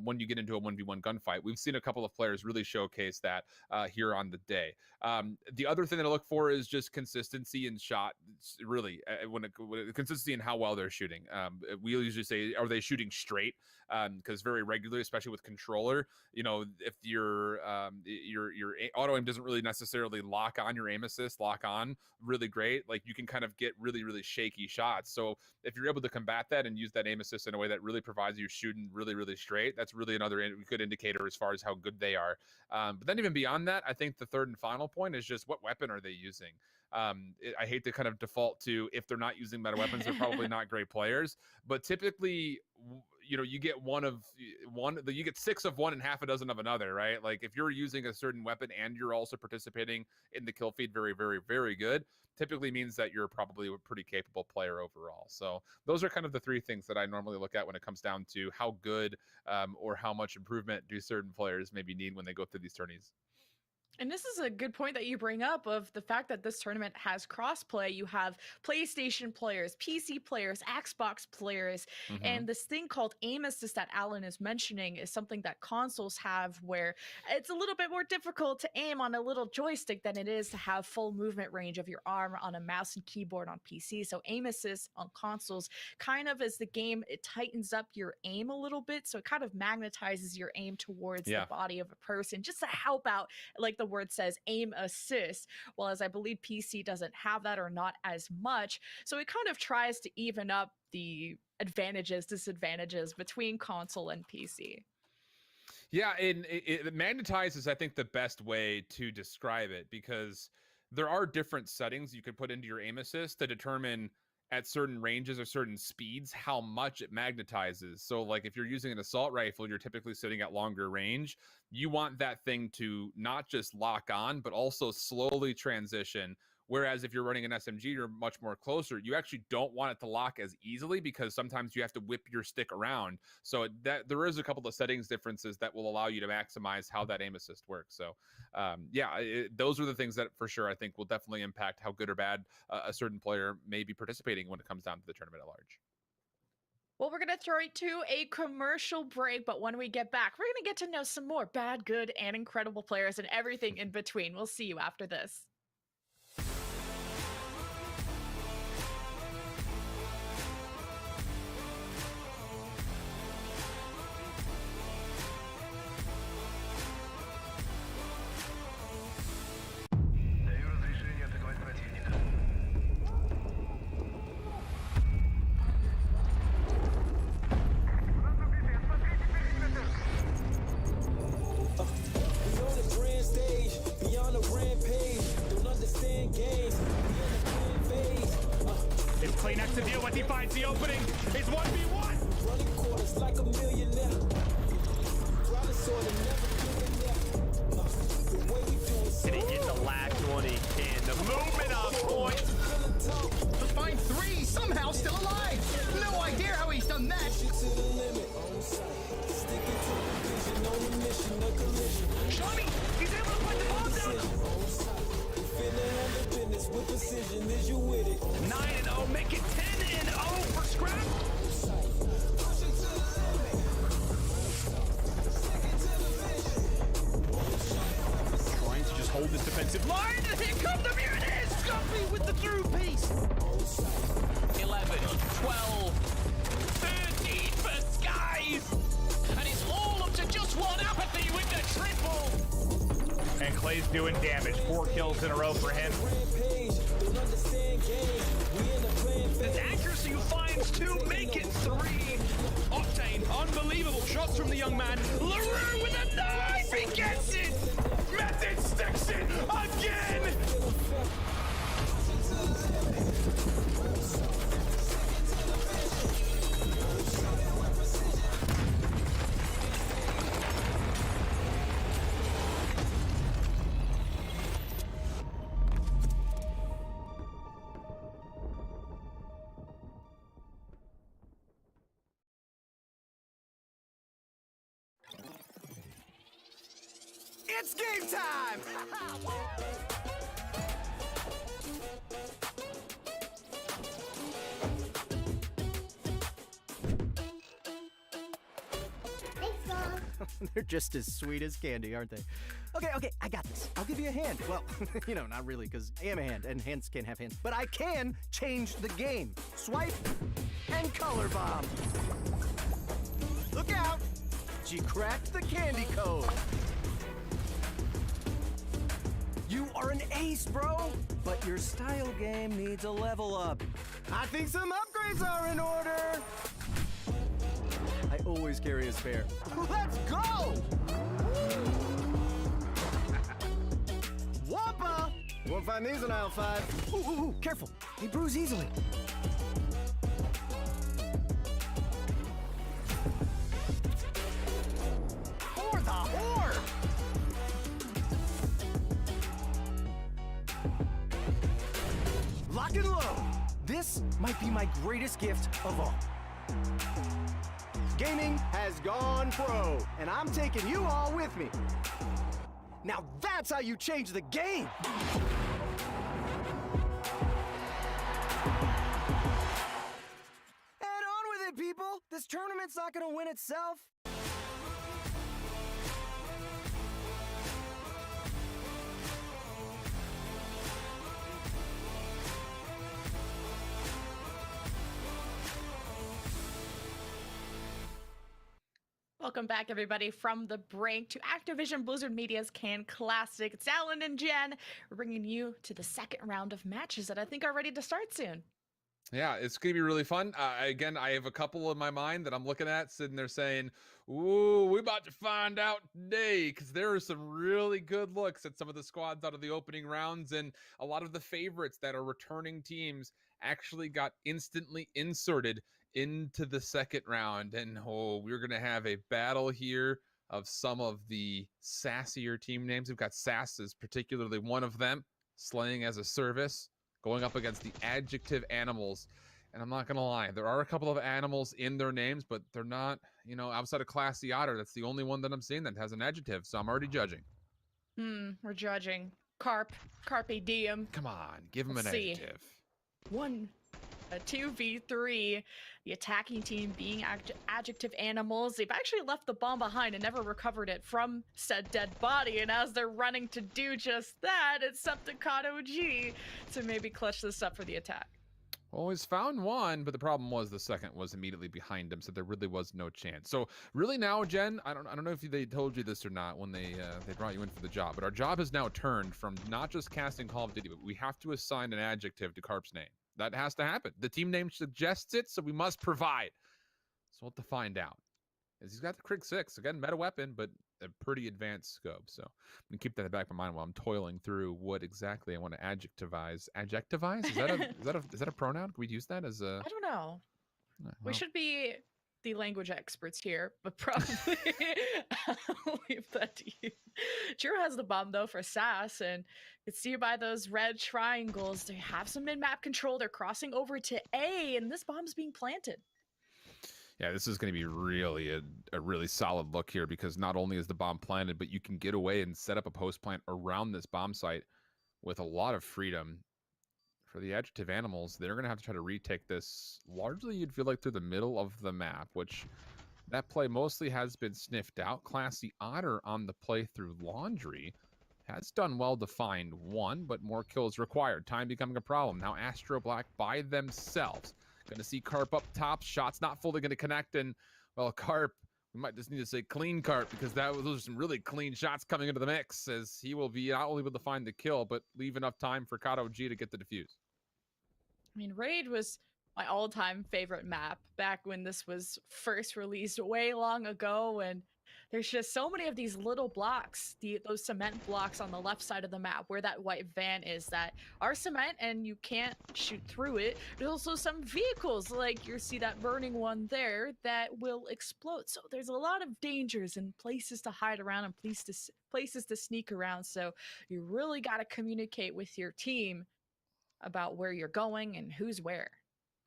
when you get into a 1v1 gunfight. We've seen a couple of players really showcase that here on the day. The other thing that I look for is just consistency in shot. Really, consistency in how well they're shooting. We usually say, are they shooting straight? Because very regularly, especially with controller, if your auto aim doesn't really necessarily lock on, your aim assist lock on really great, like you can kind of get really, really shaky shots. So if you're able to combat that and use that aim assist in a way that really provides you shooting really, really straight, that's really another good indicator as far as how good they are. But then even beyond that, I think the 3rd and final point is just what weapon are they using? I hate to kind of default to, if they're not using meta weapons, they're probably not great players, but typically you get you get 6 of one and half a dozen of another, right? Like if you're using a certain weapon and you're also participating in the kill feed very, very, very good, typically means that you're probably a pretty capable player overall. So those are kind of the 3 things that I normally look at when it comes down to how good or how much improvement do certain players maybe need when they go through these tourneys. And this is a good point that you bring up of the fact that this tournament has crossplay. You have PlayStation players, PC players, Xbox players, and this thing called aim assist that Alan is mentioning is something that consoles have where it's a little bit more difficult to aim on a little joystick than it is to have full movement range of your arm on a mouse and keyboard on PC. So aim assist on consoles kind of as the game, it tightens up your aim a little bit. So it kind of magnetizes your aim towards the body of a person just to help out, like the word says, aim assist, while as I believe PC doesn't have that or not as much. So it kind of tries to even up the advantages, disadvantages between console and PC. Yeah, and it magnetizes, I think, the best way to describe it, because there are different settings you could put into your aim assist to determine at certain ranges or certain speeds how much it magnetizes. So like if you're using an assault rifle, you're typically sitting at longer range. You want that thing to not just lock on, but also slowly transition. Whereas if you're running an SMG, you're much more closer. You actually don't want it to lock as easily because sometimes you have to whip your stick around. So there is a couple of settings differences that will allow you to maximize how that aim assist works. So those are the things that for sure I think will definitely impact how good or bad a certain player may be participating when it comes down to the tournament at large. Well, we're going to throw it to a commercial break, but when we get back, we're going to get to know some more bad, good, and incredible players and everything in between. We'll see you after this. Doing damage. 4 kills in a row for him. His accuracy finds 2, make it 3. Octane, unbelievable shots from the young man. LaRue with a knife, he gets it. Method sticks it again. It's game time! They're just as sweet as candy, aren't they? Okay, I got this. I'll give you a hand. Well, not really, because I am a hand, and hands can't have hands. But I can change the game. Swipe and color bomb. Look out! She cracked the candy code. You are an ace, bro, but your style game needs a level up. I think some upgrades are in order. I always carry a spare. Let's go! Wampa! You won't find these in aisle 5. Ooh, careful. They bruise easily. lock and load. This might be my greatest gift of all. Gaming has gone pro, and I'm taking you all with me. Now that's how you change the game. Head on with it, people. This tournament's not gonna win itself. Welcome back, everybody, from the brink to Activision Blizzard Media's Can Classic. It's Alan and Jen. We're bringing you to the second round of matches that I think are ready to start soon. Yeah, it's going to be really fun. Again, I have a couple in my mind that I'm looking at, sitting there saying, ooh, we're about to find out today, because there are some really good looks at some of the squads out of the opening rounds, and a lot of the favorites that are returning teams actually got instantly inserted into the second round. And we're going to have a battle here of some of the sassier team names. We've got Sass is particularly one of them, slaying as a service, going up against the adjective animals. And I'm not going to lie, there are a couple of animals in their names, but they're not, outside of Classy Otter. That's the only one that I'm seeing that has an adjective, so I'm already judging. We're judging. Carpe diem. Come on, give him an adjective. 2v3, the attacking team being adjective animals. They've actually left the bomb behind and never recovered it from said dead body, and as they're running to do just that, it's up to Kato G to maybe clutch this up for the attack. Well, he's found one, but the problem was the second was immediately behind him, so there really was no chance. So really now, Jen, I don't know if they told you this or not when they brought you in for the job, but our job has now turned from not just casting Call of Duty, but we have to assign an adjective to Carp's name. That has to happen. The team name suggests it, so we must provide. So we'll have to find out. As he's got the Krig 6, again, meta weapon, but a pretty advanced scope. So I'm going to keep that in the back of my mind while I'm toiling through what exactly I want to adjectivize. Adjectivize? Is that a pronoun? Can we use that as a... I don't know. Well, We should be the language experts here, but probably I'll leave that to you. Drew has the bomb, though, for Sass, and you can see by those red triangles, they have some mid-map control. They're crossing over to A, and this bomb's being planted. Yeah, this is going to be really a really solid look here, because not only is the bomb planted, but you can get away and set up a post plant around this bomb site with a lot of freedom. For the adjective animals, they're going to have to try to retake this largely, you'd feel like, through the middle of the map, which that play mostly has been sniffed out. Classy Otter on the play through Laundry has done well to find one, but more kills required. Time becoming a problem. Now Astro Black by themselves. Going to see Carp up top. Shots not fully going to connect, and, well, Carp, we might just need to say clean Carp, because those are some really clean shots coming into the mix, as he will be not only able to find the kill, but leave enough time for Kato G to get the defuse. I mean, Raid was my all-time favorite map back when this was first released way long ago, and there's just so many of these little blocks, those cement blocks on the left side of the map where that white van is, that are cement and you can't shoot through it. There's also some vehicles, like you see that burning one there, that will explode. So there's a lot of dangers and places to hide around and places to sneak around. So you really got to communicate with your team about where you're going and who's where.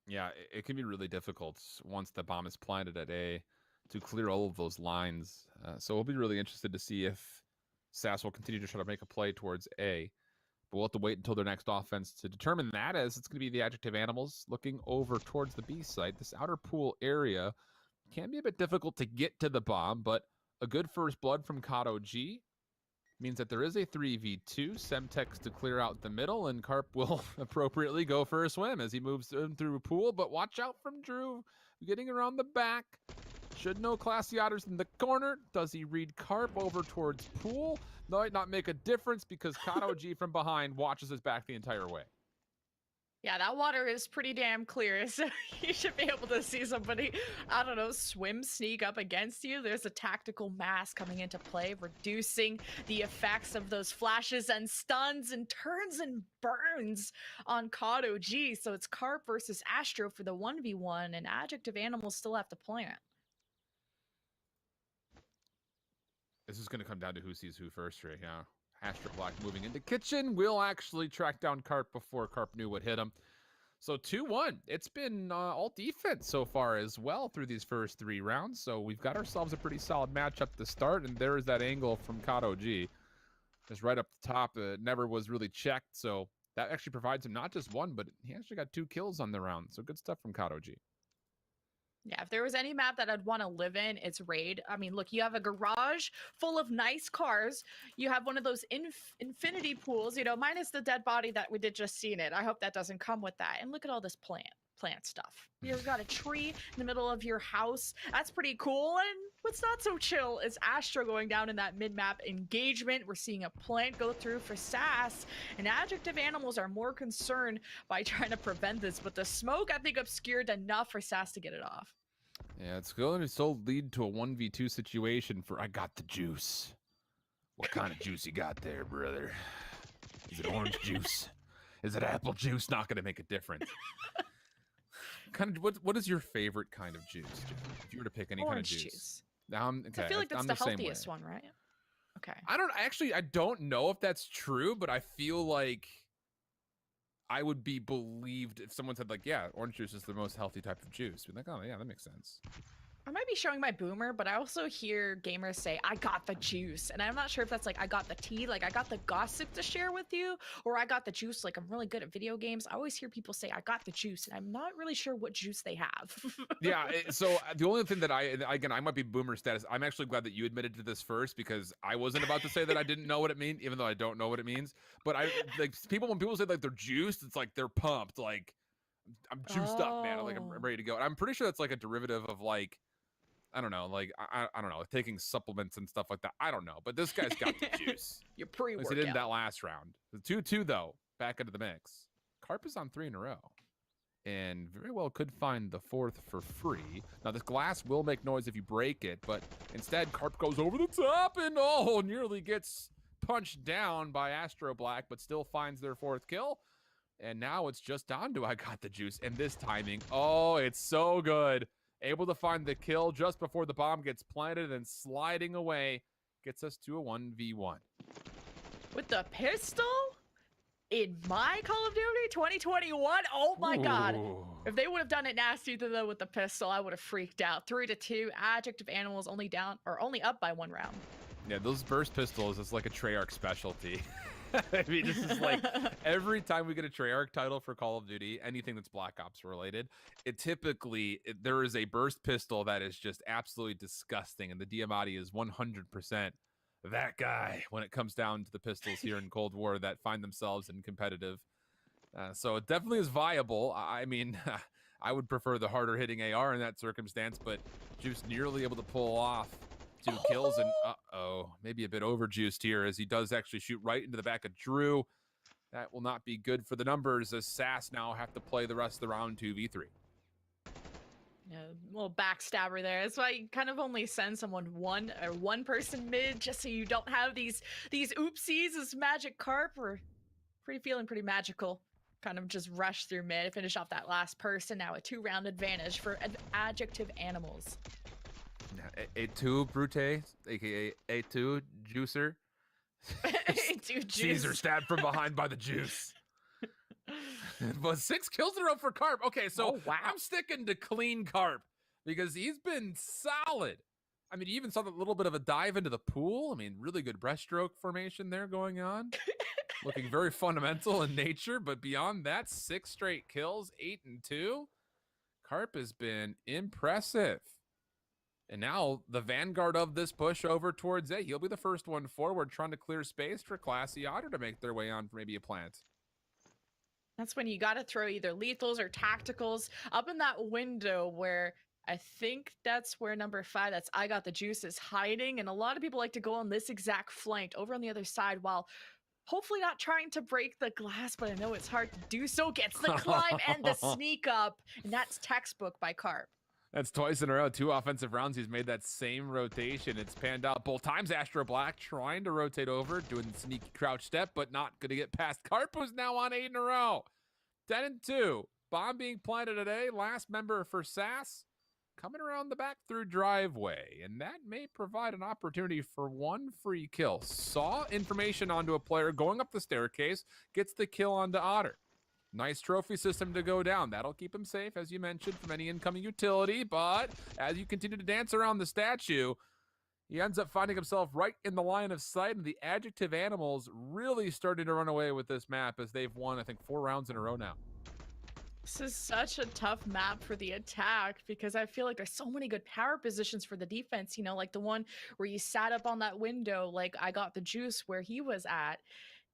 Yeah, it can be really difficult once the bomb is planted at A to clear all of those lines. So we'll be really interested to see if Sass will continue to try to make a play towards A. But we'll have to wait until their next offense to determine that, as it's going to be the adjective animals looking over towards the B site. This outer pool area can be a bit difficult to get to the bomb, but a good first blood from Kato G means that there is a 3v2. Semtex to clear out the middle, and Carp will appropriately go for a swim as he moves through pool. But watch out from Drew, getting around the back. Should know Classy Otter's in the corner. Does he read Carp over towards pool? Might not make a difference, because Kato G from behind watches his back the entire way. Yeah, that water is pretty damn clear, so you should be able to see somebody, I don't know, sneak up against you. There's a tactical mass coming into play, reducing the effects of those flashes and stuns and turns and burns on Kato G. So it's Carp versus Astro for the 1v1, and adjective animals still have to plant. This is going to come down to who sees who first right now. Astro Black moving into kitchen will actually track down Carp before Carp knew what hit him. So 2-1. It's been all defense so far as well through these first 3 rounds. So we've got ourselves a pretty solid matchup to start. And there's that angle from Kato G. Just right up the top. Never was really checked. So that actually provides him not just 1, but he actually got 2 kills on the round. So good stuff from Kato G. Yeah, if there was any map that I'd want to live in, it's Raid. I mean, look, you have a garage full of nice cars. You have one of those infinity pools, you know, minus the dead body that we did just see in it. I hope that doesn't come with that. And look at all this plant stuff. You've got a tree in the middle of your house. That's pretty cool. And what's not so chill is Astro going down in that mid-map engagement. We're seeing a plant go through for SAS, and Adjective Animals are more concerned by trying to prevent this, but the smoke, I think, obscured enough for SAS to get it off. Yeah, it's going to still lead to a 1v2 situation for I got the juice. What kind of juice you got there, brother? Is it orange juice? Is it apple juice? Not going to make a difference. Kind of, what is your favorite kind of juice, if you were to pick any Orange kind of juice? Okay, I feel like that's the healthiest one, right? Okay. I don't know if that's true, but I feel like I would be believed if someone said like, yeah, orange juice is the most healthy type of juice. Be like, oh yeah, that makes sense. I might be showing my boomer, but I also hear gamers say, I got the juice. And I'm not sure if that's like, I got the tea, like I got the gossip to share with you, or I got the juice, like I'm really good at video games. I always hear people say, I got the juice, and I'm not really sure what juice they have. Yeah, so the only thing that I might be boomer status. I'm actually glad that you admitted to this first, because I wasn't about to say that I didn't know what it means, even though I don't know what it means. But when people say like they're juiced, it's like they're pumped. Like I'm juiced up, man. Like I'm ready to go. And I'm pretty sure that's like a derivative of like, I don't know, like I don't know, taking supplements and stuff like that. I don't know, but this guy's got the juice. You're pre-workout. He did in that last round. The 2-2 though, back into the mix. Carp is on 3 in a row, and very well could find the 4th for free. Now this glass will make noise if you break it, but instead Carp goes over the top and nearly gets punched down by Astro Black, but still finds their 4th kill. And now it's just down to I got the juice, and this timing, it's so good. Able to find the kill just before the bomb gets planted, and sliding away gets us to a 1v1. With the pistol? In my Call of Duty 2021? Oh my God. If they would have done it nasty though with the pistol, I would have freaked out. 3-2, Adjective Animals only up by 1 round. Yeah, those burst pistols is like a Treyarch specialty. I mean, this is like every time we get a Treyarch title for Call of Duty, anything that's Black Ops related, there is a burst pistol that is just absolutely disgusting, and the Diamatti is 100% that guy when it comes down to the pistols here in Cold War that find themselves in competitive. So it definitely is viable. I mean, I would prefer the harder hitting AR in that circumstance, but Juice nearly able to pull off 2 kills, and maybe a bit overjuiced here as he does actually shoot right into the back of Drew. That will not be good for the numbers as SAS now have to play the rest of the round 2v3. Yeah, a little backstabber there. That's why you kind of only send someone one person mid, just so you don't have these oopsies as Magic Carp. We're feeling pretty magical. Kind of just rush through mid, finish off that last person. Now a 2-round advantage for Adjective Animals. A2 Brute, aka A2 Juicer. A2 Juice. Caesar stabbed from behind by the juice. But 6 kills in a row for Carp. Okay, so wow. I'm sticking to clean Carp because he's been solid. I mean, you even saw that little bit of a dive into the pool. I mean, really good breaststroke formation there going on. Looking very fundamental in nature, but beyond that, 6 straight kills, 8-2. Carp has been impressive. And now the vanguard of this push over towards A. He'll be the first one forward, trying to clear space for Classy Otter to make their way on for maybe a plant. That's when you got to throw either lethals or tacticals up in that window where I think that's where number 5, that's I Got the Juice, is hiding. And a lot of people like to go on this exact flank over on the other side while hopefully not trying to break the glass, but I know it's hard to do so. Gets the climb and the sneak up, and that's textbook by Carp. That's twice in a row, 2 offensive rounds. He's made that same rotation. It's panned out both times. Astro Black trying to rotate over, doing the sneaky crouch step, but not going to get past Carp, who's now on 8 in a row. 10-2. Bomb being planted today. Last member for SAS coming around the back through driveway, and that may provide an opportunity for 1 free kill. Saw information onto a player going up the staircase, gets the kill onto Otter. Nice trophy system to go down. That'll keep him safe, as you mentioned, from any incoming utility. But as you continue to dance around the statue, he ends up finding himself right in the line of sight, and the adjective animals really started to run away with this map as they've won, I think, 4 rounds in a row now. This is such a tough map for the attack because I feel like there's so many good power positions for the defense, you know, like the one where you sat up on that window, like I got the juice where he was at.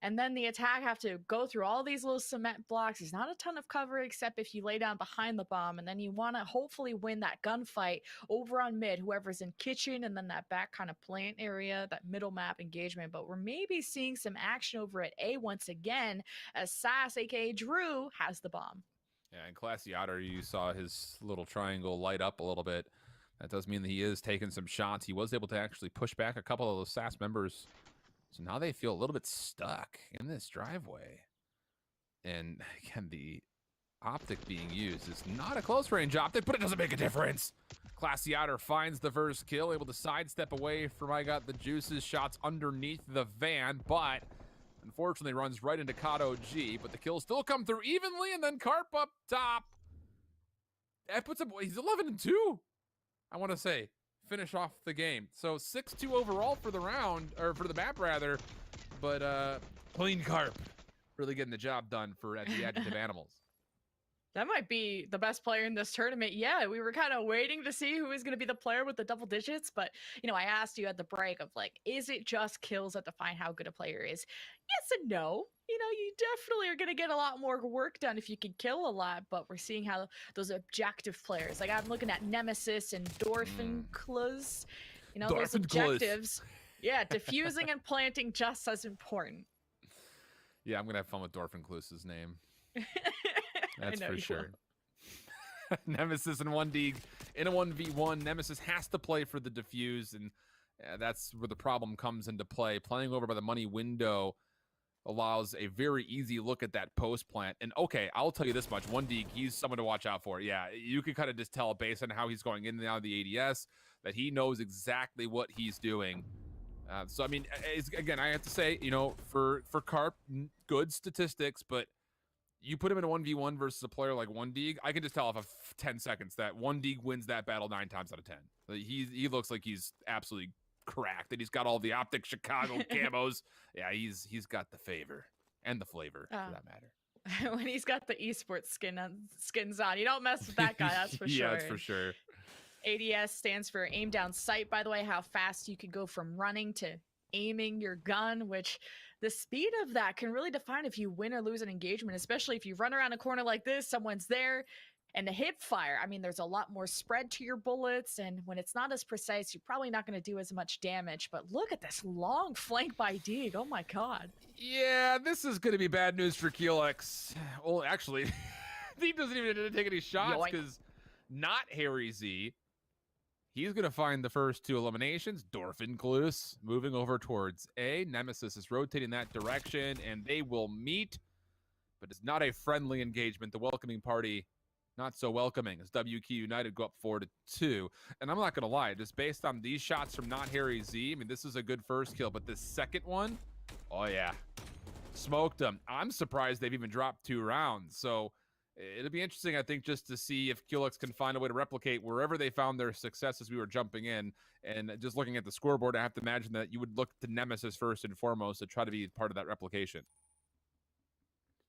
And then the attack have to go through all these little cement blocks. There's not a ton of cover except if you lay down behind the bomb. And then you want to hopefully win that gunfight over on mid, whoever's in kitchen, and then that back kind of plant area, that middle map engagement. But we're maybe seeing some action over at A once again as Sass, aka Drew, has the bomb. Yeah, and Classy Otter, you saw his little triangle light up a little bit. That does mean that he is taking some shots. He was able to actually push back a couple of those SAS members. So now they feel a little bit stuck in this driveway. And again, the optic being used is not a close range optic, but it doesn't make a difference. Classy Otter finds the first kill, able to sidestep away from I got the juices shots underneath the van, but unfortunately runs right into Kato G, but the kills still come through evenly, and then Carp up top. That puts him, he's 11-2, I want to say. Finish off the game. So 6-2 overall for the round, or for the map rather, but clean Carp really getting the job done for the adjective animals. That might be the best player in this tournament. Yeah, we were kind of waiting to see who was going to be the player with the double digits, but you know, I asked you at the break of like, is it just kills that define how good a player is? Yes and no. You know, you definitely are going to get a lot more work done if you can kill a lot, but we're seeing how those objective players, like I'm looking at Nemesis and Dorfinclus, you know, those objectives. Yeah, diffusing and planting just as important. Yeah, I'm going to have fun with Dorfinclus's name. That's for sure. Nemesis and 1D in a 1v1. Nemesis has to play for the defuse, and that's where the problem comes into play. Playing over by the money window allows a very easy look at that post plant. And okay, I'll tell you this much. 1D, he's someone to watch out for. Yeah, you can kind of just tell based on how he's going in and out of the ADS that he knows exactly what he's doing. So, I mean, again, I have to say, you know, for Carp, good statistics, but you put him in a 1v1 versus a player like 1D, I can just tell off of 10 seconds that 1D wins that battle 9 times out of 10. He looks like he's absolutely cracked, and he's got all the optic Chicago camos. Yeah, he's got the favor and the flavor for that matter. When he's got the esports skins on, you don't mess with that guy, that's for sure. Yeah, that's for sure. ADS stands for aim down sight, by the way, how fast you can go from running to aiming your gun, which the speed of that can really define if you win or lose an engagement, especially if you run around a corner like this, someone's there, and the hip fire, I mean, there's a lot more spread to your bullets, and when it's not as precise, you're probably not going to do as much damage. But look at this long flank by Deeg. Oh my god. Yeah, this is going to be bad news for Keelix. Well, actually, Deeg doesn't even take any shots because not Harry Z. He's going to find the first 2 eliminations. Dorfinclus moving over towards A. Nemesis is rotating that direction, and they will meet. But it's not a friendly engagement. The welcoming party, not so welcoming, as WQ United go up 4-2. And I'm not going to lie, just based on these shots from not Harry Z, I mean, this is a good first kill. But this second one, oh yeah, smoked them. I'm surprised they've even dropped 2 rounds. So it'll be interesting, I think, just to see if Keelix can find a way to replicate wherever they found their success as we were jumping in. And just looking at the scoreboard, I have to imagine that you would look to Nemesis first and foremost to try to be part of that replication.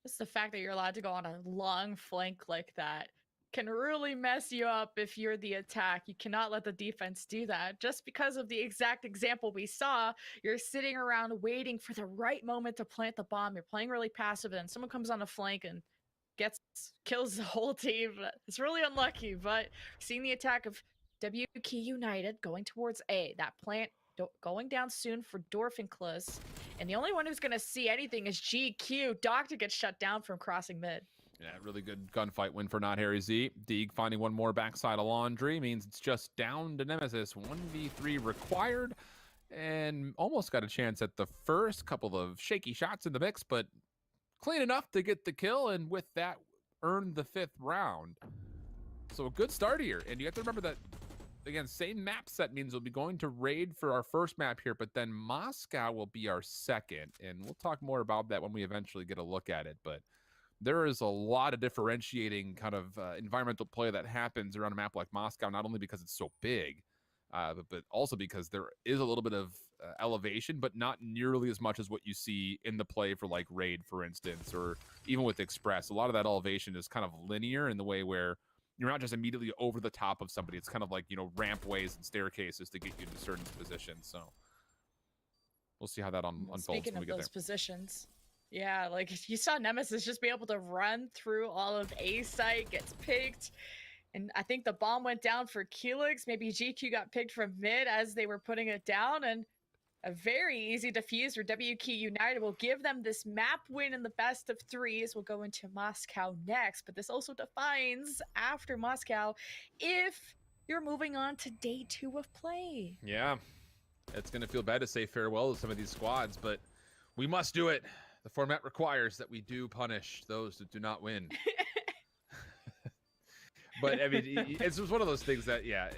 Just the fact that you're allowed to go on a long flank like that can really mess you up if you're the attack. You cannot let the defense do that. Just because of the exact example we saw, you're sitting around waiting for the right moment to plant the bomb. You're playing really passive, and someone comes on a flank and kills the whole team. It's really unlucky, but seeing the attack of WQ United going towards A, that plant going down soon for Dorfinclus, and the only one who's going to see anything is GQ. Doctor gets shut down from crossing mid. Yeah, really good gunfight win for not Harry Z. Deeg finding one more backside of laundry means it's just down to Nemesis. 1v3 required, and almost got a chance at the first couple of shaky shots in the mix, but clean enough to get the kill, and with that, earned the 5th round. So a good start here, and you have to remember that, again, same map set means we'll be going to raid for our first map here, but then Moscow will be our second, and we'll talk more about that when we eventually get a look at it. But there is a lot of differentiating kind of environmental play that happens around a map like Moscow, not only because it's so big, but also because there is a little bit of elevation, but not nearly as much as what you see in the play for like Raid, for instance, or even with Express. A lot of that elevation is kind of linear in the way where you're not just immediately over the top of somebody. It's kind of like, you know, rampways and staircases to get you to certain positions. So we'll see how that unfolds. Speaking when we of get those there. positions, yeah, like you saw Nemesis just be able to run through all of A site, gets picked. And I think the bomb went down for Keelix. Maybe GQ got picked from mid as they were putting it down. And a very easy defuse for WQ United will give them this map win in the best of threes. We'll go into Moscow next. But this also defines, after Moscow, if you're moving on to day 2 of play. Yeah, it's going to feel bad to say farewell to some of these squads, but we must do it. The format requires that we do punish those that do not win. But I mean, it's just one of those things that, yeah,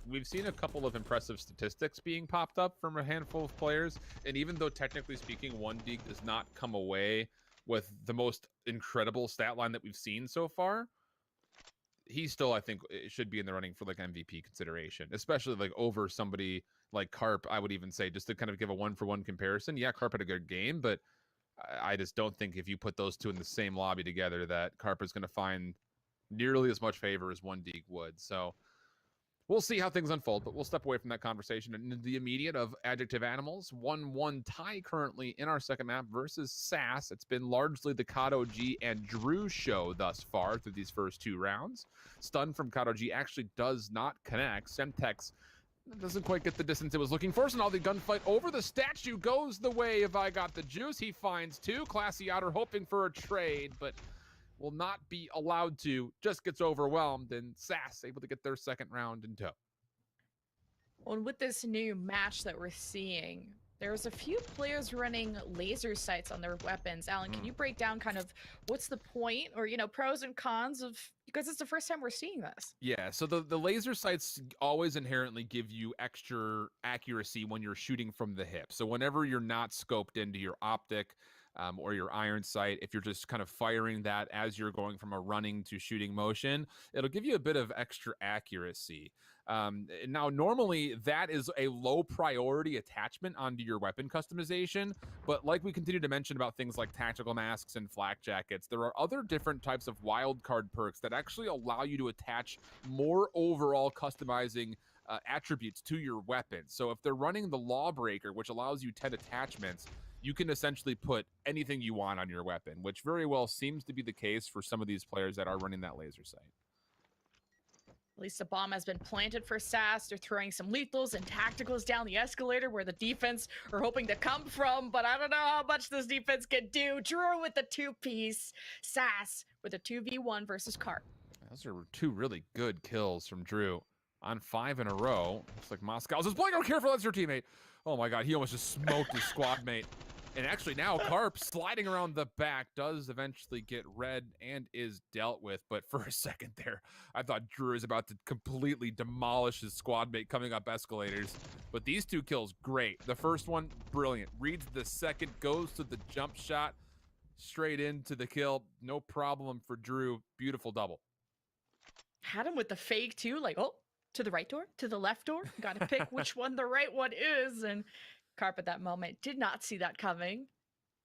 we've seen a couple of impressive statistics being popped up from a handful of players. And even though technically speaking, OneDeeg does not come away with the most incredible stat line that we've seen so far, he still, I think, should be in the running for like MVP consideration, especially like over somebody like Carp. I would even say, just to kind of give a 1-for-1 comparison. Yeah, Carp had a good game, but I just don't think if you put those two in the same lobby together that Carp is going to find nearly as much favor as OneDeeg would. So we'll see how things unfold, but we'll step away from that conversation and into the immediate of Adjective Animals. 1-1 tie currently in our second map versus SAS. It's been largely the Kato G and Drew show thus far through these first 2 rounds. Stun from Kato G actually does not connect. Semtex doesn't quite get the distance it was looking for, so now the gunfight over the statue goes the way of I Got the Juice. He finds 2. Classy Outer hoping for a trade, but will not be allowed to, just gets overwhelmed, and SAS able to get their second round in tow. Well, with this new match that we're seeing, there's a few players running laser sights on their weapons. Alan, can you break down kind of what's the point, or, you know, pros and cons of, because it's the first time we're seeing this. Yeah, so the laser sights always inherently give you extra accuracy when you're shooting from the hip. So whenever you're not scoped into your optic, or your iron sight, if you're just kind of firing that as you're going from a running to shooting motion, it'll give you a bit of extra accuracy. Now, normally that is a low priority attachment onto your weapon customization, but like we continue to mention about things like tactical masks and flak jackets, there are other different types of wildcard perks that actually allow you to attach more overall customizing attributes to your weapon. So if they're running the Lawbreaker, which allows you 10 attachments, you can essentially put anything you want on your weapon, which very well seems to be the case for some of these players that are running that laser sight. At least a bomb has been planted for SAS. They're throwing some lethals and tacticals down the escalator where the defense are hoping to come from, but I don't know how much this defense can do. Drew with the 2-piece, SAS with a 2v1 versus Carp. Those are 2 really good kills from Drew on 5 in a row. Looks like Moscow's is playing. Oh, careful, that's your teammate. Oh my God, he almost just smoked his squad mate. And actually now Carp sliding around the back does eventually get red and is dealt with. But for a second there, I thought Drew is about to completely demolish his squad mate coming up escalators. But these 2 kills, great. The first one, brilliant. Reads the second, goes to the jump shot, straight into the kill. No problem for Drew. Beautiful double. Had him with the fake too, like, oh, to the right door, to the left door. Got to pick which one the right one is. And Carp at that moment did not see that coming.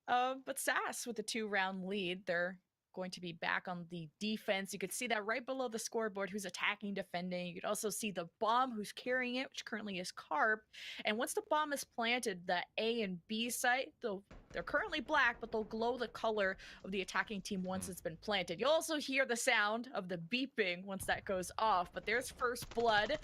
But SAS with a 2-round lead, they're going to be back on the defense. You could see that right below the scoreboard, who's attacking, defending. You could also see the bomb, who's carrying it, which currently is Carp. And once the bomb is planted, the A and B site, they're currently black, but they'll glow the color of the attacking team once it's been planted. You'll also hear the sound of the beeping once that goes off, but there's first blood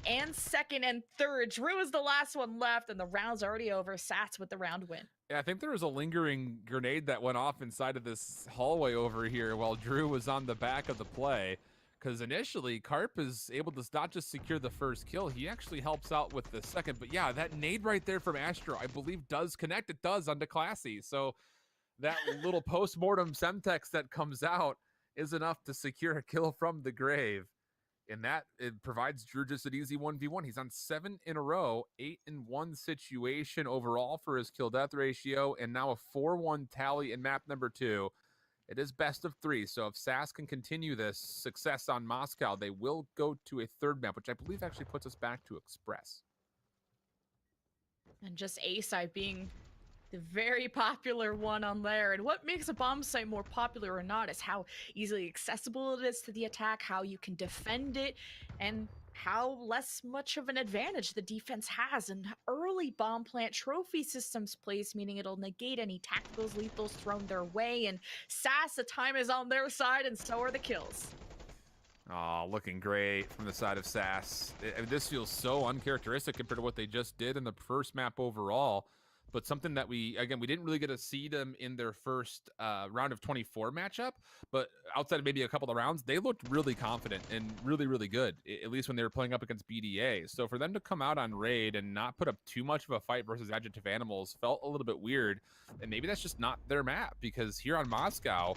and second and third. Drew is the last one left, and the round's already over. SAS with the round win. Yeah, I think there was a lingering grenade that went off inside of this hallway over here while Drew was on the back of the play. Because initially, Carp is able to not just secure the first kill, he actually helps out with the second. But yeah, that nade right there from Astro, I believe, does connect. It does onto Classy. So that little post-mortem Semtex that comes out is enough to secure a kill from the grave. And that, it provides Drew just an easy 1v1. He's on 7 in a row, 8-1 situation overall for his kill-death ratio, and now a 4-1 tally in map number 2. It is best of 3, so if SAS can continue this success on Moscow, they will go to a third map, which I believe actually puts us back to Express. And just A site being the very popular one on there. And what makes a bomb site more popular or not is how easily accessible it is to the attack, how you can defend it, and how less much of an advantage the defense has. And early bomb plant trophy systems place, meaning it'll negate any tacticals, lethals thrown their way. And SAS, the time is on their side, and so are the kills. Oh, looking great from the side of SAS. This feels so uncharacteristic compared to what they just did in the first map overall. But something that we didn't really get to see them in their first round of 24 matchup. But outside of maybe a couple of rounds, they looked really confident and really, really good, at least when they were playing up against BDA. So for them to come out on Raid and not put up too much of a fight versus Adjective Animals felt a little bit weird. And maybe that's just not their map, because here on Moscow,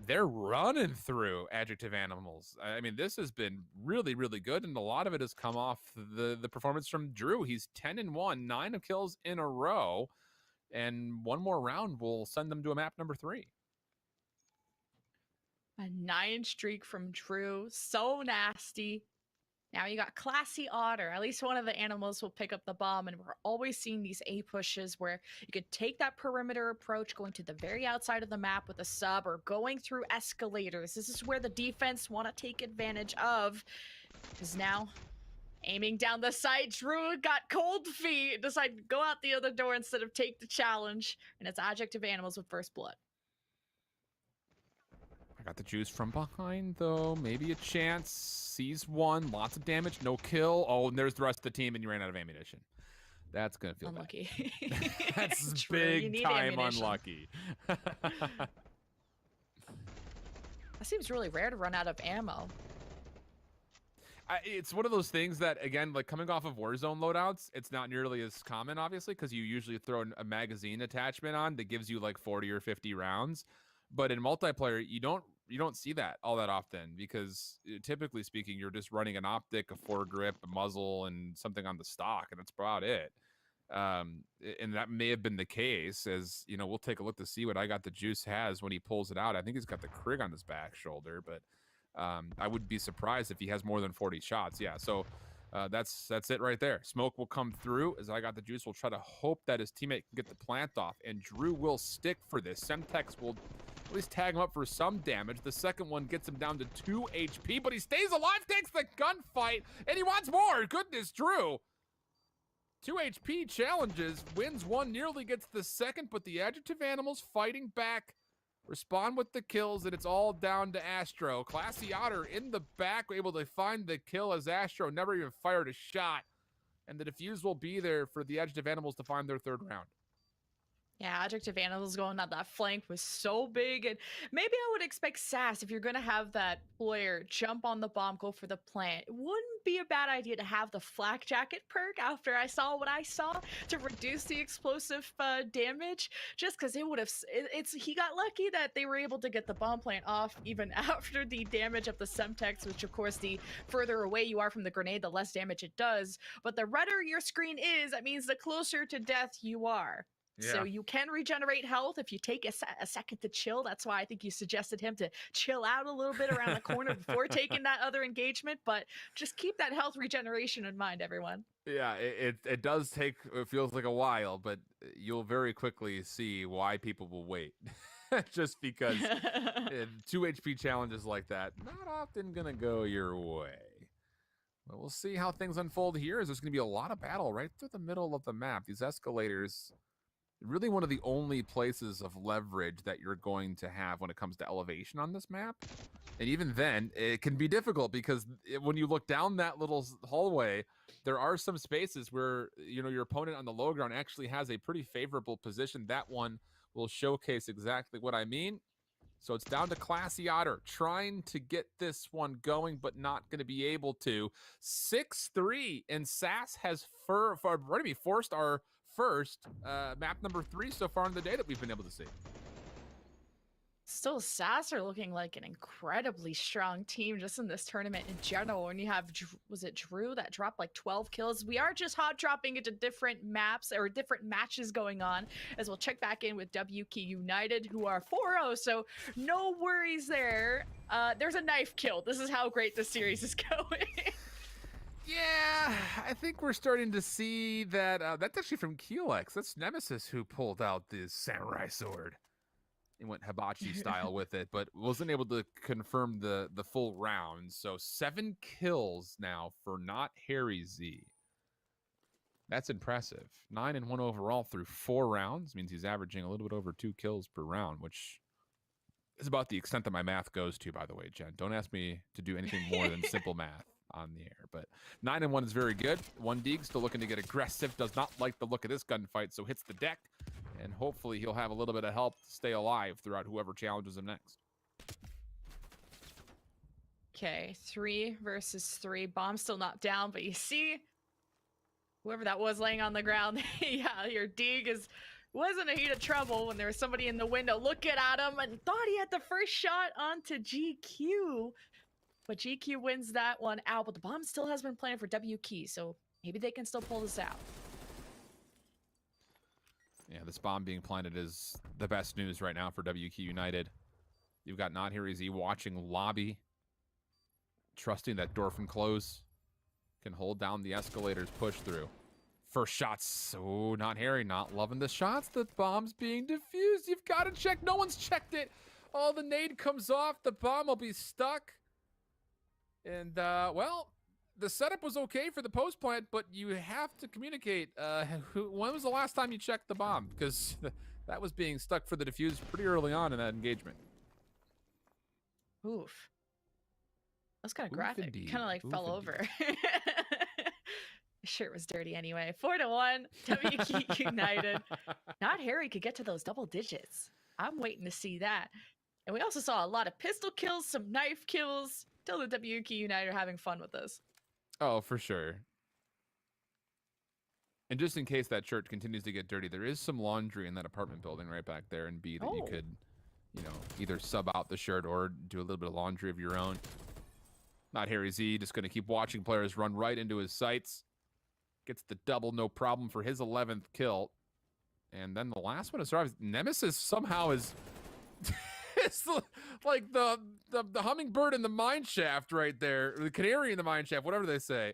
they're running through Adjective Animals. I mean, this has been really, really good, and a lot of it has come off the performance from Drew. He's 10-1, 9 kills in a row, and one more round will send them to a map number 3. A 9 streak from Drew, so nasty. Now you got Classy Otter. At least one of the animals will pick up the bomb, and we're always seeing these A pushes where you could take that perimeter approach, going to the very outside of the map with a sub, or going through escalators. This is where the defense want to take advantage of, because now aiming down the side, Drew got cold feet, decided to go out the other door instead of take the challenge, and it's Adjective Animals with first blood. I got the juice from behind, though. Maybe a chance. Sees one. Lots of damage. No kill. Oh, and there's the rest of the team, and you ran out of ammunition. That's going to feel unlucky. Bad. That's True, big time unlucky. That seems really rare to run out of ammo. It's one of those things that, again, like coming off of Warzone loadouts, it's not nearly as common, obviously, because you usually throw a magazine attachment on that gives you like 40 or 50 rounds. But in multiplayer, you don't see that all that often, because typically speaking, you're just running an optic, a foregrip, a muzzle, and something on the stock, and that's about it. And that may have been the case, as you know, we'll take a look to see what I Got the Juice has when he pulls it out. I think he's got the Krig on his back shoulder, but I would be surprised if he has more than 40 shots. Yeah, so that's it right there. Smoke will come through as I Got the Juice will try to hope that his teammate can get the plant off, and Drew will stick for this. Semtex will at least tag him up for some damage. The second one gets him down to 2 HP, but he stays alive, takes the gunfight, and he wants more. Goodness, Drew. 2 HP challenges, wins one, nearly gets the second, but the Adjective Animals fighting back, respond with the kills, and it's all down to Astro. Classy Otter in the back, able to find the kill as Astro never even fired a shot. And the defuse will be there for the Adjective Animals to find their third round. Yeah, Adjective Animals going on that flank was so big, and maybe I would expect SAS, if you're going to have that player jump on the bomb, go for the plant. It wouldn't be a bad idea to have the flak jacket perk after I saw what I saw to reduce the explosive damage, just because it would have, he got lucky that they were able to get the bomb plant off even after the damage of the Semtex, which of course the further away you are from the grenade, the less damage it does, but the redder your screen is, that means the closer to death you are. Yeah. So you can regenerate health if you take a second to chill. That's why I think you suggested him to chill out a little bit around the corner before taking that other engagement. But just keep that health regeneration in mind, everyone. Yeah, it does take, it feels like a while, but you'll very quickly see why people will wait. Just because 2 HP challenges like that, not often going to go your way. But we'll see how things unfold here, as there's going to be a lot of battle right through the middle of the map. These escalators, really one of the only places of leverage that you're going to have when it comes to elevation on this map. And even then, it can be difficult, because when you look down that little hallway, there are some spaces where, you know, your opponent on the low ground actually has a pretty favorable position. That one will showcase exactly what I mean. So it's down to Classy Otter trying to get this one going, but not going to be able to. 6-3, and SAS has already forced our first map number 3 so far in the day that we've been able to see. Still, SAS are looking like an incredibly strong team just in this tournament in general. When you have, was it Drew that dropped like 12 kills? We are just hot dropping into different maps or different matches going on, as we'll check back in with WK United, who are 4-0. So no worries there. There's a knife kill. This is how great this series is going. Yeah, I think we're starting to see that. That's actually from Keelex. That's Nemesis who pulled out the samurai sword. He went hibachi style with it, but wasn't able to confirm the full round. So 7 kills now for Not Harry Z. That's impressive. 9-1 overall through 4 rounds. Means he's averaging a little bit over 2 kills per round, which is about the extent that my math goes to, by the way, Jen. Don't ask me to do anything more than simple math on the air. But 9-1 is very good. 1Dig still looking to get aggressive. Does not like the look of this gunfight, so hits the deck. And hopefully he'll have a little bit of help to stay alive throughout whoever challenges him next. Okay, 3 versus 3. Bomb still not down, but you see, whoever that was laying on the ground, yeah, your Dig was in a heat of trouble when there was somebody in the window looking at him and thought he had the first shot onto GQ. But GQ wins that one out, but the bomb still has been playing for WK, so maybe they can still pull this out. Yeah, this bomb being planted is the best news right now for WK United. You've got Not Harry Z watching lobby, trusting that Dorfin Close can hold down the escalator's push through. First shots. Oh, Not Harry, not loving the shots. The bomb's being defused. You've got to check. No one's checked it. Oh, the nade comes off. The bomb will be stuck. And, well, the setup was okay for the post plant, but you have to communicate. When was the last time you checked the bomb? Because that was being stuck for the defuse pretty early on in that engagement. Oof. That's kind of Oof, graphic. indeed. Kind of like Oof, fell indeed. over. Shirt was dirty anyway. 4-1, WK United. Not Harry could get to those double digits. I'm waiting to see that. And we also saw a lot of pistol kills, some knife kills. Still, the WK United are having fun with this. Oh, for sure. And just in case that shirt continues to get dirty, there is some laundry in that apartment building right back there in B that you could, you know, either sub out the shirt or do a little bit of laundry of your own. Not Harry Z, just going to keep watching players run right into his sights. Gets the double, no problem for his 11th kill. And then the last one is Nemesis somehow is... It's like the hummingbird in the mine shaft right there. The canary in the mine shaft, whatever they say.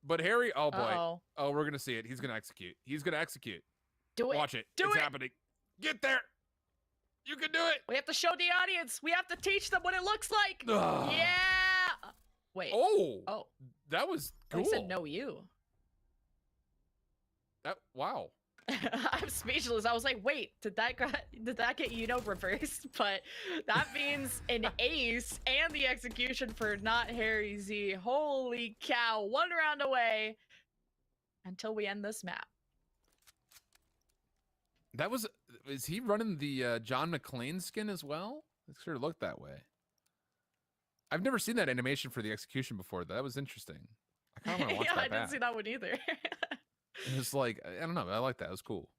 But Harry, oh boy. Uh-oh. Oh, we're going to see it. He's going to execute. He's going to execute. Do it. Watch it. Do it's it. happening. Get there. You can do it. We have to show the audience. We have to teach them what it looks like. Ugh. Yeah. Wait. Oh, that was cool. I said no you. Wow. I'm speechless. I was like, wait, did that get reversed? But that means an ace and the execution for Not Harry Z. Holy cow. 1 round away until we end this map. Is he running the John McClane skin as well? It sort of looked that way. I've never seen that animation for the execution before. That was interesting. I kind of want to watch that I didn't see that one either. It was like, I don't know. I like that. It was cool.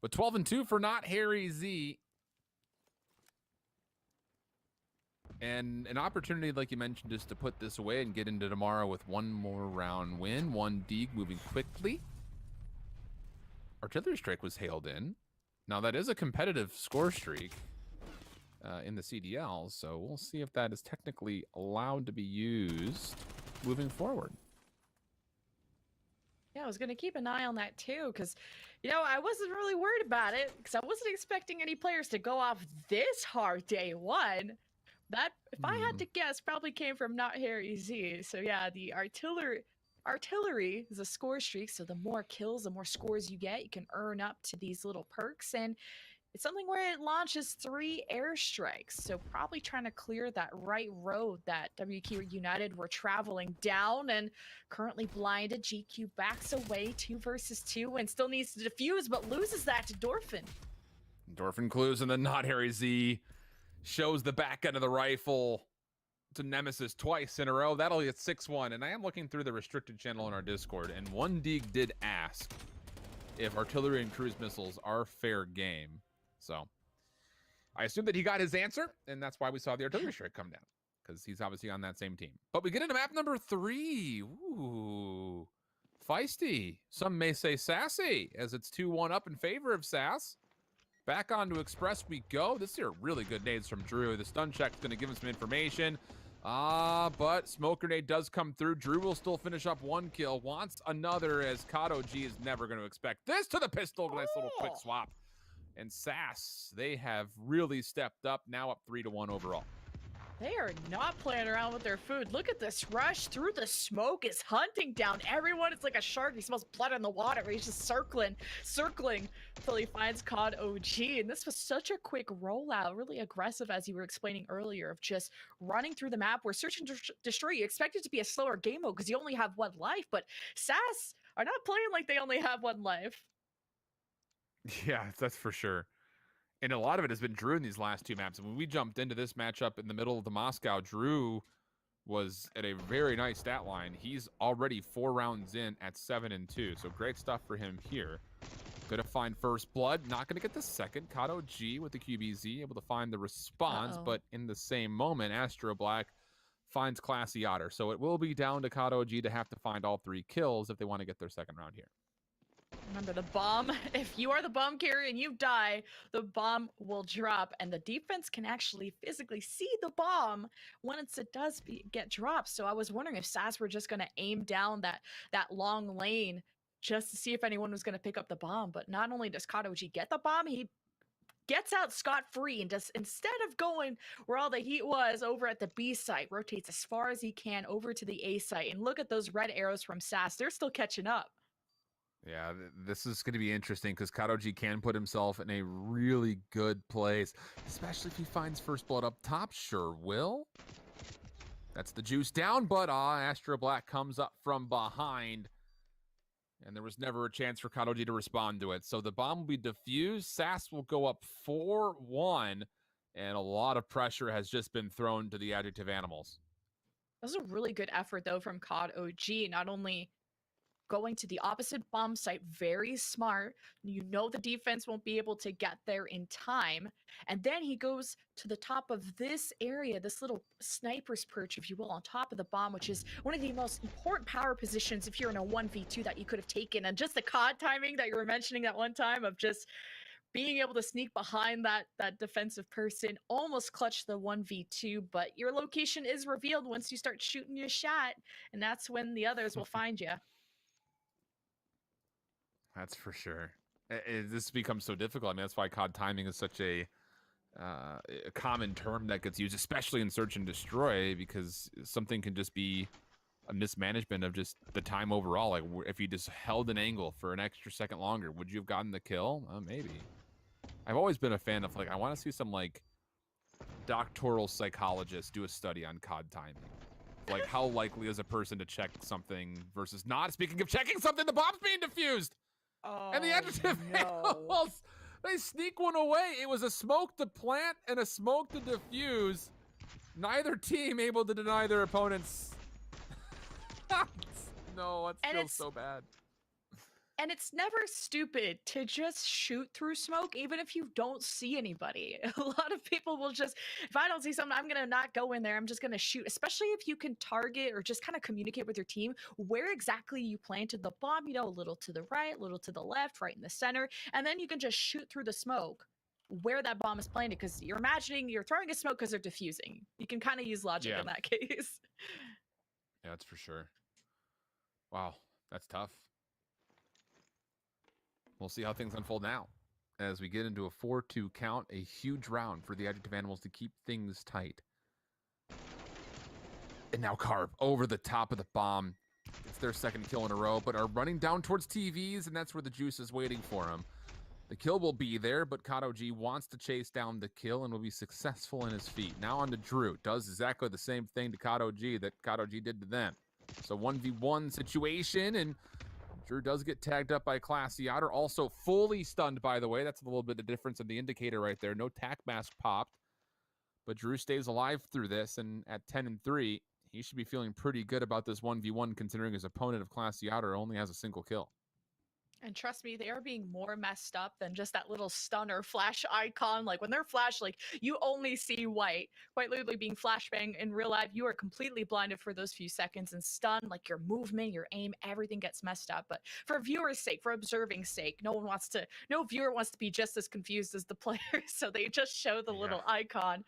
But 12-2 for Not Harry Z. And an opportunity, like you mentioned, just to put this away and get into tomorrow with 1 more round win. 1Dig moving quickly. Artillery Strike was hailed in. Now, that is a competitive score streak in the CDL, so we'll see if that is technically allowed to be used moving forward. Yeah, I was going to keep an eye on that too, because, you know, I wasn't really worried about it, because I wasn't expecting any players to go off this hard day 1. That, if I had to guess, probably came from Not Harry Z. So yeah, the artillery is a score streak, so the more kills, the more scores you get, you can earn up to these little perks, and it's something where it launches 3 airstrikes, so probably trying to clear that right road that WQ United were traveling down, and currently blinded. GQ backs away 2 versus 2 and still needs to defuse, but loses that to Dorfin. Dorfin clues, and then Not Harry Z shows the back end of the rifle to Nemesis twice in a row. That'll get 6-1, and I am looking through the restricted channel in our Discord, and 1Dig did ask if artillery and cruise missiles are fair game. So I assume that he got his answer, and that's why we saw the artillery strike come down, because he's obviously on that same team. But we get into map number 3. Ooh, feisty. Some may say sassy, as it's 2-1 up in favor of Sass. Back onto Express we go. This here really good nades from Drew. The stun check's going to give him some information. But smoke grenade does come through. Drew will still finish up 1 kill. Wants another, as Kato G is never going to expect this to the pistol. Nice little quick swap. And Sass, they have really stepped up. Now up 3-1 overall. They are not playing around with their food. Look at this rush through the smoke. Is hunting down everyone. It's like a shark. He smells blood in the water. He's just circling until he finds COD OG. And this was such a quick rollout, really aggressive, as you were explaining earlier, of just running through the map where Search and Destroy, you expect it to be a slower game mode because you only have 1 life, but Sass are not playing like they only have 1 life. Yeah, that's for sure. And a lot of it has been Drew in these last 2 maps. And when we jumped into this matchup in the middle of the Moscow, Drew was at a very nice stat line. He's already 4 rounds in at 7-2. So great stuff for him here. Gonna find first blood. Not gonna get the second. Kato G with the QBZ, able to find the response. But in the same moment, Astro Black finds Classy Otter. So it will be down to Kato G to have to find all 3 kills if they want to get their second round here. Remember the bomb, if you are the bomb carrier and you die, the bomb will drop, and the defense can actually physically see the bomb once it does get dropped. So I was wondering if Sass were just going to aim down that long lane just to see if anyone was going to pick up the bomb. But not only does Kato G get the bomb, he gets out scot-free and just, instead of going where all the heat was over at the B site, rotates as far as he can over to the A site. And look at those red arrows from Sass. They're still catching up. Yeah, this is going to be interesting because Kato G can put himself in a really good place, especially if he finds first blood up top. Sure will. That's the juice down, but Astro Black comes up from behind, and there was never a chance for Kato G to respond to it. So the bomb will be defused. Sass will go up 4-1, and a lot of pressure has just been thrown to the adjective animals. That was a really good effort, though, from COD OG. Not only going to the opposite bomb site, very smart. You know the defense won't be able to get there in time. And then he goes to the top of this area, this little sniper's perch, if you will, on top of the bomb, which is one of the most important power positions if you're in a 1v2 that you could have taken. And just the COD timing that you were mentioning that one time of just being able to sneak behind that defensive person, almost clutch the 1v2, but your location is revealed once you start shooting your shot, and that's when the others will find you. That's for sure. This becomes so difficult. I mean, that's why COD timing is such a common term that gets used, especially in Search and Destroy, because something can just be a mismanagement of just the time overall. Like, if you just held an angle for an extra second longer, would you have gotten the kill? Maybe. I've always been a fan of, like, I want to see some, like, doctoral psychologists do a study on COD timing. Like, how likely is a person to check something versus not? Speaking of checking something, the bomb's being defused! Oh, And the adjective animals, they sneak one away. It was a smoke to plant and a smoke to defuse. Neither team able to deny their opponents. No, that feels so bad. And it's never stupid to just shoot through smoke, even if you don't see anybody. A lot of people will just, if I don't see something, I'm going to not go in there. I'm just going to shoot, especially if you can target or just kind of communicate with your team where exactly you planted the bomb, you know, a little to the right, a little to the left, right in the center. And then you can just shoot through the smoke where that bomb is planted, because you're imagining you're throwing a smoke because they're diffusing. You can kind of use logic in that case. Yeah, that's for sure. Wow, that's tough. We'll see how things unfold now as we get into a 4-2 count, a huge round for the adjective animals to keep things tight. And now Carp over the top of the bomb. It's their second kill in a row, but are running down towards TVs, and that's where the juice is waiting for him. The kill will be there, but Kato G wants to chase down the kill and will be successful in his feat. Now on to Drew. Does exactly the same thing to Kato G that Kato G did to them. So 1v1 situation, and Drew does get tagged up by Classy Otter. Also fully stunned, by the way. That's a little bit of difference in the indicator right there. No tac mask popped. But Drew stays alive through this, and at 10-3, he should be feeling pretty good about this 1v1, considering his opponent of Classy Otter only has a single kill. And trust me, they are being more messed up than just that little stun or flash icon. Like when they're flash, like you only see white. Quite literally being flashbang in real life, you are completely blinded for those few seconds, and stun, like your movement, your aim, everything gets messed up. But for viewers' sake, for observing sake, no viewer wants to be just as confused as the player. So they just show the little icon.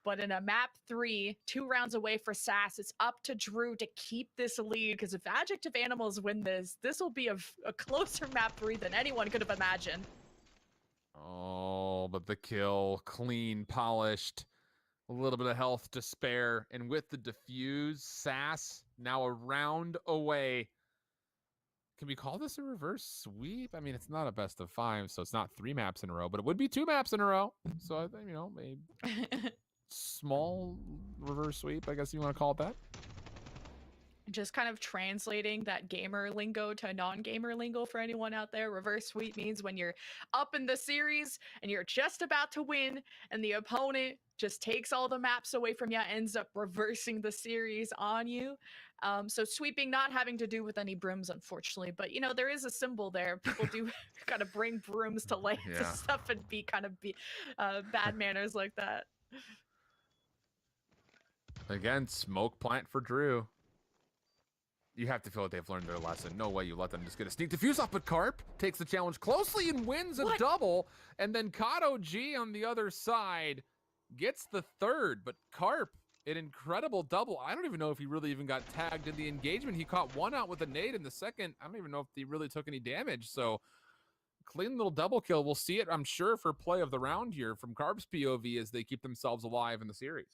But in a map 3, 2 rounds away for SAS, it's up to Drew to keep this lead, because if Adjective Animals win this, this will be a closer map 3 than anyone could have imagined. Oh, but the kill, clean, polished, a little bit of health to spare. And with the defuse, SAS now a round away. Can we call this a reverse sweep? I mean, it's not a best of 5, so it's not 3 maps in a row, but it would be 2 maps in a row. So I think, maybe small reverse sweep, I guess you want to call it that. Just kind of translating that gamer lingo to non-gamer lingo for anyone out there. Reverse sweep means when you're up in the series and you're just about to win and the opponent just takes all the maps away from you, ends up reversing the series on you. So sweeping not having to do with any brooms, unfortunately, but there is a symbol there. People do kind of bring brooms to light and stuff and be kind of bad manners like that. Again, smoke plant for Drew. You have to feel like they've learned their lesson. No way you let them just get a sneak defuse off, but Carp takes the challenge closely and wins a double. And then Kato G on the other side gets the third, but Carp, an incredible double. I don't even know if he really even got tagged in the engagement. He caught one out with a nade, and the second, I don't even know if he really took any damage. So clean little double kill. We'll see it, I'm sure, for play of the round here from Carp's POV as they keep themselves alive in the series.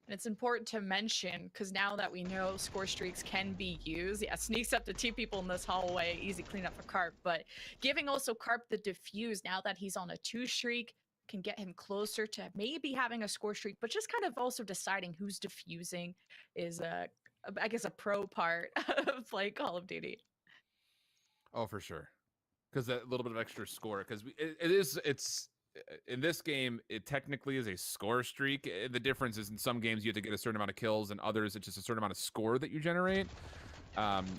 And it's important to mention, because now that we know score streaks can be used, sneaks up to 2 people in this hallway, easy cleanup for Carp, but giving also Carp the diffuse now that he's on a 2 streak can get him closer to maybe having a score streak, but just kind of also deciding who's diffusing is, I guess, a pro part of playing Call of Duty. Oh, for sure. Because that little bit of extra score, because it's in this game, it technically is a score streak. The difference is in some games you have to get a certain amount of kills, and others it's just a certain amount of score that you generate.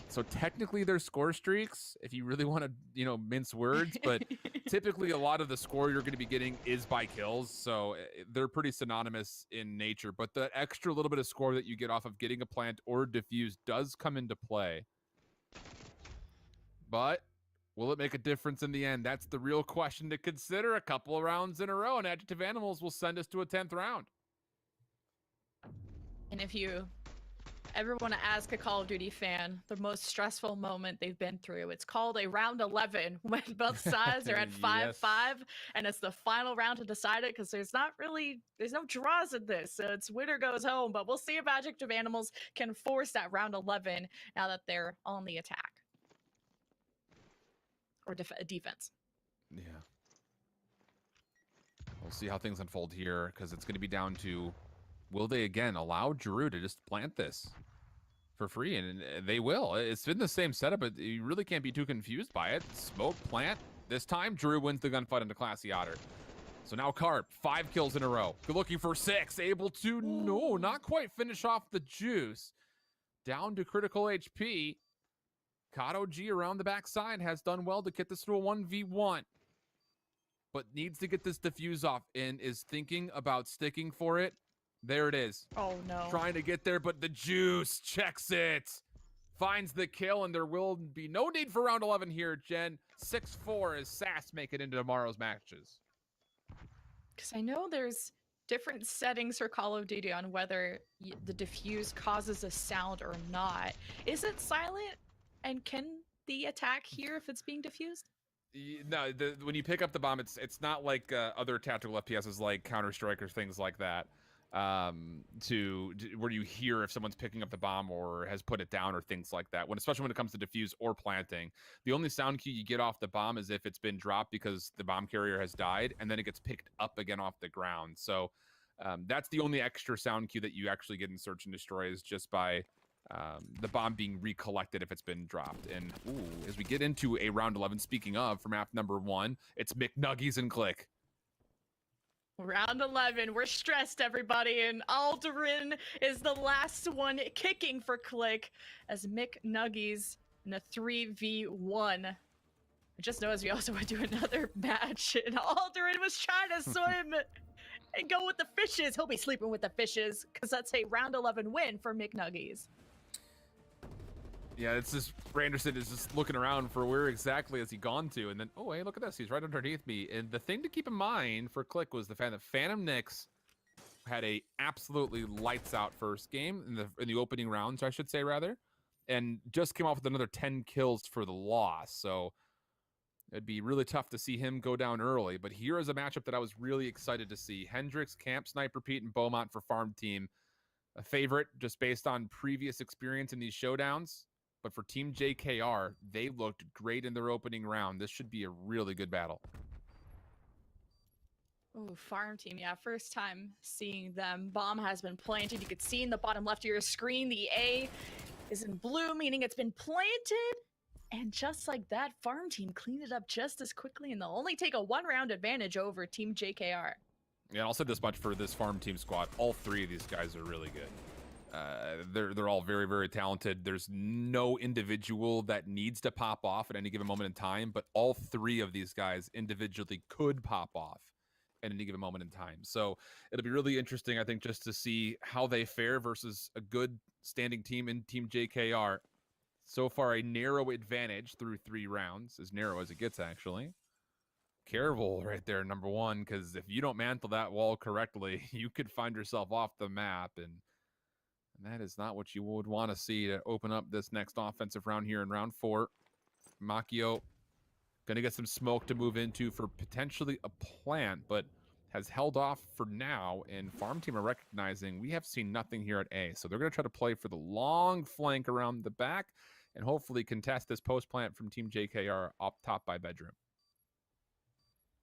So technically they're score streaks if you really want to, mince words, but typically a lot of the score you're going to be getting is by kills. So they're pretty synonymous in nature, but the extra little bit of score that you get off of getting a plant or diffuse does come into play. But will it make a difference in the end? That's the real question to consider. A couple of rounds in a row, and Adjective Animals will send us to a 10th round. And if you ever want to ask a Call of Duty fan the most stressful moment they've been through, it's called a round 11, when both sides are at 5-5, and it's the final round to decide it, because there's no draws in this, so it's winner goes home. But we'll see if Adjective Animals can force that round 11 now that they're on the attack. Or defense. Yeah. We'll see how things unfold here, because it's going to be down to, will they again allow Drew to just plant this for free? And they will. It's been the same setup, but you really can't be too confused by it. Smoke, plant. This time, Drew wins the gunfight into Classy Otter. So now Carp, 5 kills in a row. Good looking for 6. Able to, no, not quite finish off the juice. Down to critical HP. Kato G around the backside has done well to get this to a 1v1, but needs to get this diffuse off and is thinking about sticking for it. There it is. Oh no. Trying to get there, but the juice checks it. Finds the kill, and there will be no need for round 11 here, Jen. 6-4 as SAS make it into tomorrow's matches. Because I know there's different settings for Call of Duty on whether the diffuse causes a sound or not. Is it silent? And can the attack hear if it's being diffused? No, when you pick up the bomb, it's not like other tactical FPSs like Counter-Strike or things like that, where you hear if someone's picking up the bomb or has put it down or things like that. Especially when it comes to defuse or planting, the only sound cue you get off the bomb is if it's been dropped because the bomb carrier has died, and then it gets picked up again off the ground. So that's the only extra sound cue that you actually get in Search and Destroy, is just by the bomb being recollected if it's been dropped. And as we get into a round 11, speaking of, for map number 1, it's McNuggies and Click. Round 11, we're stressed, everybody, and Alderin is the last one kicking for Click as McNuggies in a 3v1. Just noticed we also went to another match, and Alderin was trying to swim and go with the fishes. He'll be sleeping with the fishes, because that's a round 11 win for McNuggies. Yeah, it's just Randerson is just looking around for where exactly has he gone to, and then, oh, hey, look at this. He's right underneath me. And the thing to keep in mind for Click was the fact that Phantom Nix had a absolutely lights out first game in the opening rounds, I should say, rather, and just came off with another 10 kills for the loss. So it'd be really tough to see him go down early. But here is a matchup that I was really excited to see. Hendrix, Camp Sniper Pete, and Beaumont for Farm Team. A favorite just based on previous experience in these showdowns. But for Team JKR, they looked great in their opening round. This should be a really good battle. Oh, Farm Team, yeah, first time seeing them. Bomb has been planted. You could see in the bottom left of your screen, the A is in blue, meaning it's been planted. And just like that, Farm Team cleaned it up just as quickly, and they'll only take a 1-round advantage over Team JKR. Yeah, I'll say this much for this Farm Team squad. All three of these guys are really good. They're all very, very talented. There's no individual that needs to pop off at any given moment in time, but all three of these guys individually could pop off at any given moment in time. So it'll be really interesting, I think, just to see how they fare versus a good standing team in Team JKR. So far, a narrow advantage through 3 rounds, as narrow as it gets, actually. Careful right there, number one, because if you don't mantle that wall correctly, you could find yourself off the map, and that is not what you would want to see to open up this next offensive round here in round 4. Macchio going to get some smoke to move into for potentially a plant, but has held off for now, and Farm Team are recognizing we have seen nothing here at A. So they're going to try to play for the long flank around the back and hopefully contest this post plant from Team JKR up top by Bedroom.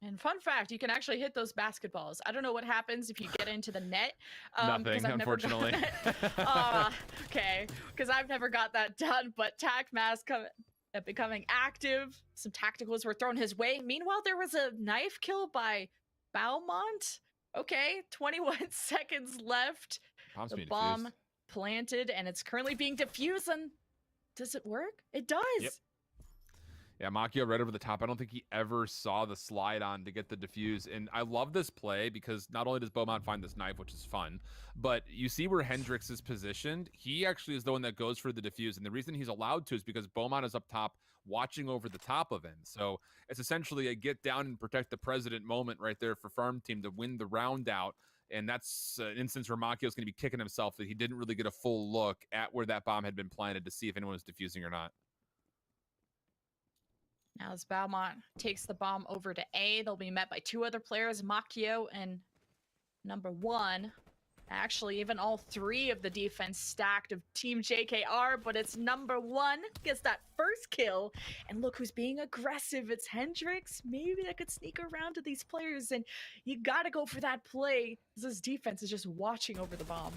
And fun fact, you can actually hit those basketballs. I don't know what happens if you get into the net. Nothing, unfortunately. Okay, because I've never got that done, but TacMass becoming active. Some tacticals were thrown his way. Meanwhile, there was a knife kill by Beaumont. Okay, 21 seconds left. The bomb planted, and it's currently being defused. And does it work? It does. Yep. Yeah, Macchio right over the top. I don't think he ever saw the slide on to get the defuse. And I love this play because not only does Beaumont find this knife, which is fun, but you see where Hendrix is positioned. He actually is the one that goes for the defuse. And the reason he's allowed to is because Beaumont is up top watching over the top of him. So it's essentially a get down and protect the president moment right there for Farm Team to win the round out. And that's an instance where Macchio is going to be kicking himself that he didn't really get a full look at where that bomb had been planted to see if anyone was defusing or not. Now as Beaumont takes the bomb over to A, they'll be met by 2 other players, Macchio and number 1. Actually, even all 3 of the defense stacked of Team JKR, but it's number 1 gets that first kill. And look who's being aggressive. It's Hendrix. Maybe that could sneak around to these players, and you gotta go for that play. This defense is just watching over the bomb.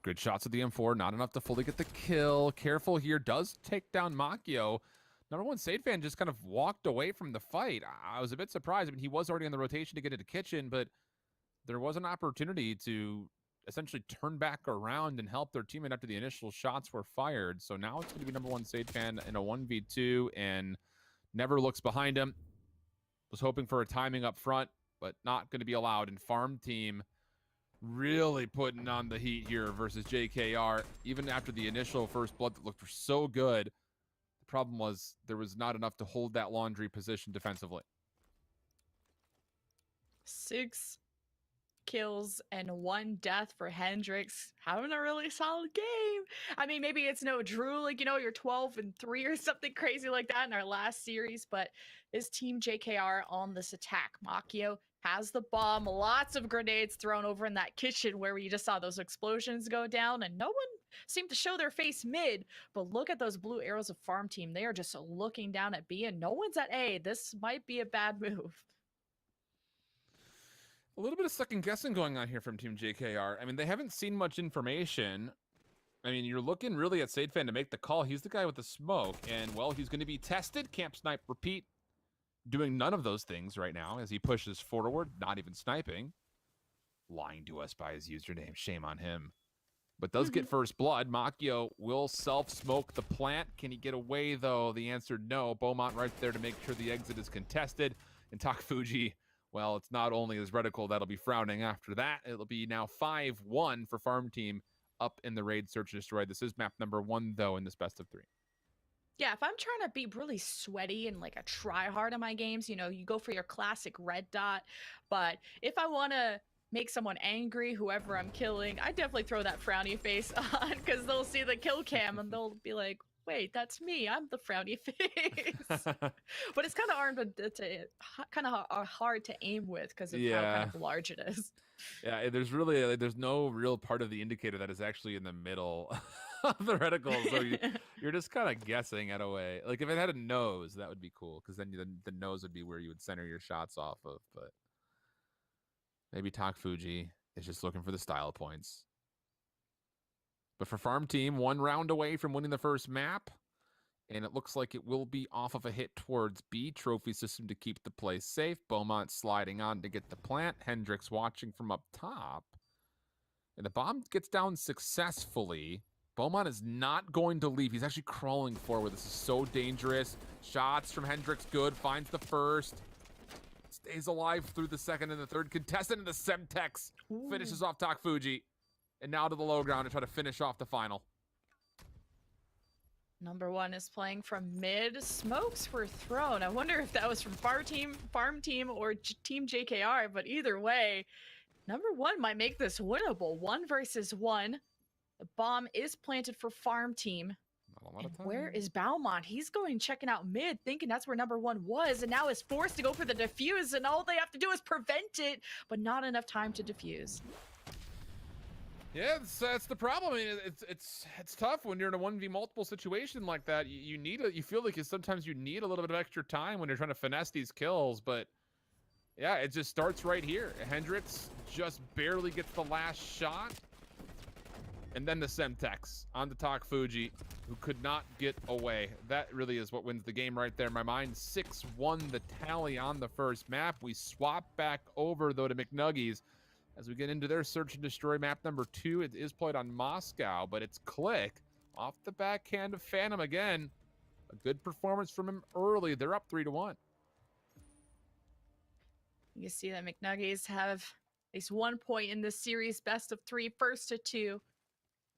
Good shots with the M4, not enough to fully get the kill. Careful here, does take down Macchio. Number 1 Sade fan just kind of walked away from the fight. I was a bit surprised. I mean, he was already on the rotation to get into kitchen, but there was an opportunity to essentially turn back around and help their teammate after the initial shots were fired. So now it's going to be number 1 Sade fan in a 1v2 and never looks behind him. Was hoping for a timing up front, but not going to be allowed. And Farm Team really putting on the heat here versus JKR. Even after the initial first blood that looked so good, the problem was there was not enough to hold that laundry position defensively. 6 kills and 1 death for Hendrix. Having a really solid game. I mean, maybe it's no Drew, like, you know, you're 12-3 or something crazy like that in our last series, but is Team JKR on this attack? Macchio has the bomb, lots of grenades thrown over in that kitchen where we just saw those explosions go down, and no one seemed to show their face mid, but look at those blue arrows of Farm Team. They are just looking down at B, and no one's at A. This might be a bad move. A little bit of second guessing going on here from Team JKR. I mean, they haven't seen much information. I mean, you're looking really at Sadefan to make the call. He's the guy with the smoke, and well, he's going to be tested. Camp snipe, repeat. Doing none of those things right now as he pushes forward, not even sniping. Lying to us by his username. Shame on him. but does get first blood. Makio will self-smoke the plant. Can he get away, though? The answer, no. Beaumont right there to make sure the exit is contested. And Takafuji, well, it's not only his reticle that'll be frowning after that. It'll be now 5-1 for Farm Team up in the raid Search and Destroy. This is map number 1, though, in this best of 3. Yeah, if I'm trying to be really sweaty and like a try hard in my games, you know, you go for your classic red dot. But if I want to make someone angry, whoever I'm killing, I definitely throw that frowny face on, because they'll see the kill cam and they'll be like, wait, that's me. I'm the frowny face. But it's kind of hard to aim with because of how kind of large it is. Yeah, there's no real part of the indicator that is actually in the middle of the reticle, so you're just kind of guessing at a way. Like if it had a nose, that would be cool, because then the nose would be where you would center your shots off of. But maybe Takafuji is just looking for the style points. But for Farm Team, 1 round away from winning the first map. And it looks like it will be off of a hit towards B. Trophy system to keep the play safe. Beaumont sliding on to get the plant. Hendricks watching from up top. And the bomb gets down successfully. Beaumont is not going to leave. He's actually crawling forward. This is so dangerous. Shots from Hendricks, good. Finds the first. Stays alive through the second and the third. Contestant in the Semtex finishes off Takafuji. And now to the low ground to try to finish off the final. Number 1 is playing from mid. Smokes were thrown. I wonder if that was from Farm Team or Team JKR, but either way, number 1 might make this winnable. 1 versus 1. The bomb is planted for Farm Team. Not a lot of time. Where is Beaumont? He's going checking out mid, thinking that's where number 1 was, and now is forced to go for the defuse, and all they have to do is prevent it, but not enough time to defuse. Yeah, that's the problem. I mean, it's tough when you're in a 1v multiple situation like that. You feel like sometimes you need a little bit of extra time when you're trying to finesse these kills, but yeah, it just starts right here. Hendricks just barely gets the last shot. And then the Semtex on the Takafuji, who could not get away. That really is what wins the game right there in my mind. 6-1 the tally on the first map. We swap back over, though, to McNuggies as we get into their Search and Destroy map number 2. It is played on Moscow, but it's Click off the backhand of Phantom again. A good performance from him early. They're up 3-1. You see that McNuggies have at least 1 point in this series, best of 3, first to 2.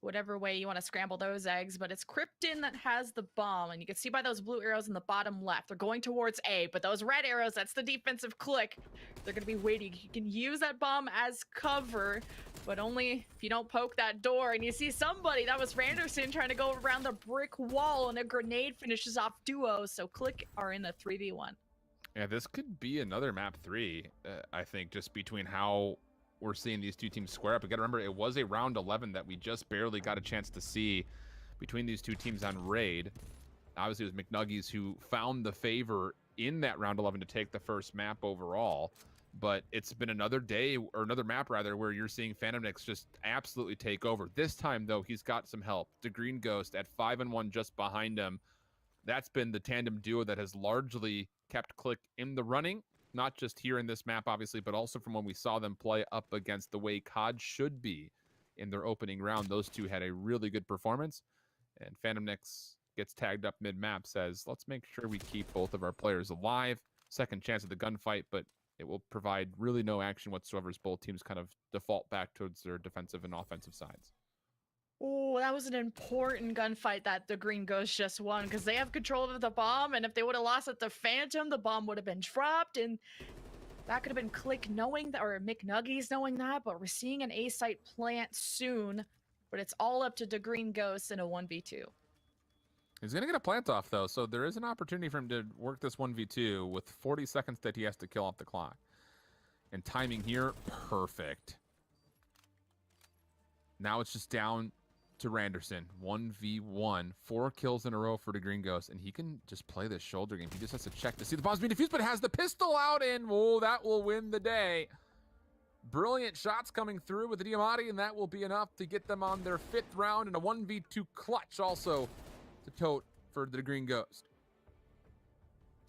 Whatever way you want to scramble those eggs, but it's Krypton that has the bomb, and you can see by those blue arrows in the bottom left, they're going towards A, but those red arrows, that's the defensive Click. They're going to be waiting. You can use that bomb as cover, but only if you don't poke that door. And you see somebody, that was Randerson, trying to go around the brick wall, and a grenade finishes off Duo, so Click are in the 3v1. Yeah, this could be another map 3, I think, just between how we're seeing these two teams square up. You got to remember, it was a round 11 that we just barely got a chance to see between these two teams on raid. Obviously, it was McNuggies who found the favor in that round 11 to take the first map overall. But it's been another day, or another map rather, where you're seeing Phantom Nix just absolutely take over. This time, though, he's got some help. The Green Ghost at 5-1 just behind him. That's been the tandem duo that has largely kept Click in the running. Not just here in this map, obviously, but also from when we saw them play up against the way COD should be in their opening round. Those two had a really good performance. And Phantom Nix gets tagged up mid-map, says, let's make sure we keep both of our players alive. Second chance at the gunfight, but it will provide really no action whatsoever as both teams kind of default back towards their defensive and offensive sides. Oh, that was an important gunfight that the Green Ghost just won, because they have control of the bomb, and if they would have lost at the Phantom, the bomb would have been dropped, and that could have been Click knowing that, or McNuggies knowing that, but we're seeing an A-site plant soon, but it's all up to the Green Ghost in a 1v2. He's going to get a plant off, though, so there is an opportunity for him to work this 1v2 with 40 seconds that he has to kill off the clock. And timing here, perfect. Now it's just down to Randerson, 1v1, 4 kills in a row for the Green Ghost, and he can just play this shoulder game. He just has to check to see the bomb's being defused, but has the pistol out, and oh, that will win the day. Brilliant shots coming through with the Diamatti, and that will be enough to get them on their 5th round, and a 1v2 clutch also to tote for the Green Ghost.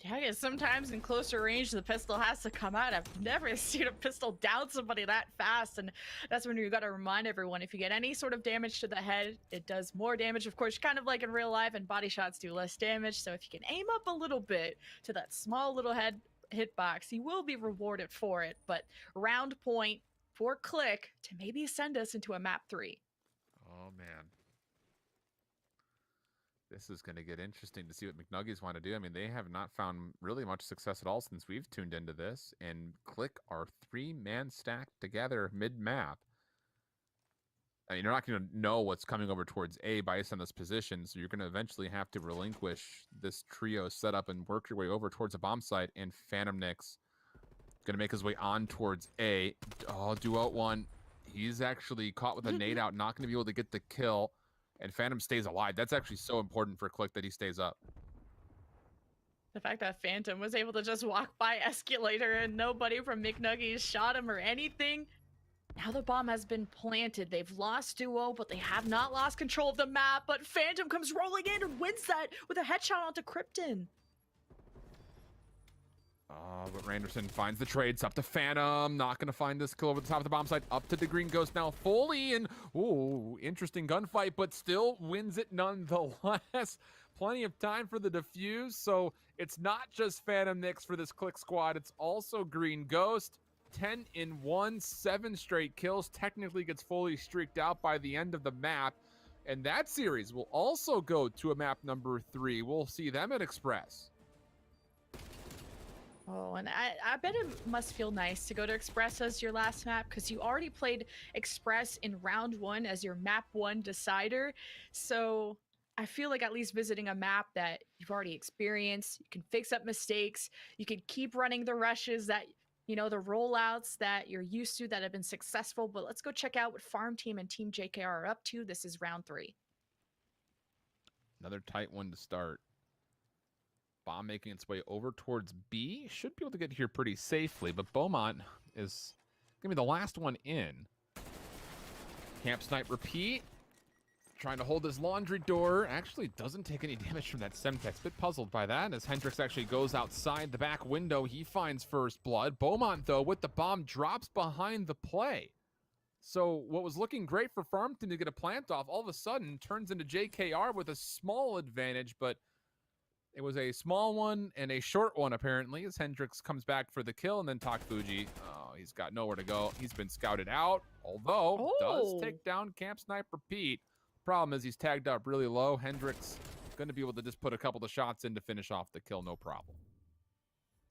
Yeah, I guess sometimes in closer range, the pistol has to come out. I've never seen a pistol down somebody that fast. And that's when you got to remind everyone, if you get any sort of damage to the head, it does more damage. Of course, kind of like in real life, and body shots do less damage. So if you can aim up a little bit to that small little head hitbox, you will be rewarded for it. But round point for Click to maybe send us into a map 3. Oh, man. This is going to get interesting to see what McNuggies want to do. I mean, they have not found really much success at all since we've tuned into this. And Click are 3-man stacked together mid-map. I mean, you're not going to know what's coming over towards A based on this position, so you're going to eventually have to relinquish this trio setup and work your way over towards a bomb site. And Phantom Nix going to make his way on towards A. Oh, duo 1. He's actually caught with a nade out, not going to be able to get the kill. And Phantom stays alive. That's actually so important for Click that he stays up. The fact that Phantom was able to just walk by Escalator and nobody from McNuggies shot him or anything. Now the bomb has been planted. They've lost duo, but they have not lost control of the map. But Phantom comes rolling in and wins that with a headshot onto Krypton. But Randerson finds the trade. It's up to Phantom. Not going to find this kill over the top of the bomb site. Up to the Green Ghost now fully. And, ooh, interesting gunfight, but still wins it nonetheless. Plenty of time for the defuse. So it's not just Phantom Nix for this Click squad. It's also Green Ghost. 10 in 1, 7 straight kills. Technically gets fully streaked out by the end of the map. And that series will also go to a map number 3. We'll see them at Express. Oh, and I bet it must feel nice to go to Express as your last map, because you already played Express in round 1 as your map 1 decider. So I feel like at least visiting a map that you've already experienced, you can fix up mistakes, you can keep running the rushes that, you know, the rollouts that you're used to that have been successful. But let's go check out what Farm Team and Team JKR are up to. This is round 3. Another tight one to start. Bomb making its way over towards B. Should be able to get here pretty safely, but Beaumont is going to be the last one in. Camp Snipe repeat. Trying to hold his laundry door. Actually doesn't take any damage from that Semtex. Bit puzzled by that as Hendrix actually goes outside the back window. He finds first blood. Beaumont, though, with the bomb, drops behind the play. So what was looking great for Farmington to get a plant off, all of a sudden turns into JKR with a small advantage, but it was a small one and a short one, apparently, as Hendrix comes back for the kill, and then Takfuji, oh, he's got nowhere to go. He's been scouted out, although does take down Camp Sniper Pete. Problem is he's tagged up really low. Hendrix going to be able to just put a couple of shots in to finish off the kill, no problem.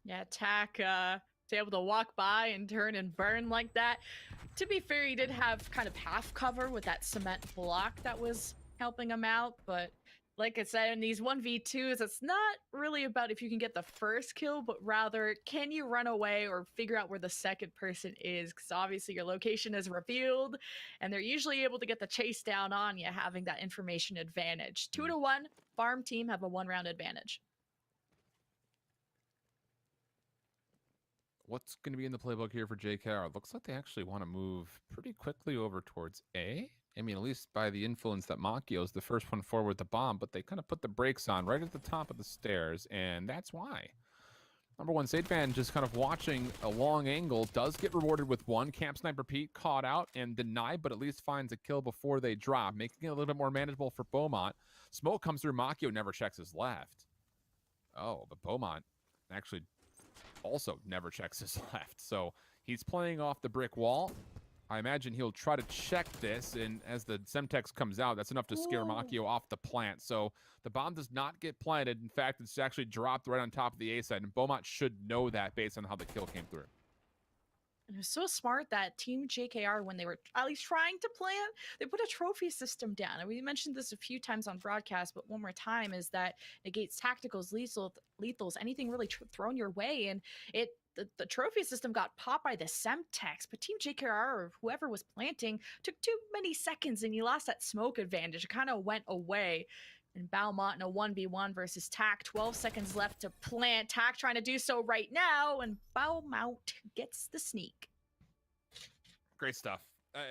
Yeah, Tak to able to walk by and turn and burn like that. To be fair, he did have kind of half cover with that cement block that was helping him out, but like I said, in these 1v2s, it's not really about if you can get the first kill, but rather, can you run away or figure out where the second person is? Because obviously your location is revealed, and they're usually able to get the chase down on you, having that information advantage. 2-1, Farm Team have a 1-round advantage. What's going to be in the playbook here for JKR? Looks like they actually want to move pretty quickly over towards A. I mean, at least by the influence that Makio's the first one forward with the bomb, but they kind of put the brakes on right at the top of the stairs, and that's why. Number 1, Sadefan just kind of watching a long angle, does get rewarded with 1. Camp Sniper Pete caught out and denied, but at least finds a kill before they drop, making it a little bit more manageable for Beaumont. Smoke comes through, Makio never checks his left. Oh, but Beaumont actually also never checks his left, so he's playing off the brick wall. I imagine he'll try to check this, and as the Semtex comes out, that's enough to scare Makio off the plant. So the bomb does not get planted. In fact, it's actually dropped right on top of the A side, and Beaumont should know that based on how the kill came through. It was so smart that Team JKR, when they were at least trying to plant, they put a trophy system down. And we mentioned this a few times on broadcast, but one more time, is that negates tacticals, lethals, anything really thrown your way. And the trophy system got popped by the Semtex, but Team JKR or whoever was planting took too many seconds and you lost that smoke advantage. It kind of went away. And Beaumont in a 1v1 versus Tak, 12 seconds left to plant. Tak trying to do so right now, and Beaumont gets the sneak. Great stuff.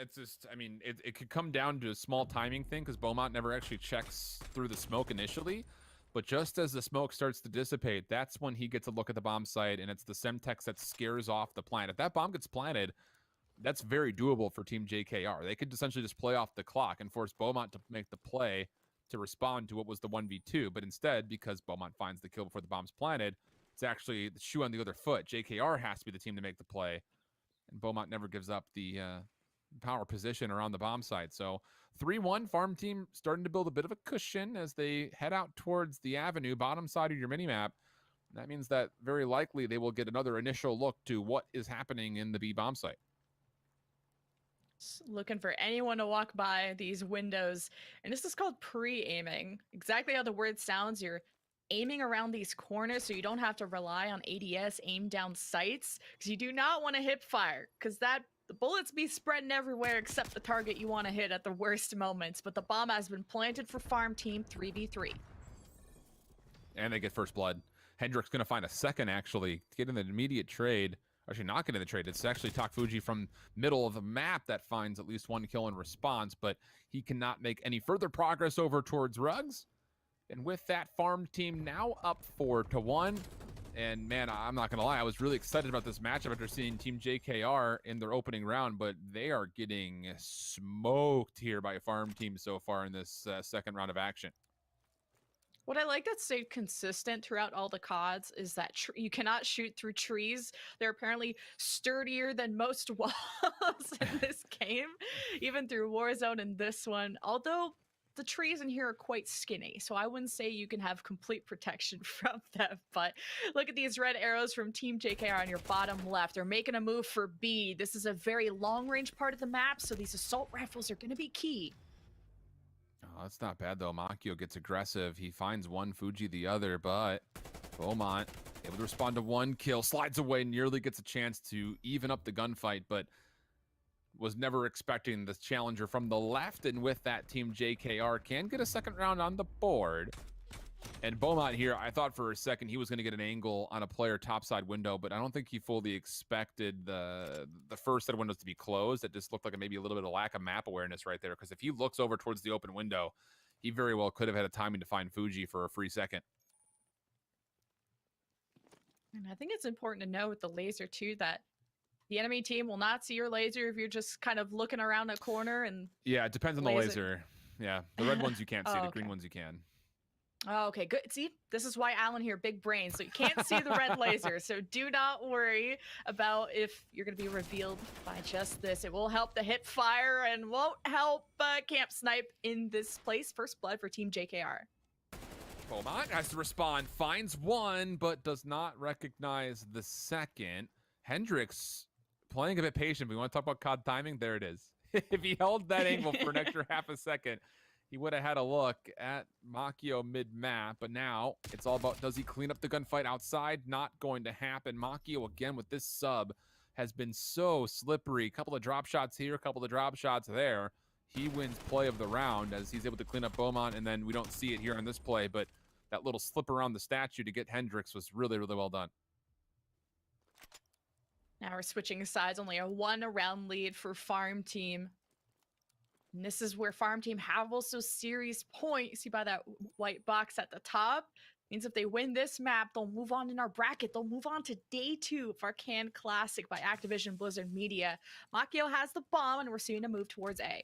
It's just, I mean, it could come down to a small timing thing because Beaumont never actually checks through the smoke initially. But just as the smoke starts to dissipate, that's when he gets a look at the bomb site, and it's the Semtex that scares off the plant. If that bomb gets planted, that's very doable for Team JKR. They could essentially just play off the clock and force Beaumont to make the play to respond to what was the 1v2. But instead, because Beaumont finds the kill before the bomb's planted, it's actually the shoe on the other foot. JKR has to be the team to make the play, and Beaumont never gives up the power position around the bomb site. So 3-1, farm team starting to build a bit of a cushion as they head out towards the avenue, bottom side of your minimap. That means that very likely they will get another initial look to what is happening in the B bomb site. Looking for anyone to walk by these windows. And this is called pre-aiming. Exactly how the word sounds. You're aiming around these corners so you don't have to rely on ADS aim down sights, because you do not want to hip fire, because the bullets be spreading everywhere except the target you want to hit at the worst moments. But the bomb has been planted for farm team 3v3. And they get first blood. Hendrick's going to find a second, actually, to get in the immediate trade. Actually, not getting the trade. It's actually Takfuji from middle of the map that finds at least one kill in response, but he cannot make any further progress over towards Ruggs. And with that, farm team now up 4-1. And man, I'm not going to lie, I was really excited about this matchup after seeing Team JKR in their opening round, but they are getting smoked here by a farm team so far in this second round of action. What I like that stayed consistent throughout all the CODs is that you cannot shoot through trees. They're apparently sturdier than most walls in this game, even through Warzone and this one. Although the trees in here are quite skinny, so I wouldn't say you can have complete protection from them. But look at these red arrows from Team JKR on your bottom left. They're making a move for B. This is a very long-range part of the map, so these assault rifles are going to be key. Oh, that's not bad, though. Makio gets aggressive. He finds one, Fuji the other, but Beaumont able to respond to one kill, slides away, nearly gets a chance to even up the gunfight, but was never expecting the challenger from the left. And with that, Team JKR can get a second round on the board. And Beaumont here, I thought for a second he was going to get an angle on a player topside window, but I don't think he fully expected the first set of windows to be closed. It just looked like maybe a little bit of lack of map awareness right there, because if he looks over towards the open window, he very well could have had a timing to find Fuji for a free second. And I think it's important to know with the laser too that the enemy team will not see your laser if you're just kind of looking around a corner. And yeah, it depends on the laser. Yeah, the red ones you can't see, the green ones you can. Oh, okay, good. See, this is why Alan here, big brain. So you can't see the red laser. So do not worry about if you're going to be revealed by just this. It will help the hip fire and won't help camp snipe in this place. First blood for Team JKR. Beaumont has to respond, finds one, but does not recognize the second. Hendricks playing a bit patient. We want to talk about COD timing. There it is. If he held that angle for an extra half a second, he would have had a look at Makio mid-map, but now it's all about, does he clean up the gunfight outside? Not going to happen. Makio, again, with this sub, has been so slippery. A couple of drop shots here, a couple of drop shots there. He wins play of the round as he's able to clean up Beaumont, and then we don't see it here on this play, but that little slip around the statue to get Hendricks was really, really well done. Now we're switching sides, only a 1-round lead for farm team. And this is where farm team have also series point. You see by that white box at the top. Means if they win this map, they'll move on in our bracket. They'll move on to day 2 of our Cannes Classic by Activision Blizzard Media. Makio has the bomb, and we're seeing a move towards A.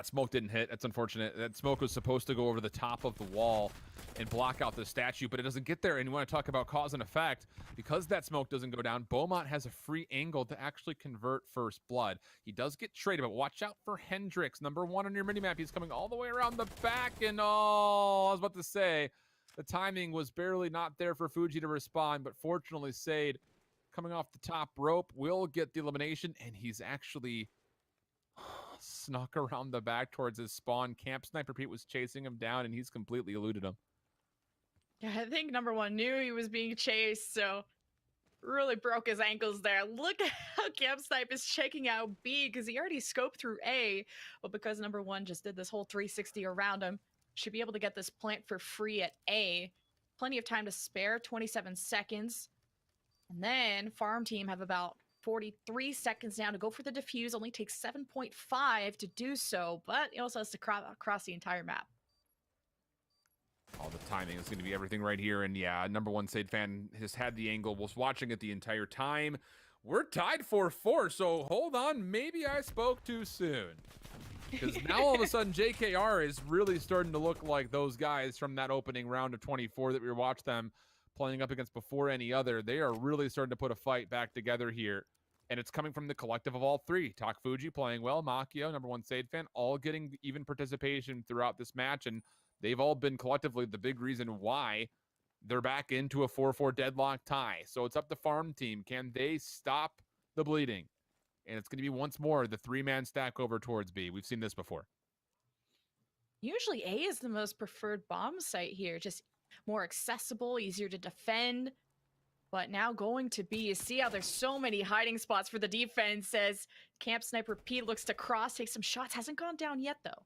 Smoke didn't hit. That's unfortunate. That smoke was supposed to go over the top of the wall and block out the statue, but it doesn't get there. And you want to talk about cause and effect. Because that smoke doesn't go down, Beaumont has a free angle to actually convert first blood. He does get traded, but watch out for Hendricks. Number 1 on your minimap. He's coming all the way around the back. And oh, I was about to say, the timing was barely not there for Fuji to respond, but fortunately, Sade, coming off the top rope, will get the elimination, and he's actually snuck around the back towards his spawn. Camp Sniper Pete was chasing him down, and he's completely eluded him. Yeah, I think number 1 knew he was being chased, so really broke his ankles there. Look at how Camp Snipe is checking out B, because he already scoped through A, but because number 1 just did this whole 360 around him, should be able to get this plant for free at A. Plenty of time to spare, 27 seconds. And then farm team have about 43 seconds now to go for the defuse. Only takes 7.5 to do so, but he also has to cross the entire map. All the timing is going to be everything right here. And yeah, number one Sade fan has had the angle, was watching it the entire time. We're tied 4-4, so hold on. Maybe I spoke too soon. Because now all of a sudden JKR is really starting to look like those guys from that opening round of 24 that we watched them playing up against before any other. They are really starting to put a fight back together here. And it's coming from the collective of all three. Tak Fuji playing well, Makio, number one Sade fan, all getting even participation throughout this match. And they've all been collectively the big reason why they're back into a 4-4 deadlock tie. So it's up to Farm Team. Can they stop the bleeding? And it's going to be once more the three-man stack over towards B. We've seen this before. Usually A is the most preferred bomb site here. Just more accessible, easier to defend. But now going to B, you see how there's so many hiding spots for the defense as Camp Sniper Pete looks to cross, take some shots. Hasn't gone down yet, though.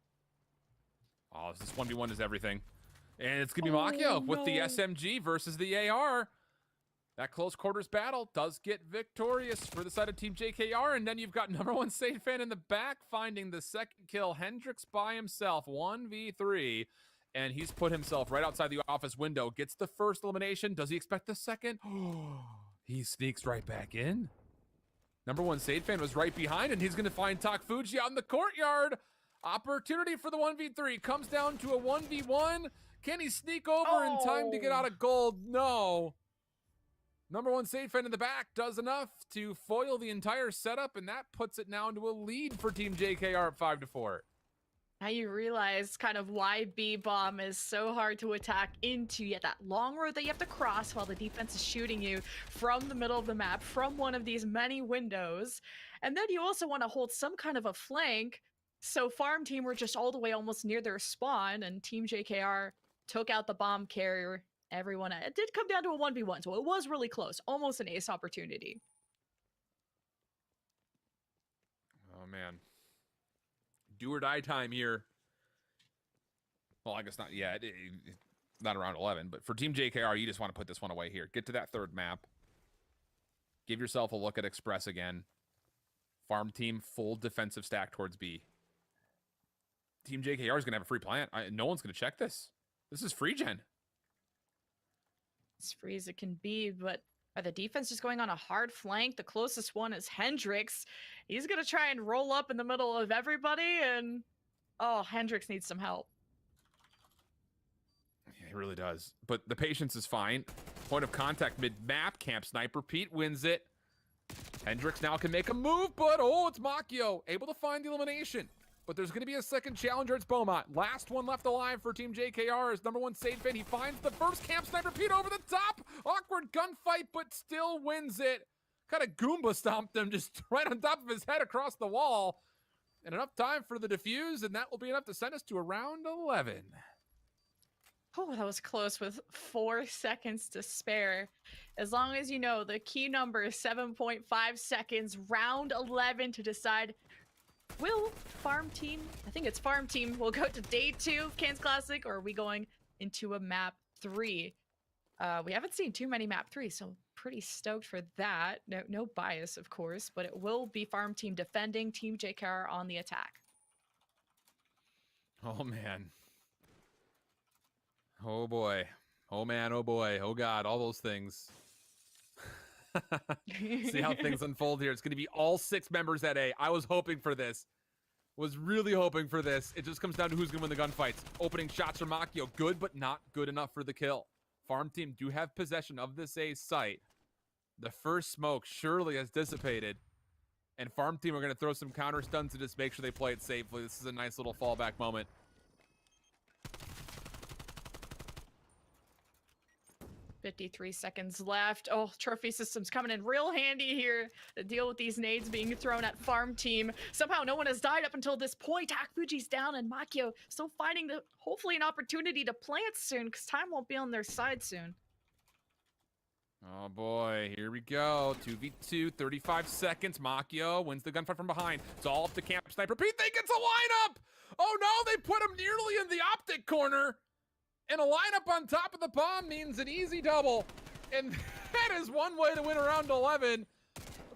Oh, this 1v1 is everything. And it's going to be Makio with the SMG versus the AR. That close quarters battle does get victorious for the side of Team JKR. And then you've got number one Sade fan in the back finding the second kill. Hendrix by himself, 1v3. And he's put himself right outside the office window. Gets the first elimination. Does he expect the second? He sneaks right back in. Number one Sade fan was right behind, and he's going to find Tak Fuji out in the courtyard. Opportunity for the 1v3. Comes down to a 1v1. Can he sneak over in time to get out of gold? No. Number one Sade fan in the back does enough to foil the entire setup, and that puts it now into a lead for Team JKR at 5-4. Now you realize kind of why B-bomb is so hard to attack into. Yet that long road that you have to cross while the defense is shooting you from the middle of the map, from one of these many windows. And then you also want to hold some kind of a flank. So Farm Team were just all the way almost near their spawn, and Team JKR took out the bomb carrier. Everyone, it did come down to a 1v1, so it was really close. Almost an ace opportunity. Oh, man. Do or die time here. Well, I guess not yet. Not around 11, but for Team JKR, you just want to put this one away here. Get to that third map. Give yourself a look at Express again. Farm Team, full defensive stack towards B. Team JKR is going to have a free plant. No one's going to check this. This is free gen. As free as it can be, but are the defense just going on a hard flank? The closest one is Hendrix. He's going to try and roll up in the middle of everybody, and oh, Hendrix needs some help. Yeah, he really does. But the patience is fine. Point of contact mid-map. Camp Sniper Pete wins it. Hendrix now can make a move, but oh, it's Makio able to find the elimination. But there's going to be a second challenger. It's Beaumont. Last one left alive for Team JKR is number one Sade fan. He finds the first Camp Sniper Pete over the top. Awkward gunfight, but still wins it. Kind of Goomba stomped him just right on top of his head across the wall. And enough time for the defuse, and that will be enough to send us to around 11. Oh, that was close with 4 seconds to spare. As long as you know the key number is 7.5 seconds, round 11 to decide. Will Farm Team, I think it's Farm Team, will go to day 2 of Cairns Classic, or are we going into a map 3? We haven't seen too many map 3, so pretty stoked for that. No bias, of course, but it will be Farm Team defending, Team JKR on the attack. Oh, man. Oh, boy. Oh, man. Oh, boy. Oh, God. All those things. See how things unfold here. It's going to be all 6 members at A. I was hoping for this. Was really hoping for this. It just comes down to who's going to win the gunfights. Opening shots from Makio. Good, but not good enough for the kill. Farm Team do have possession of this A site. The first smoke surely has dissipated. And Farm Team are going to throw some counter stuns to just make sure they play it safely. This is a nice little fallback moment. 53 seconds left. Oh, trophy system's coming in real handy here to deal with these nades being thrown at Farm Team. Somehow no one has died up until this point. Tak Fuji's down and Makio still finding hopefully an opportunity to plant soon because time won't be on their side soon. Oh boy, here we go. 2v2, 35 seconds. Makio wins the gunfight from behind. It's all up to Camp Sniper Pete. They gets a lineup! Oh no, they put him nearly in the optic corner. And a lineup on top of the bomb means an easy double. And that is one way to win around 11.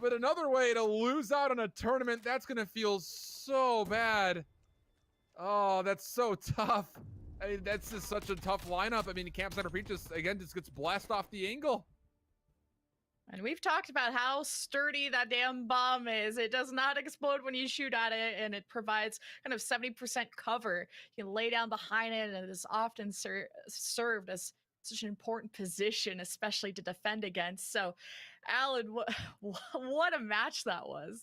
But another way to lose out on a tournament, that's going to feel so bad. Oh, that's so tough. I mean, that's just such a tough lineup. I mean, Camp Sniper Preach just gets blasted off the angle. And we've talked about how sturdy that damn bomb is. It does not explode when you shoot at it, and it provides kind of 70% cover. You can lay down behind it, and it is often served as such an important position, especially to defend against. So, Alan, what a match that was.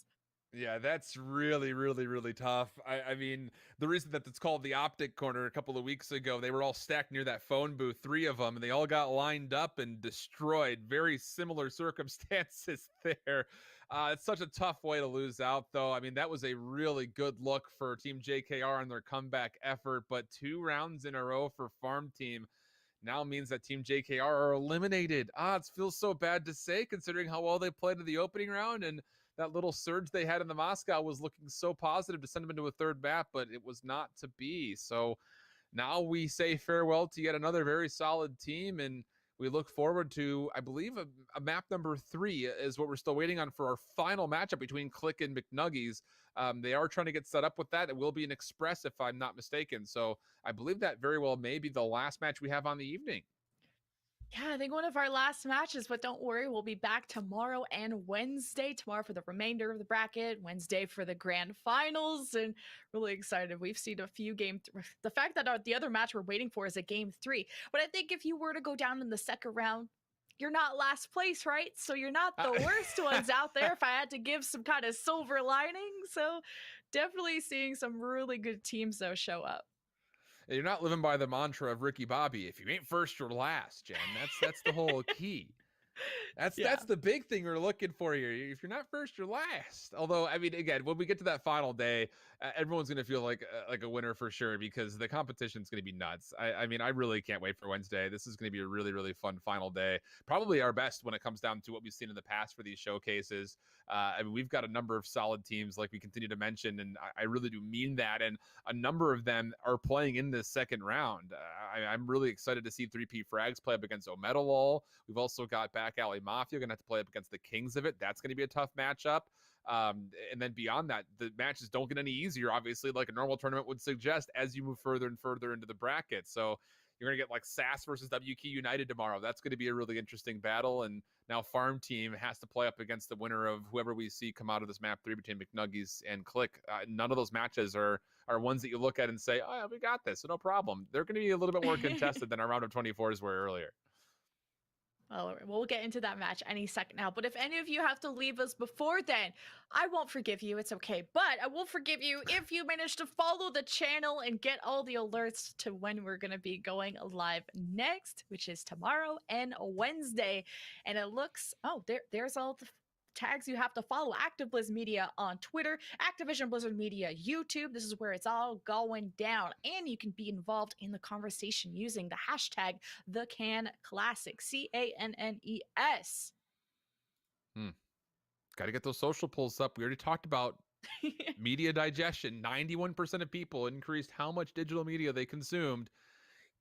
Yeah, that's really, really, really tough. I mean, the reason that it's called the optic corner a couple of weeks ago, they were all stacked near that phone booth, 3 of them, and they all got lined up and destroyed. Very similar circumstances there. It's such a tough way to lose out, though. I mean, that was a really good look for Team JKR and their comeback effort, but 2 rounds in a row for Farm Team now means that Team JKR are eliminated. It feels so bad to say, considering how well they played in the opening round, and that little surge they had in the Moscow was looking so positive to send them into a 3rd map, but it was not to be. So now we say farewell to yet another very solid team, and we look forward to, I believe, a map number 3 is what we're still waiting on for our final matchup between Click and McNuggies. They are trying to get set up with that. It will be an Express, if I'm not mistaken. So I believe that very well may be the last match we have on the evening. Yeah, I think one of our last matches, but don't worry, we'll be back tomorrow and Wednesday. Tomorrow for the remainder of the bracket, Wednesday for the grand finals, and really excited. We've seen a few the fact that the other match we're waiting for is a game 3. But I think if you were to go down in the second round, you're not last place, right? So you're not the worst ones out there, if I had to give some kind of silver lining. So definitely seeing some really good teams, though, show up. You're not living by the mantra of Ricky Bobby. If you ain't first, you're last, Jen. That's the whole key. That's the big thing we're looking for here. If you're not first, you're last. Although, I mean, again, when we get to that final day, everyone's going to feel like a winner for sure, because the competition's going to be nuts. I mean, I really can't wait for Wednesday. This is going to be a really, really fun final day. Probably our best when it comes down to what we've seen in the past for these showcases. I mean, we've got a number of solid teams, like we continue to mention, and I really do mean that. And a number of them are playing in this second round. I'm really excited to see 3P Frags play up against Ometalol. We've also got Back Alley Mafia going to have to play up against the Kings of it. That's going to be a tough matchup. And then beyond that, the matches don't get any easier, obviously, like a normal tournament would suggest, as you move further and further into the bracket. So you're going to get like SAS versus WK United tomorrow. That's going to be a really interesting battle. And now Farm Team has to play up against the winner of whoever we see come out of this map 3 between McNuggies and Click. None of those matches are ones that you look at and say, oh, yeah, we got this, so no problem. They're going to be a little bit more contested than our round of 24s were earlier. Well, we'll get into that match any second now. But if any of you have to leave us before then, I won't forgive you. It's okay. But I will forgive you if you manage to follow the channel and get all the alerts to when we're going to be going live next, which is tomorrow and Wednesday. And it looks, there's all the tags you have to follow. Active Blizzard Media on Twitter, Activision Blizzard Media YouTube. This is where it's all going down, and you can be involved in the conversation using the hashtag #TheCanClassic, CANNES. Got to get those social polls up. We already talked about media digestion. 91% of people increased how much digital media they consumed.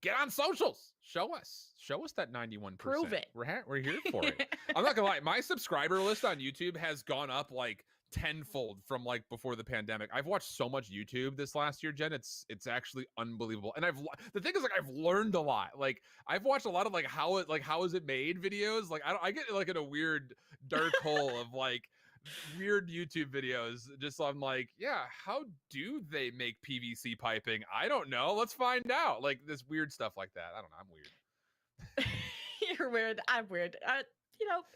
Get on socials. Show us that 91%. Prove it. We're here for it. I'm not gonna lie. My subscriber list on YouTube has gone up like tenfold from like before the pandemic. I've watched so much YouTube this last year, Jen. It's actually unbelievable. And the thing is, like, I've learned a lot. Like, I've watched a lot of how is it made videos. Like, I get like in a weird dark hole of like weird YouTube videos. Just so I'm like, yeah, how do they make PVC piping? I don't know. Let's find out. Like this weird stuff like that. I don't know. I'm weird. You're weird. I'm weird.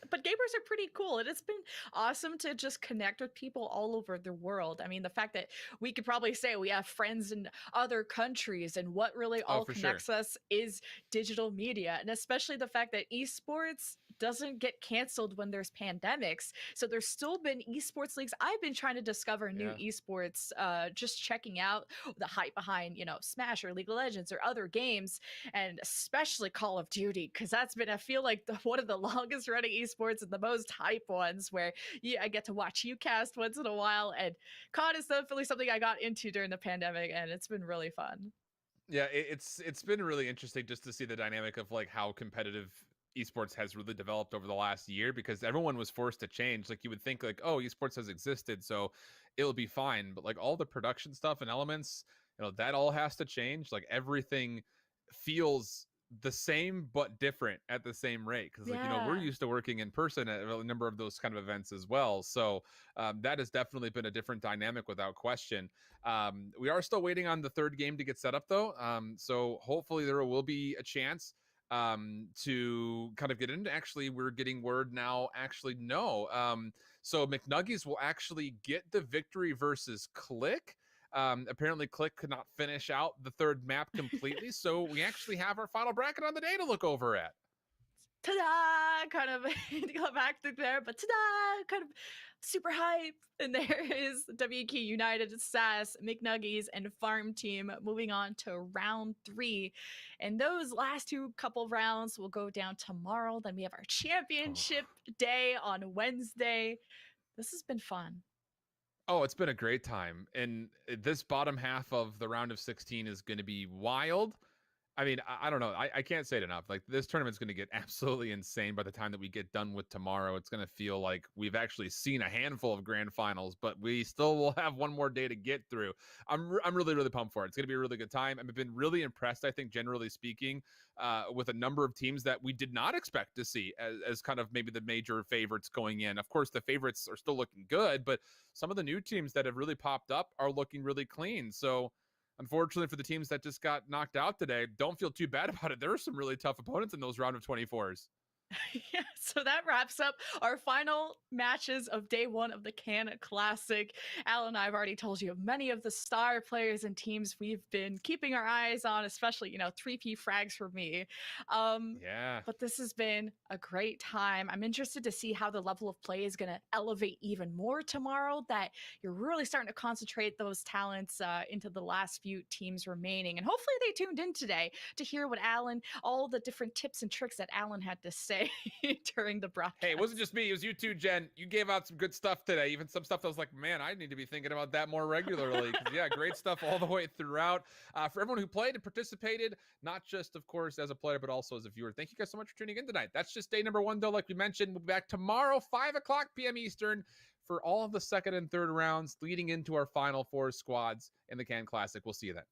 But gamers are pretty cool. And it's been awesome to just connect with people all over the world. I mean, the fact that we could probably say we have friends in other countries, and what really all connects us is digital media. And especially the fact that esports doesn't get canceled when there's pandemics. So there's still been esports leagues. I've been trying to discover new esports, just checking out the hype behind, Smash or League of Legends or other games, and especially Call of Duty, because that's been, I feel like, one of the longest running esports and the most hype ones, where I get to watch you cast once in a while. And COD is definitely something I got into during the pandemic, and it's been really fun. Yeah, it's been really interesting just to see the dynamic of like how competitive esports has really developed over the last year, because everyone was forced to change. Like, you would think like, oh, esports has existed, so it'll be fine. But like all the production stuff and elements that all has to change. Like everything feels the same but different at the same rate, because we're used to working in person at a number of those kind of events as well. So that has definitely been a different dynamic without question. We are still waiting on the third game to get set up though, so hopefully there will be a chance to kind of get into. Actually, we're getting word now, no, so McNuggies will actually get the victory versus Click. Apparently Click could not finish out the third map completely, so we actually have our final bracket on the day to look over at. Ta-da! Kind of climactic there, but ta-da! Kind of super hype. And there is WK United, SAS, McNuggies, and Farm Team moving on to round 3. And those last two couple rounds will go down tomorrow. Then we have our championship day on Wednesday. This has been fun. Oh, it's been a great time. And this bottom half of the round of 16 is going to be wild. I mean, I don't know. I can't say it enough. Like, this tournament's going to get absolutely insane by the time that we get done with tomorrow. It's going to feel like we've actually seen a handful of grand finals, but we still will have one more day to get through. I'm really, really pumped for it. It's going to be a really good time. I've been really impressed, I think, generally speaking, with a number of teams that we did not expect to see as kind of maybe the major favorites going in. Of course, the favorites are still looking good, but some of the new teams that have really popped up are looking really clean. So, unfortunately for the teams that just got knocked out today, don't feel too bad about it. There are some really tough opponents in those round of 24s. Yeah, so that wraps up our final matches of day 1 of the Can Classic. Al and I have already told you of many of the star players and teams we've been keeping our eyes on, especially, 3P frags for me. Yeah. But this has been a great time. I'm interested to see how the level of play is going to elevate even more tomorrow, that you're really starting to concentrate those talents into the last few teams remaining. And hopefully they tuned in today to hear what Alan, all the different tips and tricks that Alan had to say during the broadcast. Hey, it wasn't just me. It was you too, Jen. You gave out some good stuff today. Even some stuff that was like, man, I need to be thinking about that more regularly. Yeah, great stuff all the way throughout. For everyone who played and participated, not just, of course, as a player, but also as a viewer. Thank you guys so much for tuning in tonight. That's just day number 1, though. Like we mentioned, we'll be back tomorrow, 5 o'clock p.m. Eastern, for all of the second and third rounds leading into our final 4 squads in the Can Classic. We'll see you then.